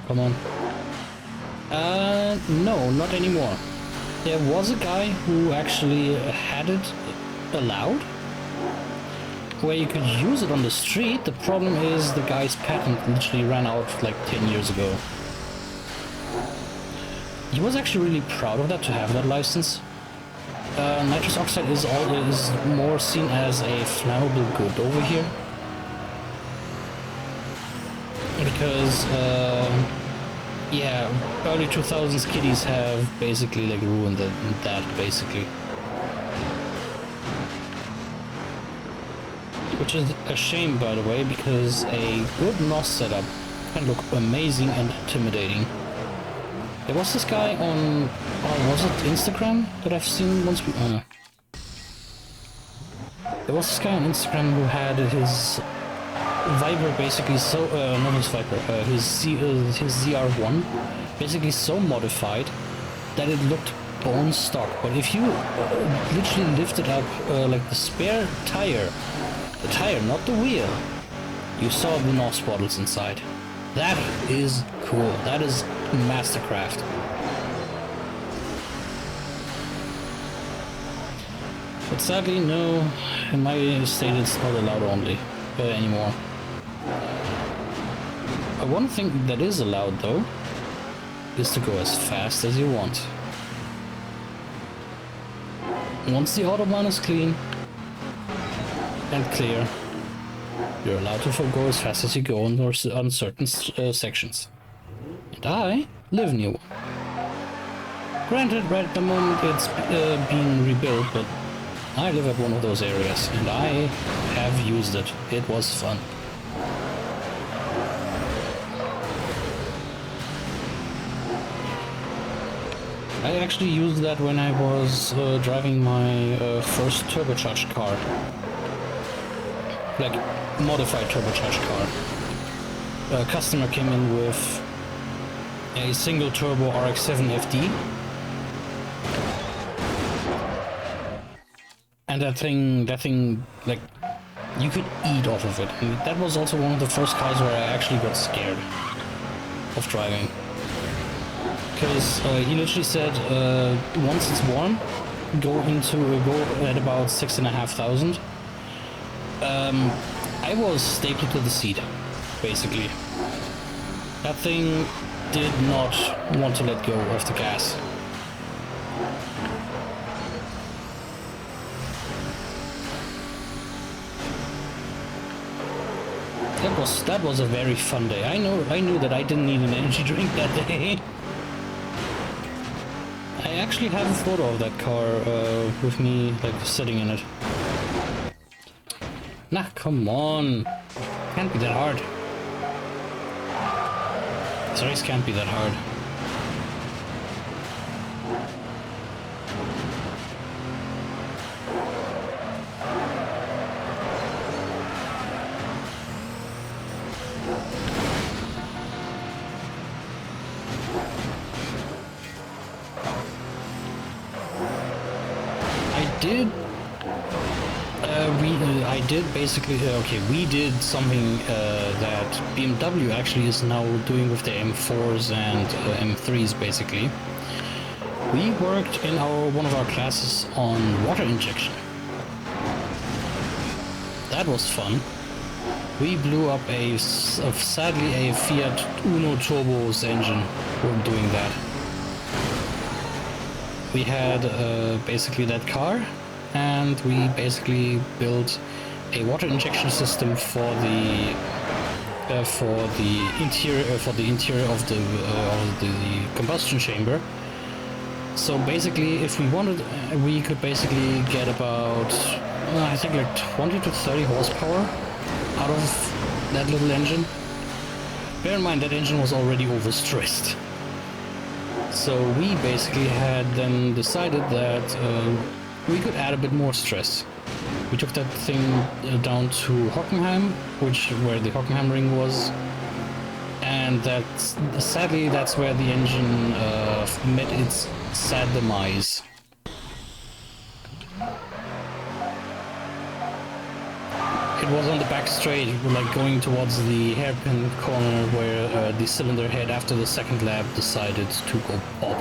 Come on. No, not anymore. There was a guy who actually had it allowed, where you could use it on the street. The problem is the guy's patent literally ran out like 10 years ago. He was actually really proud of that, to have that license. Nitrous oxide is more seen as a flammable good over here. Because, yeah, early 2000s kiddies have basically like ruined that basically. Which is a shame, by the way, because a good NOS setup can look amazing and intimidating. There was this guy on, was it Instagram that I've seen once? There was this guy on Instagram who had his Viper basically so, not his Viper, his ZR1 basically so modified that it looked bone stock. But if you literally lifted up like the spare tire, the tire, not the wheel, you saw the NOS bottles inside. That is cool. That is mastercraft. But sadly, no, in my state it's not allowed only anymore. One thing that is allowed though is to go as fast as you want. Once the autobahn is clean and clear, you're allowed to go as fast as you go on certain sections. And I live near one. Granted, right at the moment it's being rebuilt, but I live at one of those areas and I have used it. It was fun. I actually used that when I was driving my first turbocharged car. Like, modified turbocharged car. A customer came in with a single turbo RX-7 FD. And that thing, like, you could eat off of it. And that was also one of the first cars where I actually got scared of driving. Because he literally said, once it's warm, go at about 6,500. I was stapled to the seat, basically. That thing did not want to let go of the gas. That was a very fun day. I knew that I didn't need an energy drink that day. I actually have a photo of that car with me like sitting in it. Nah, come on. Can't be that hard. This race can't be that hard. We did something that BMW actually is now doing with the M4s and M3s basically. We worked in one of our classes on water injection. That was fun. We blew up sadly a Fiat Uno Turbo's engine for doing that. We had basically that car, and we basically built a water injection system for the interior of the combustion chamber. So basically, if we wanted, we could basically get about I think like 20 to 30 horsepower out of that little engine. Bear in mind that engine was already overstressed. So we basically had then decided that we could add a bit more stress. We took that thing down to Hockenheim, where the Hockenheim ring was, and sadly that's where the engine met its sad demise. It was on the back straight, like going towards the hairpin corner where the cylinder head after the second lap decided to go pop.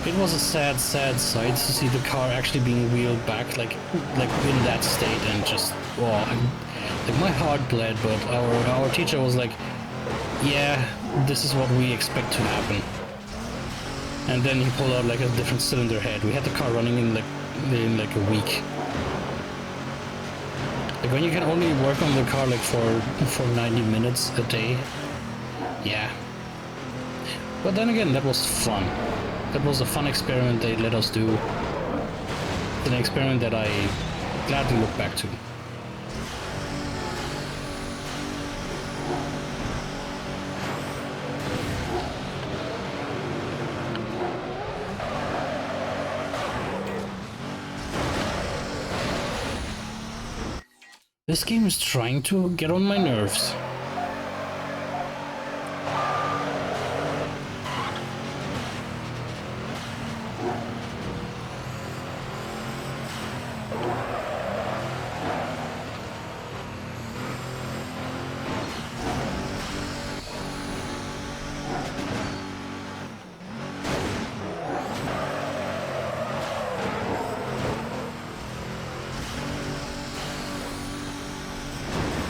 It was a sad sight to see the car actually being wheeled back like in that state, and just, like my heart bled, but our teacher was like, yeah, this is what we expect to happen. And then he pulled out like a different cylinder head. We had the car running in like a week. Like when you can only work on the car like for 90 minutes a day. Yeah. But then again, that was fun. That was a fun experiment they let us do. An experiment that I gladly look back to. This game is trying to get on my nerves.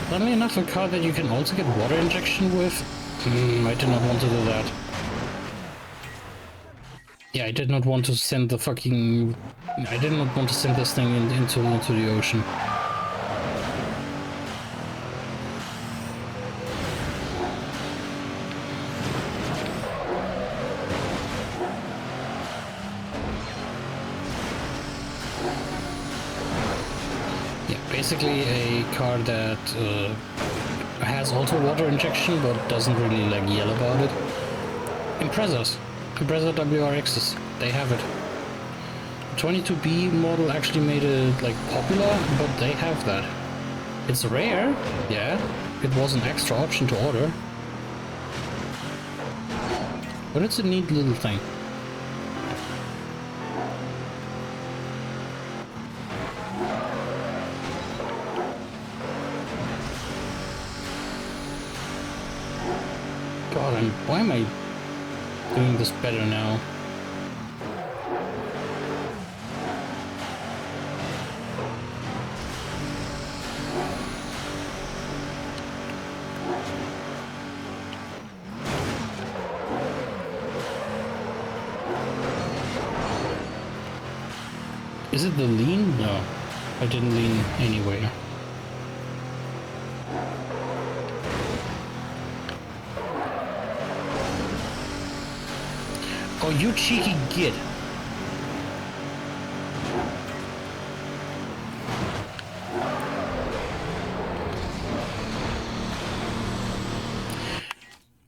Funnily enough, a car that you can also get water injection with. I did not want to do that. Yeah, I did not want to send the fucking... I did not want to send this thing into the ocean. Basically a car that has also water injection but doesn't really like yell about it. Impreza WRXs, they have it. 22B model actually made it like popular, but they have that. It's rare, yeah. It was an extra option to order, but it's a neat little thing. God, why am I doing this better now? Is it the lean? No, I didn't lean anywhere. Oh, you cheeky git.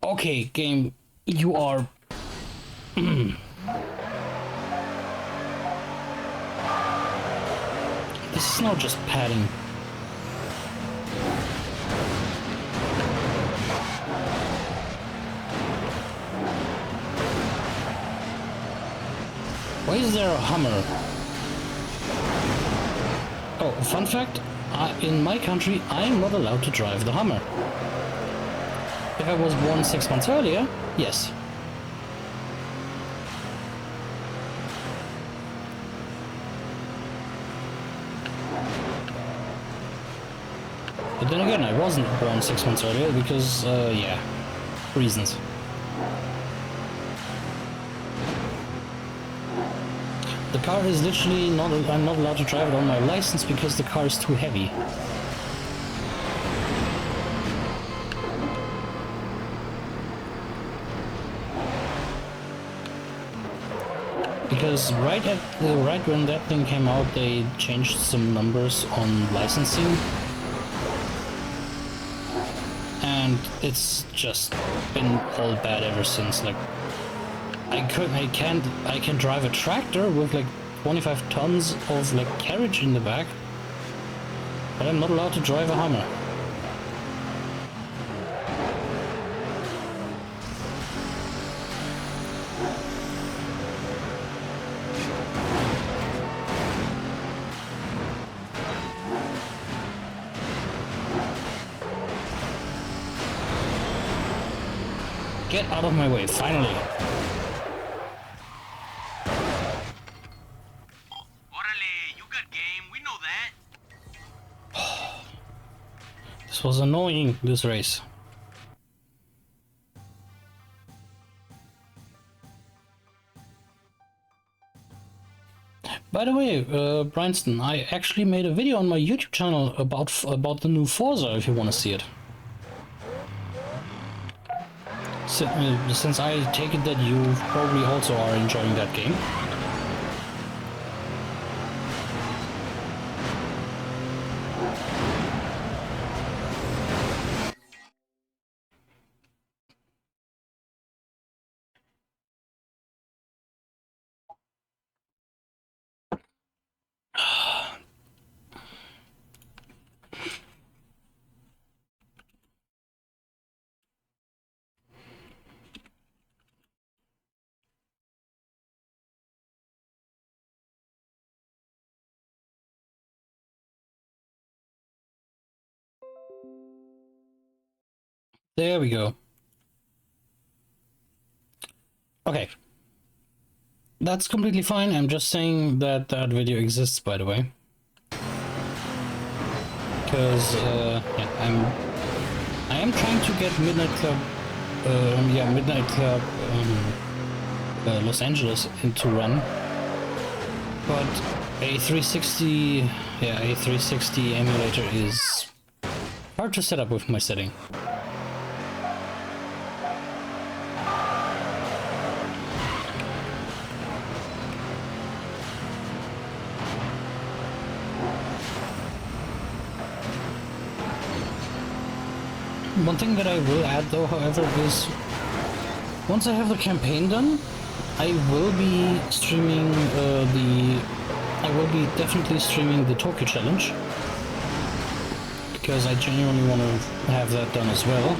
Okay, game, you are... This is not just padding. Why is there a Hummer? Oh, fun fact, in my country, I am not allowed to drive the Hummer. If I was born 6 months earlier, yes. But then again, I wasn't born 6 months earlier because, yeah, reasons. The car is literally not, I'm not allowed to drive it on my license because the car is too heavy. Because right when that thing came out, they changed some numbers on licensing. And and it's just been all bad ever since. Like, I can drive a tractor with like 25 tons of like carriage in the back, but I'm not allowed to drive a Hummer. Get out of my way, finally. Orale, you got game, we know that. This was annoying, this race. By the way, Bryanston, I actually made a video on my YouTube channel about the new Forza, if you want to see it. Since I take it that you probably also are enjoying that game. There we go. Okay. That's completely fine. I'm just saying that that video exists, by the way. Because, yeah, I am trying to get Midnight Club, Los Angeles into run. But a 360, a 360 emulator is hard to set up with my setting. One thing that I will add though, however, is once I have the campaign done, I will be streaming definitely streaming the Tokyo Challenge, because I genuinely want to have that done as well.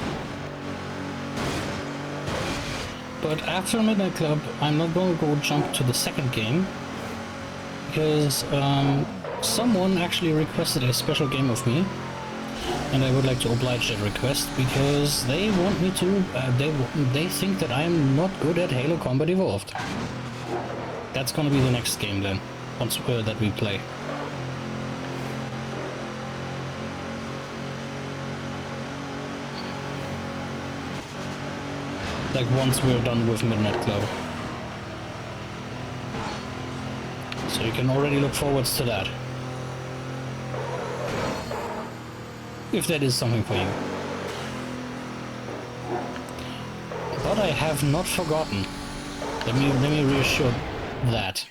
But after Midnight Club, I'm not going to go jump to the second game, because someone actually requested a special game of me, and I would like to oblige that request, because they want me to, they think that I'm not good at Halo Combat Evolved. That's gonna be the next game then, once that we play. Like once we're done with Midnight Club. So you can already look forwards to that. If that is something for you. But I have not forgotten. Let me reassure that.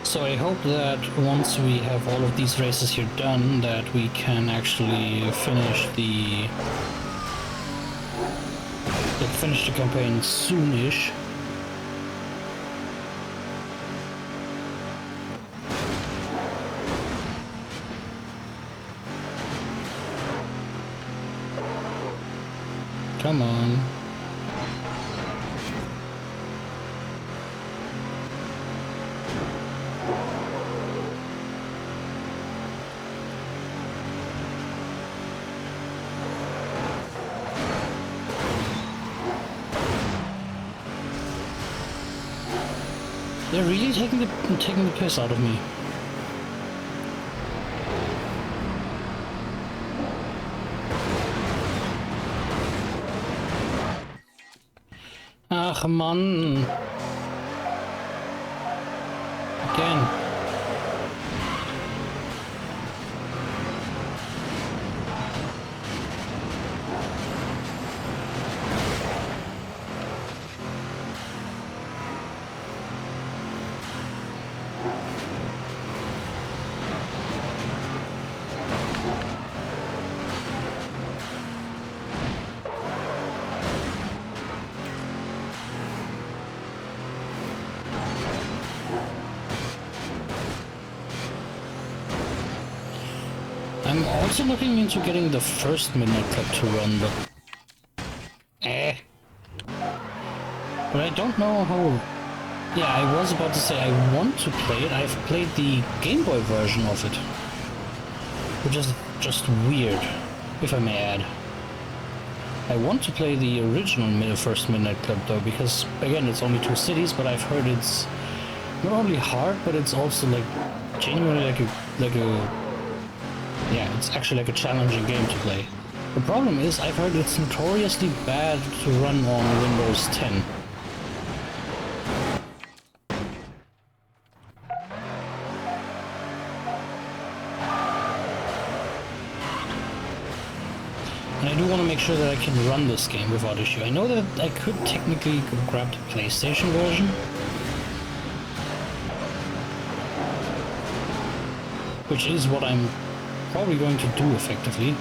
So I hope that once we have all of these races here done, that we can actually finish the campaign soonish. Come on. They're really taking the piss out of me. Ach Mann. Again. I'm also looking into getting the first Midnight Club to run, but... But I don't know how... Yeah, I was about to say I want to play it. I've played the Game Boy version of it. Which is just weird, if I may add. I want to play the original first Midnight Club though, because again, it's only 2 cities, but I've heard it's not only hard, but it's also like genuinely like a yeah, it's actually like a challenging game to play. The problem is, I've heard it's notoriously bad to run on Windows 10. And I do want to make sure that I can run this game without issue. I know that I could technically grab the PlayStation version. Which is what I'm probably going to do effectively.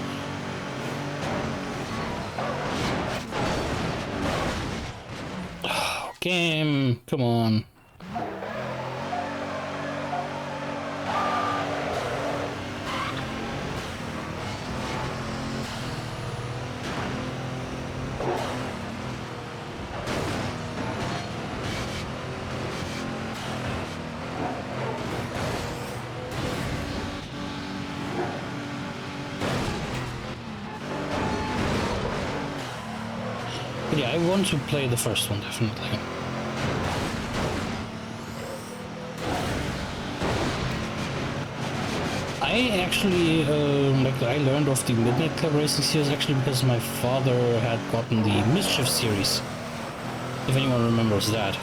Game, come on. But yeah, I want to play the first one, definitely. I actually, I learned of the Midnight Club Racing series actually because my father had gotten the Mischief series. If anyone remembers that.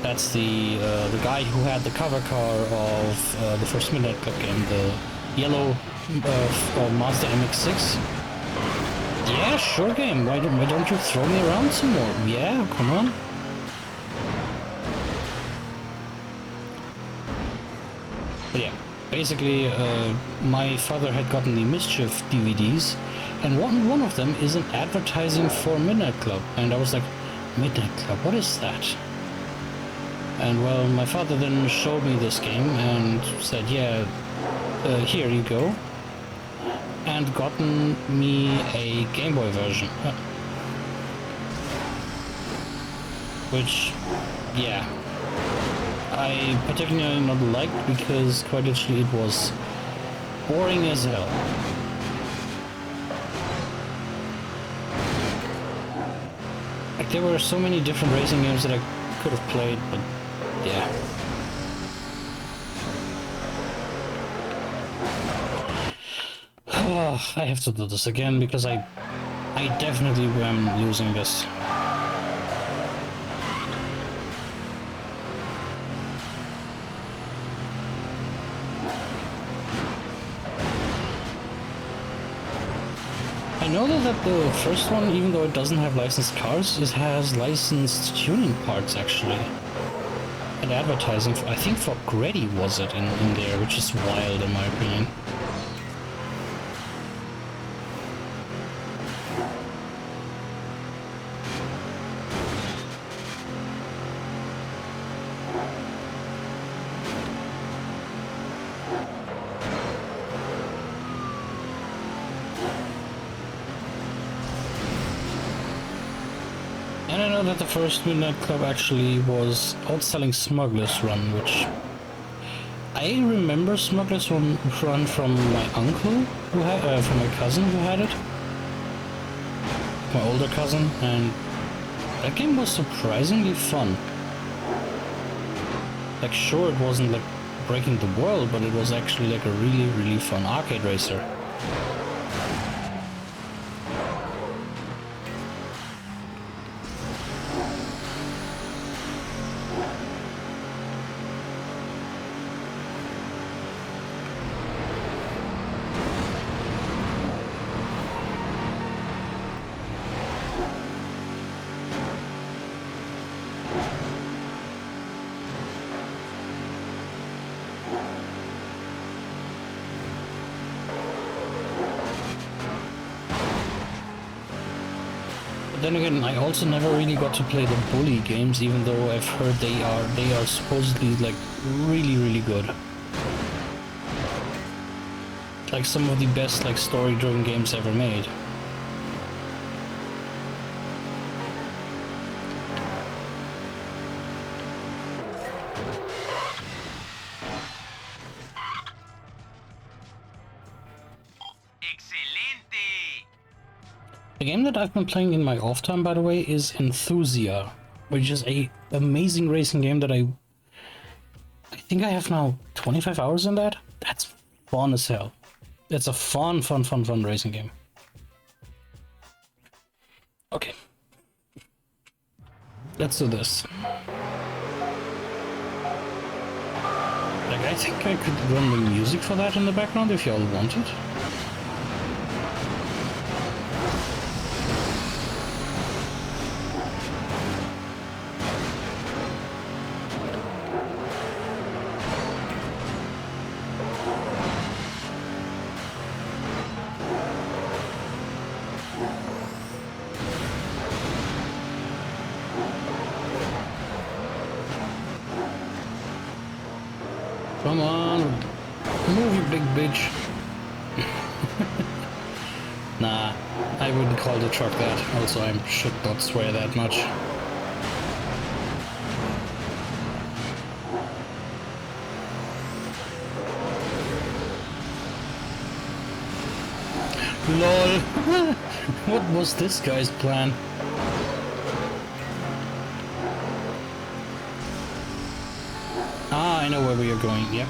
That's the guy who had the cover car of the first Midnight Club game, the yellow Mazda MX-6. Yeah, sure game. Why don't you throw me around some more? Yeah, come on. But yeah, basically, my father had gotten the Mischief DVDs, and one of them is an advertising for Midnight Club, and I was like, Midnight Club, what is that? And well, my father then showed me this game and said, yeah, here you go. And gotten me a Game Boy version. Which, yeah, I particularly not liked because quite literally it was boring as hell. Like there were so many different racing games that I could have played, but yeah. Oh, I have to do this again because I definitely am losing this. I know that the first one, even though it doesn't have licensed cars, it has licensed tuning parts actually. And advertising, for, I think for Greddy was it in there, which is wild in my opinion. And I know that the first Midnight Club actually was outselling Smuggler's Run, which I remember Smuggler's Run from my uncle, who had, from my cousin who had it, my older cousin, and that game was surprisingly fun. Like, sure, it wasn't like breaking the world, but it was actually like a really, really fun arcade racer. But then again, I also never really got to play the bully games, even though I've heard they are supposedly like really, really good. Like some of the best like story-driven games ever made. Excelente! The game that I've been playing in my off time, by the way, is Enthusia, which is a amazing racing game that I think I have now 25 hours in that. That's fun as hell. It's a fun racing game. Okay. Let's do this. Like, I think I could run the music for that in the background if y'all want it. Come on, move, you big bitch. Nah, I wouldn't call the truck that. Also, I should not swear that much. LOL. What was this guy's plan? Ah, I know where we are going, yeah.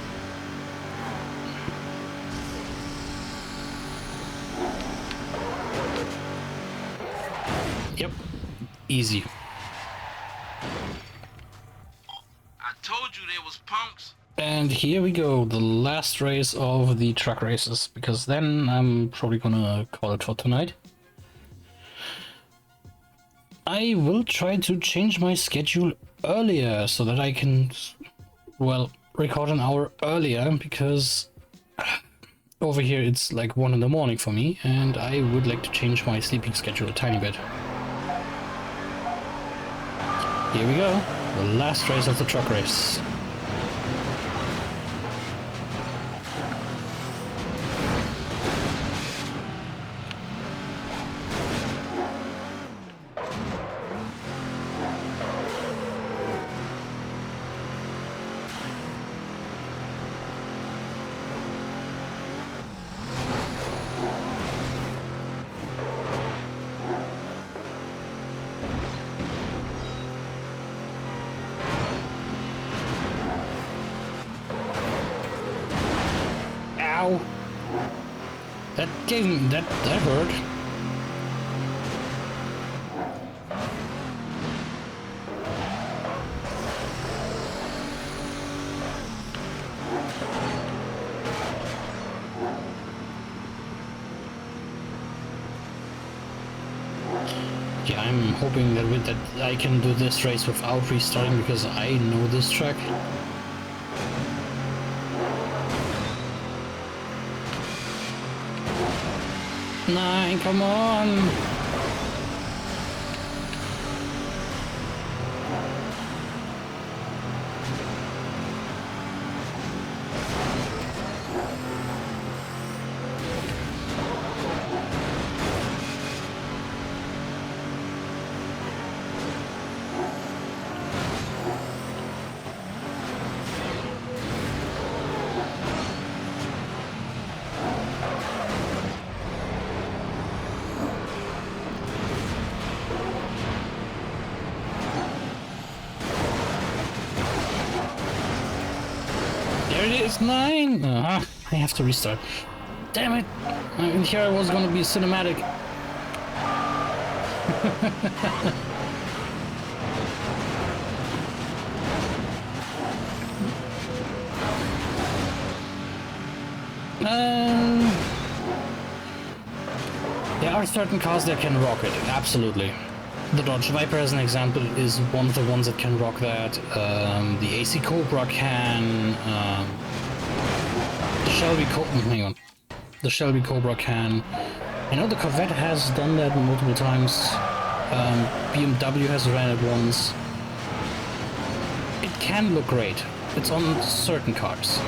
Yep, easy. I told you they was punks. And here we go, the last race of the truck races, because then I'm probably gonna call it for tonight. I will try to change my schedule earlier so that I can, well, record an hour earlier, because over here it's like 1 in the morning for me, and I would like to change my sleeping schedule a tiny bit. Here we go, the last race of the truck race. Ow! That hurt. Yeah, I'm hoping that with that I can do this race without restarting, because I know this track. Nine, come on! it is, 9! I have to restart. Damn it! And here I was gonna be cinematic. There are certain cars that can rock it, absolutely. The Dodge Viper, as an example, is one of the ones that can rock that. The AC Cobra can. The Shelby hang on. The Shelby Cobra can. I know the Corvette has done that multiple times. BMW has ran it once. It can look great. It's on certain cars.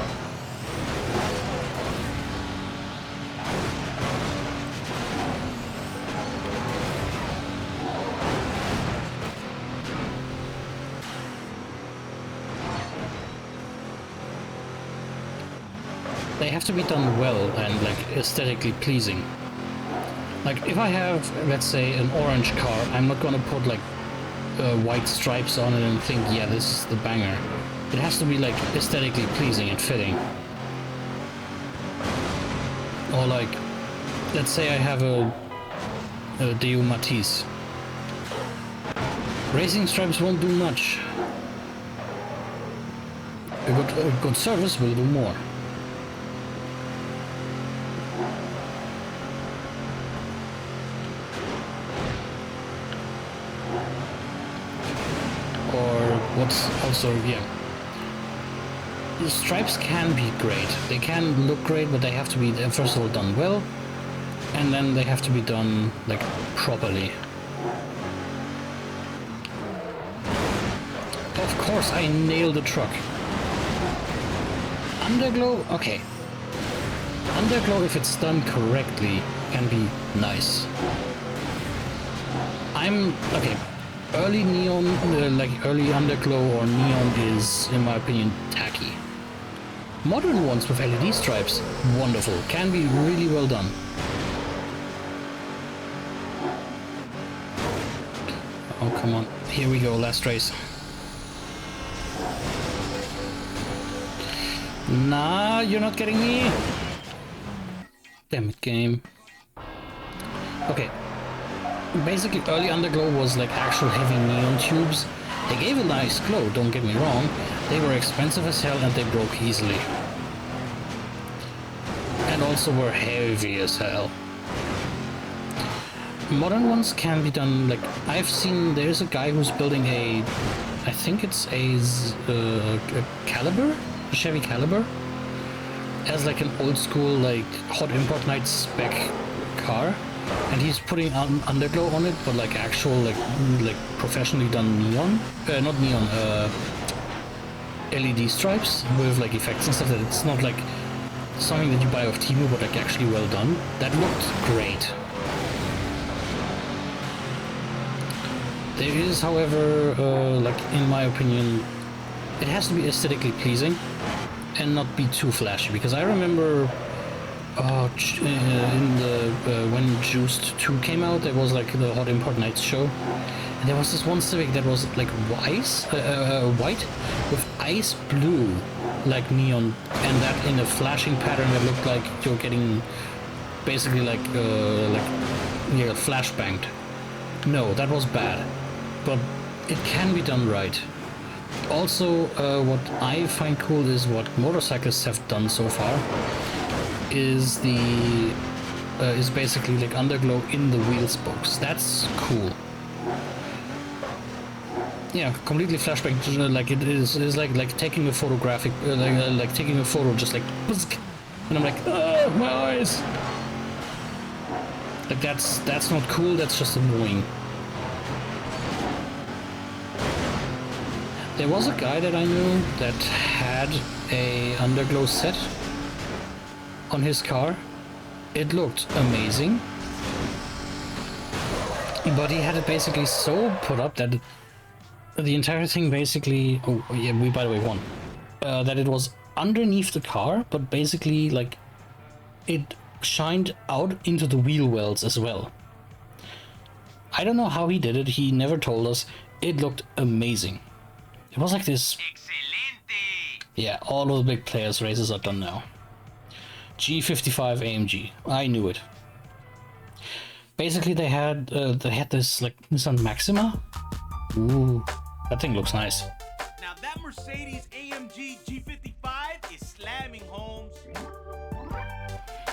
They have to be done well and like aesthetically pleasing. Like if I have, let's say, an orange car, I'm not gonna put like white stripes on it and think, yeah, this is the banger. It has to be like aesthetically pleasing and fitting. Or like, let's say I have a Deo Matisse. Racing stripes won't do much. A good service will do more. What's also, yeah, the stripes can be great. They can look great, but they have to be, first of all, done well, and then they have to be done, like, properly. Of course, I nailed the truck. Underglow, okay. Underglow, if it's done correctly, can be nice. Okay. Early neon, like early underglow or neon is, in my opinion, tacky. Modern ones with LED stripes, wonderful. Can be really well done. Oh, come on. Here we go, last race. Nah, you're not getting me. Damn it, game. Okay. Basically, early underglow was like actual heavy neon tubes. They gave a nice glow, don't get me wrong. They were expensive as hell and they broke easily. And also were heavy as hell. Modern ones can be done, like, I've seen, there's a guy who's building a, I think it's a Caliber? A Chevy Caliber? As like an old school, like, hot import night spec car. And he's putting underglow on it, but like actual, like professionally done neon, not neon, LED stripes with like effects and stuff. That it's not like something that you buy off Temu, but like actually well done. That looked great. There is, however, like in my opinion, it has to be aesthetically pleasing and not be too flashy. Because I remember. In the when Juiced 2 came out, there was like the Hot Import Nights show, and there was this one Civic that was like white with ice blue, like neon, and that in a flashing pattern that looked like you're getting basically like yeah, flashbanged. No, that was bad, but it can be done right. Also, what I find cool is what motorcyclists have done so far. Is basically like underglow in the wheel spokes. That's cool. Yeah, completely flashback. Like it is like taking a photographic, like taking a photo, just like, and I'm like, oh, my eyes. Like that's not cool. That's just annoying. There was a guy that I knew that had a underglow set on his car. It looked amazing, but he had it basically so put up that the entire thing basically, oh yeah, we by the way won, that it was underneath the car, but basically like it shined out into the wheel wells as well. I don't know how he did it. He never told us. It looked amazing. It was like this. Excelente. Yeah, all of the big players' races are done now. G55 AMG. I knew it. Basically, they had this like Nissan Maxima. Ooh, that thing looks nice. Now that Mercedes AMG G55 is slamming, Holmes.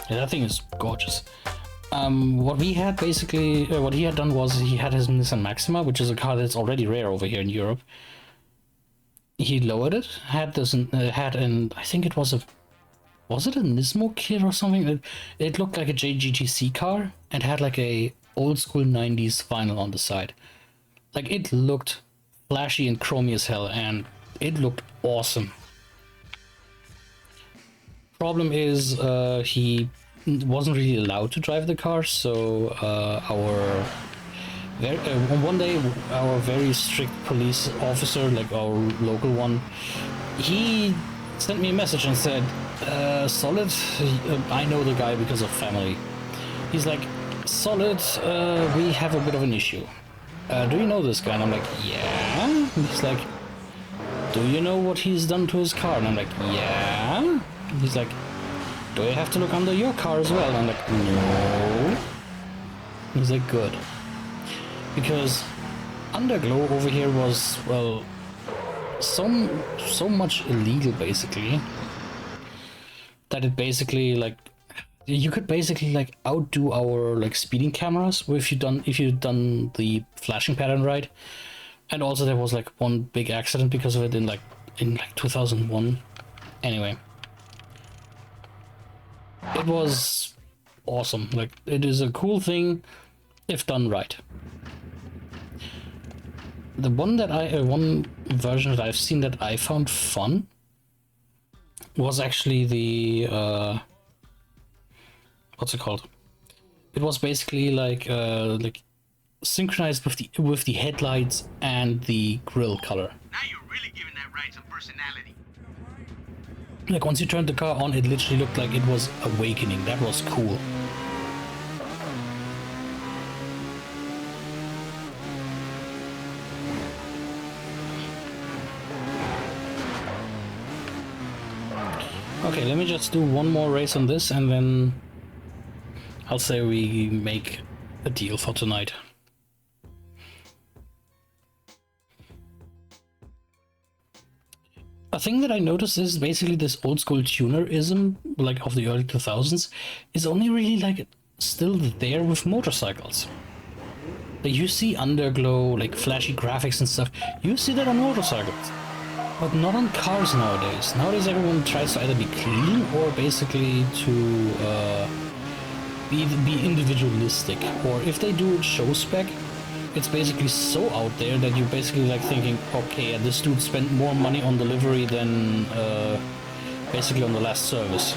Yeah, that thing is gorgeous. What we had basically, what he had done was he had his Nissan Maxima, which is a car that's already rare over here in Europe. He lowered it, had this, I think it was it a Nismo kit or something? It looked like a JGTC car and had like a old school 90s vinyl on the side. Like it looked flashy and chromy as hell, and it looked awesome. Problem is, he wasn't really allowed to drive the car, so one day our very strict police officer, like our local one, he sent me a message and said, Solid, I know the guy because of family. He's like, Solid, we have a bit of an issue. Do you know this guy? And I'm like, yeah. And he's like, do you know what he's done to his car? And I'm like, yeah. And he's like, do I have to look under your car as well? And I'm like, no. And he's like, good. Because Underglow over here was, well, so much illegal basically that it basically like you could basically like outdo our like speeding cameras if you done the flashing pattern right. And also there was like one big accident because of it in like 2001. Anyway, it was awesome. Like it is a cool thing if done right. The one that one version that I've seen that I found fun was actually the what's it called? It was basically like synchronized with the headlights and the grille color. Now you're really giving that ride some personality. Like once you turned the car on, it literally looked like it was awakening. That was cool. Okay, let me just do one more race on this and then I'll say we make a deal for tonight. A thing that I noticed is basically this old school tunerism, like of the early 2000s, is only really like still there with motorcycles. Like you see underglow, like flashy graphics and stuff, you see that on motorcycles. But not on cars nowadays. Nowadays everyone tries to either be clean or basically to be individualistic. Or if they do it show spec, it's basically so out there that you're basically like thinking, okay, this dude spent more money on delivery than basically on the last service.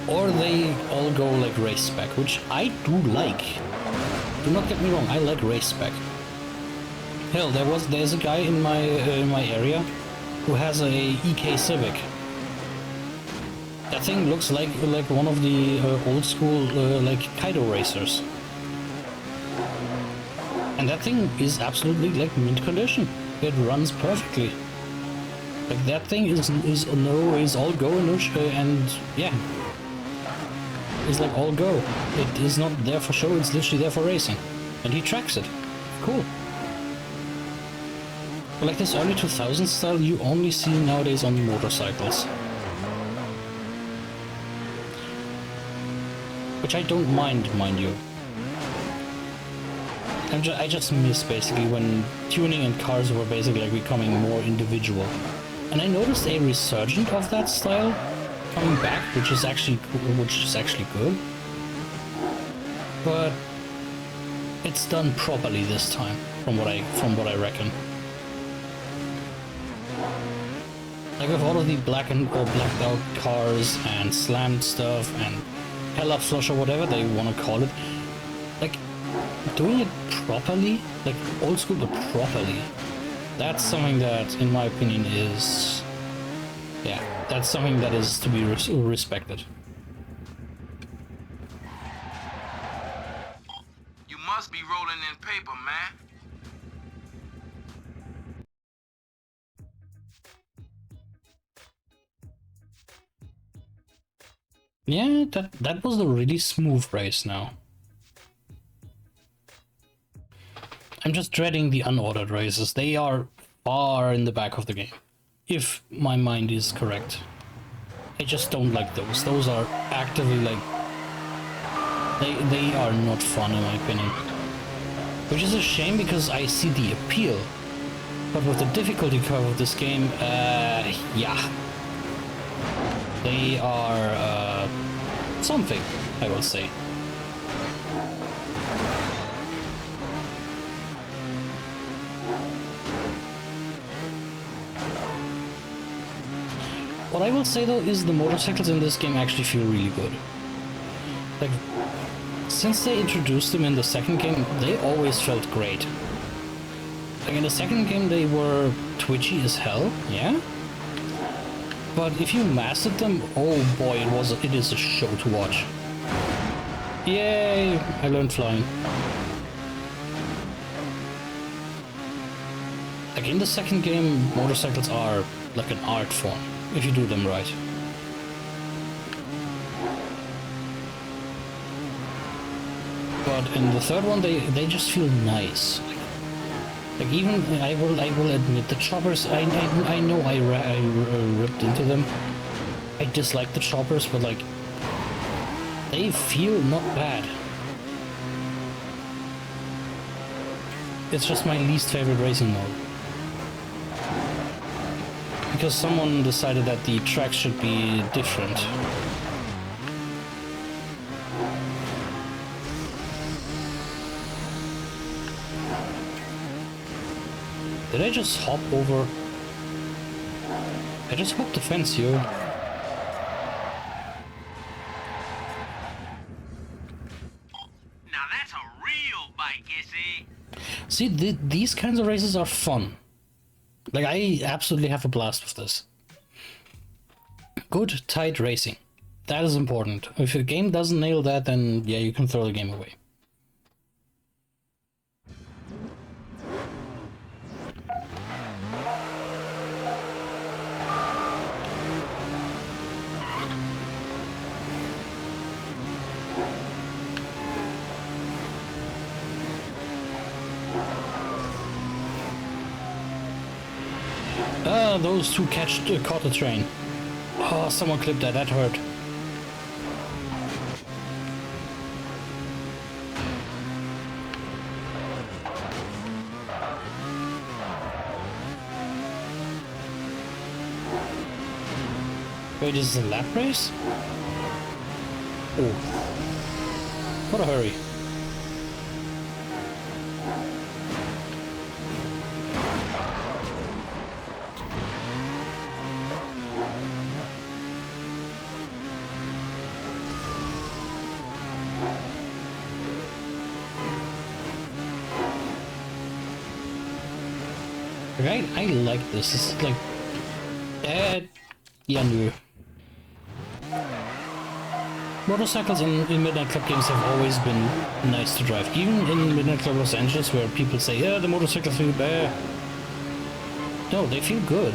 Or they all go like race spec, which I do like. Do not get me wrong, I like race spec. Hell, there's a guy in my area who has a EK Civic. That thing looks like one of the old school like Kaido racers, and that thing is absolutely like mint condition. It runs perfectly. Like that thing is all go and yeah, it's like all go. It is not there for show. It's literally there for racing, and he tracks it. Cool. But like this early 2000s style, you only see nowadays on motorcycles. Which I don't mind you. I just miss basically when tuning and cars were basically like becoming more individual. And I noticed a resurgence of that style coming back, which is actually good. But it's done properly this time, from what I reckon. Like with all of the blacked out cars and slammed stuff and hell up flush or whatever they want to call it, like doing it properly, like old school but properly, that's something that, in my opinion, is, yeah, that's something that is to be respected. You must be rolling in paper, man. Yeah, that was a really smooth race now. I'm just dreading the unordered races. They are far in the back of the game, if my mind is correct. I just don't like those. Those are actively like... They are not fun in my opinion. Which is a shame because I see the appeal. But with the difficulty curve of this game, yeah. They are, something, I will say. What I will say though is the motorcycles in this game actually feel really good. Like, since they introduced them in the second game, they always felt great. Like in the second game they were twitchy as hell, yeah? But if you mastered them, oh boy, it is a show to watch. Yay! I learned flying. Like in the second game, motorcycles are like an art form, if you do them right. But in the third one, they just feel nice. Like even I will admit the choppers. I know I ripped into them. I dislike the choppers, but like they feel not bad. It's just my least favorite racing mode. Because someone decided that the tracks should be different. Did I just hop over? I just hopped the fence, yo. Now that's a real bike, you see? See, these kinds of races are fun. Like, I absolutely have a blast with this. Good, tight racing. That is important. If a game doesn't nail that, then yeah, you can throw the game away. Those two caught the train. Oh, someone clipped that. That hurt. Wait, is this a lap race? Oh. What a hurry. Right, I like this. This is like, yeah, no. Motorcycles in Midnight Club games have always been nice to drive. Even in Midnight Club Los Angeles, where people say, yeah, the motorcycles feel bad. No, they feel good.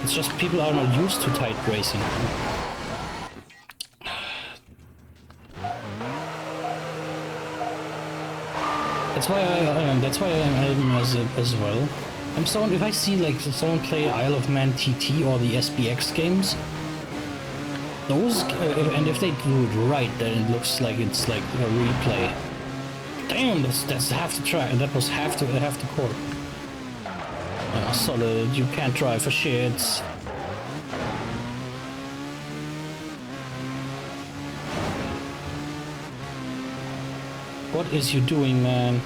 It's just people are not used to tight racing. That's why I'm as well. I'm someone, if I see like someone play Isle of Man TT or the SBX games, those and if they do it right, then it looks like it's like a replay. Damn, that's half the track. That was half the court. Solid. You can't drive for shits. What is you doing, man?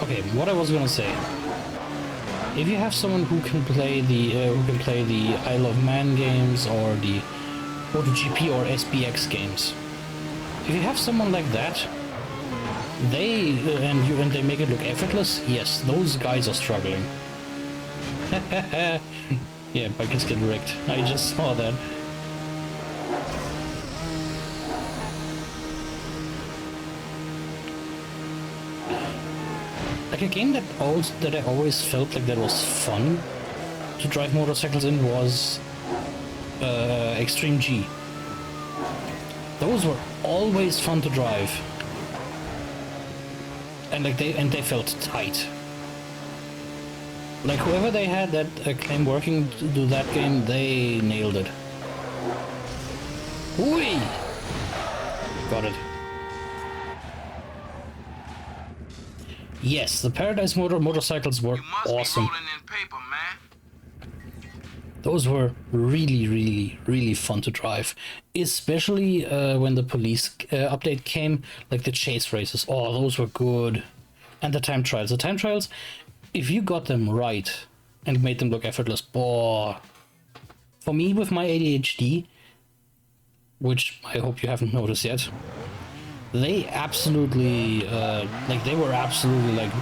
Okay, what I was gonna say. If you have someone who can play the Isle of Man games or the MotoGP or SBX games, if you have someone like that, and they make it look effortless, yes, those guys are struggling. Yeah, bikers get wrecked. I just saw that. Like a game that I always felt like that was fun to drive motorcycles in was Extreme G. Those were always fun to drive, and like they felt tight. Like whoever they had that claim working to do that game, they nailed it. Whee! Got it. Yes, the Paradise motorcycles were You must awesome. be rolling in paper, man. Those were really, really, really fun to drive, especially when the police update came, like the chase races. Oh, those were good. And the time trials. The time trials, if you got them right and made them look effortless, boy. For me, with my ADHD, which I hope you haven't noticed yet, they absolutely, they were absolutely like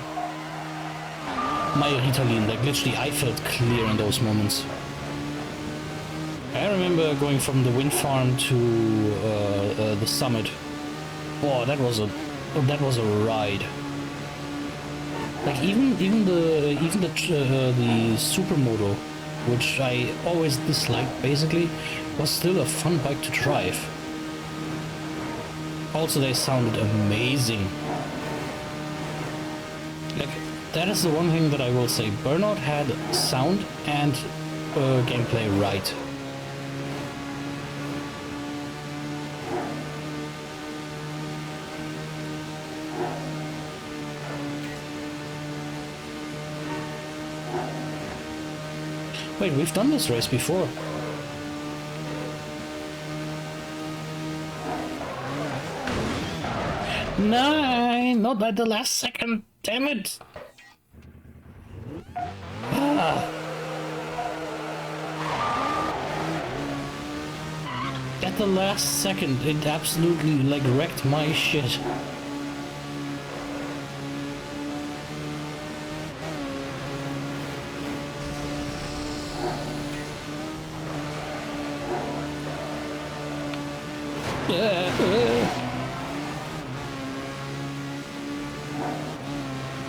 my Ritalin. Like literally, I felt clear in those moments. I remember going from the wind farm to the summit. Oh, that was a ride. Like even the supermoto, which I always disliked basically, was still a fun bike to drive. Also, they sounded amazing. Like that is the one thing that I will say. Burnout had sound and gameplay right. Wait, we've done this race before. No, not at the last second. Damn it. Ah. At the last second, it absolutely like wrecked my shit.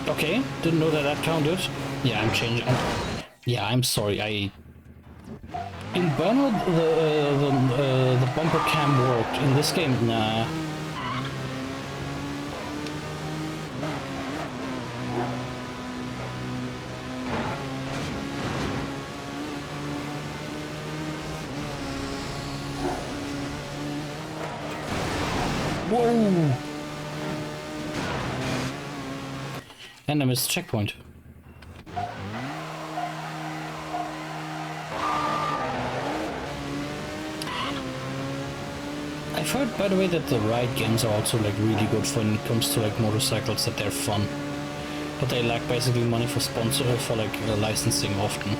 Okay, didn't know that counted. Yeah, I'm changing. Yeah, I'm sorry. In Burnout the bumper cam worked. In this game, nah. Whoa! And I missed checkpoint. I've heard, by the way, that the ride games are also like really good when it comes to like motorcycles, that they're fun, but they lack basically money for licensing often.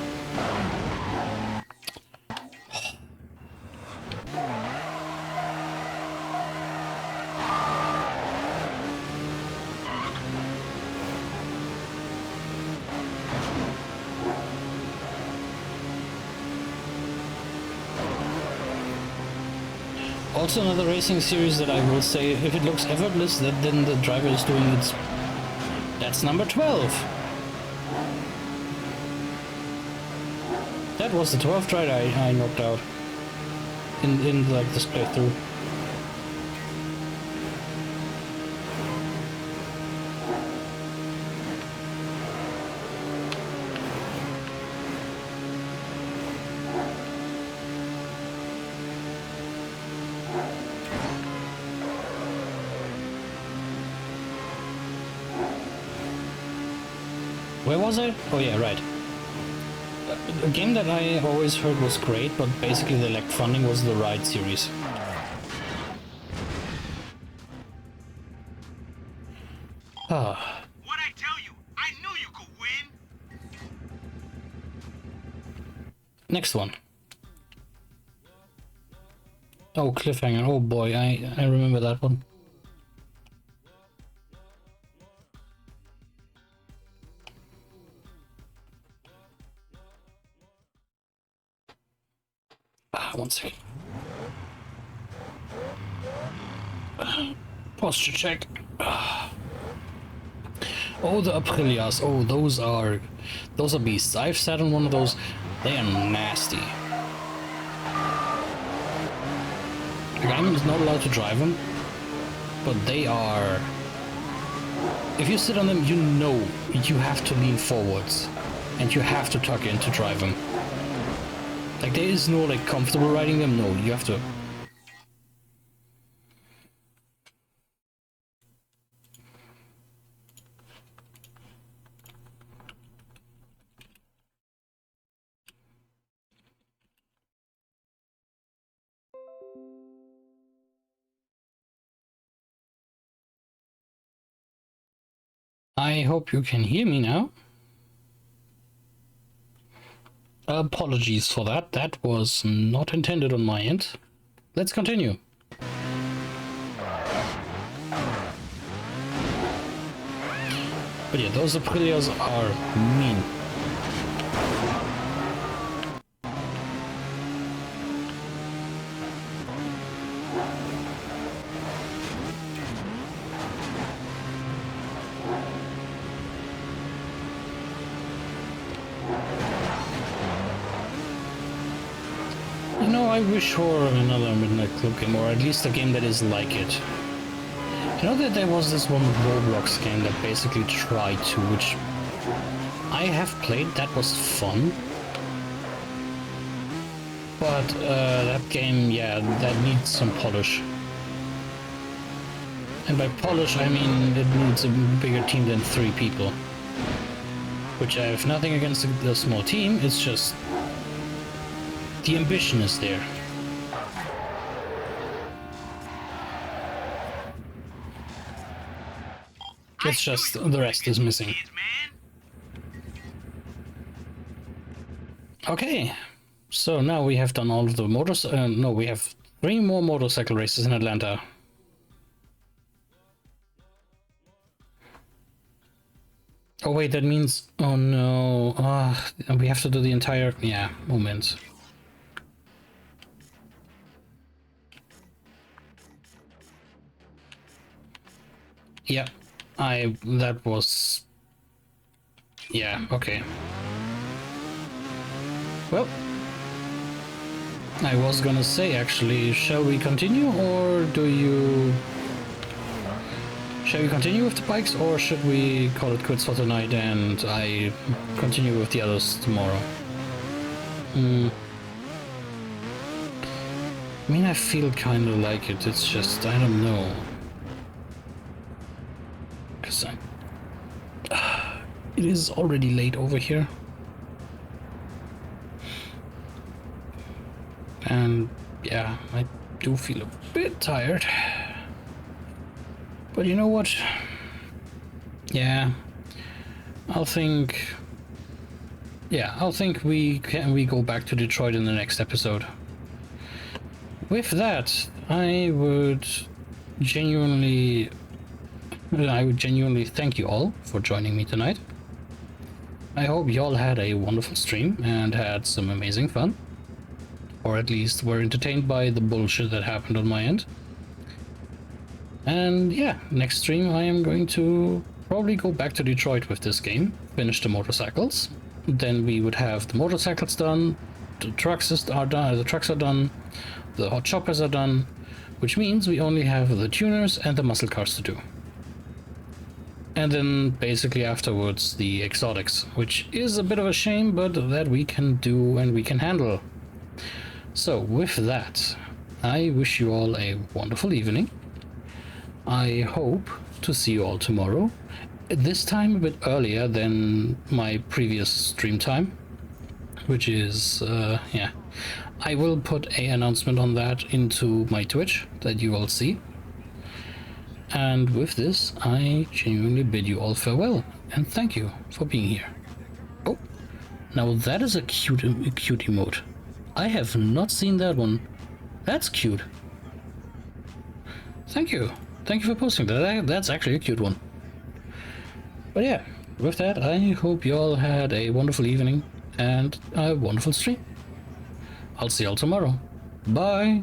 Also another racing series that I will say, if it looks effortless, then the driver is doing its... That's number 12! That was the 12th ride I knocked out. In like this playthrough. Where was I? Oh yeah, right. A game that I always heard was great, but basically they lacked funding, was the Ride series. Ah. What'd I tell you? I knew you could win. Next one. Oh, cliffhanger. Oh boy, I remember that one. One second. Posture check. Oh, the Aprilias. Oh, those are beasts. I've sat on one of those. They are nasty. Like, I'm not allowed to drive them, but they are. If you sit on them, you know you have to lean forwards, and you have to tuck in to drive them. Like, there is no like comfortable riding them. No, you have to. I hope you can hear me now. Apologies for that. That was not intended on my end. Let's continue. But yeah, those Aprilias are mean. You know, I wish for another Midnight Club game, or at least a game that is like it. You know that there was this one Roblox game that basically tried to, which I have played, that was fun. But that game, yeah, that needs some polish. And by polish, I mean it needs a bigger team than 3 people. Which I have nothing against a small team, it's just the ambition is there. It's just the rest is missing. Okay, so now we have done all of the no, we have 3 more motorcycle races in Atlanta. Oh wait, that means, oh no, we have to do the entire, yeah, moment. Yeah, that was, yeah, okay. Well, I was gonna say, actually, shall we continue, or shall we continue with the bikes, or should we call it quits for tonight and I continue with the others tomorrow? I mean, I feel kind of like it, it's just, I don't know. Because it is already late over here. And yeah, I do feel a bit tired. But you know what? Yeah, I'll think we go back to Detroit in the next episode. With that, I would genuinely thank you all for joining me tonight. I hope you all had a wonderful stream and had some amazing fun. Or at least were entertained by the bullshit that happened on my end. And yeah, next stream I am going to probably go back to Detroit with this game, finish the motorcycles. Then we would have the motorcycles done, the trucks are done, the hot choppers are done, which means we only have the tuners and the muscle cars to do. And then basically afterwards the exotics, which is a bit of a shame, but that we can do and we can handle. So with that, I wish you all a wonderful evening. I hope to see you all tomorrow, this time a bit earlier than my previous stream time, which is, yeah. I will put an announcement on that into my Twitch that you all see. And with this, I genuinely bid you all farewell, and thank you for being here. Oh, now that is a cute emote. I have not seen that one. That's cute. Thank you. Thank you for posting that. That's actually a cute one. But yeah, with that, I hope you all had a wonderful evening and a wonderful stream. I'll see you all tomorrow. Bye.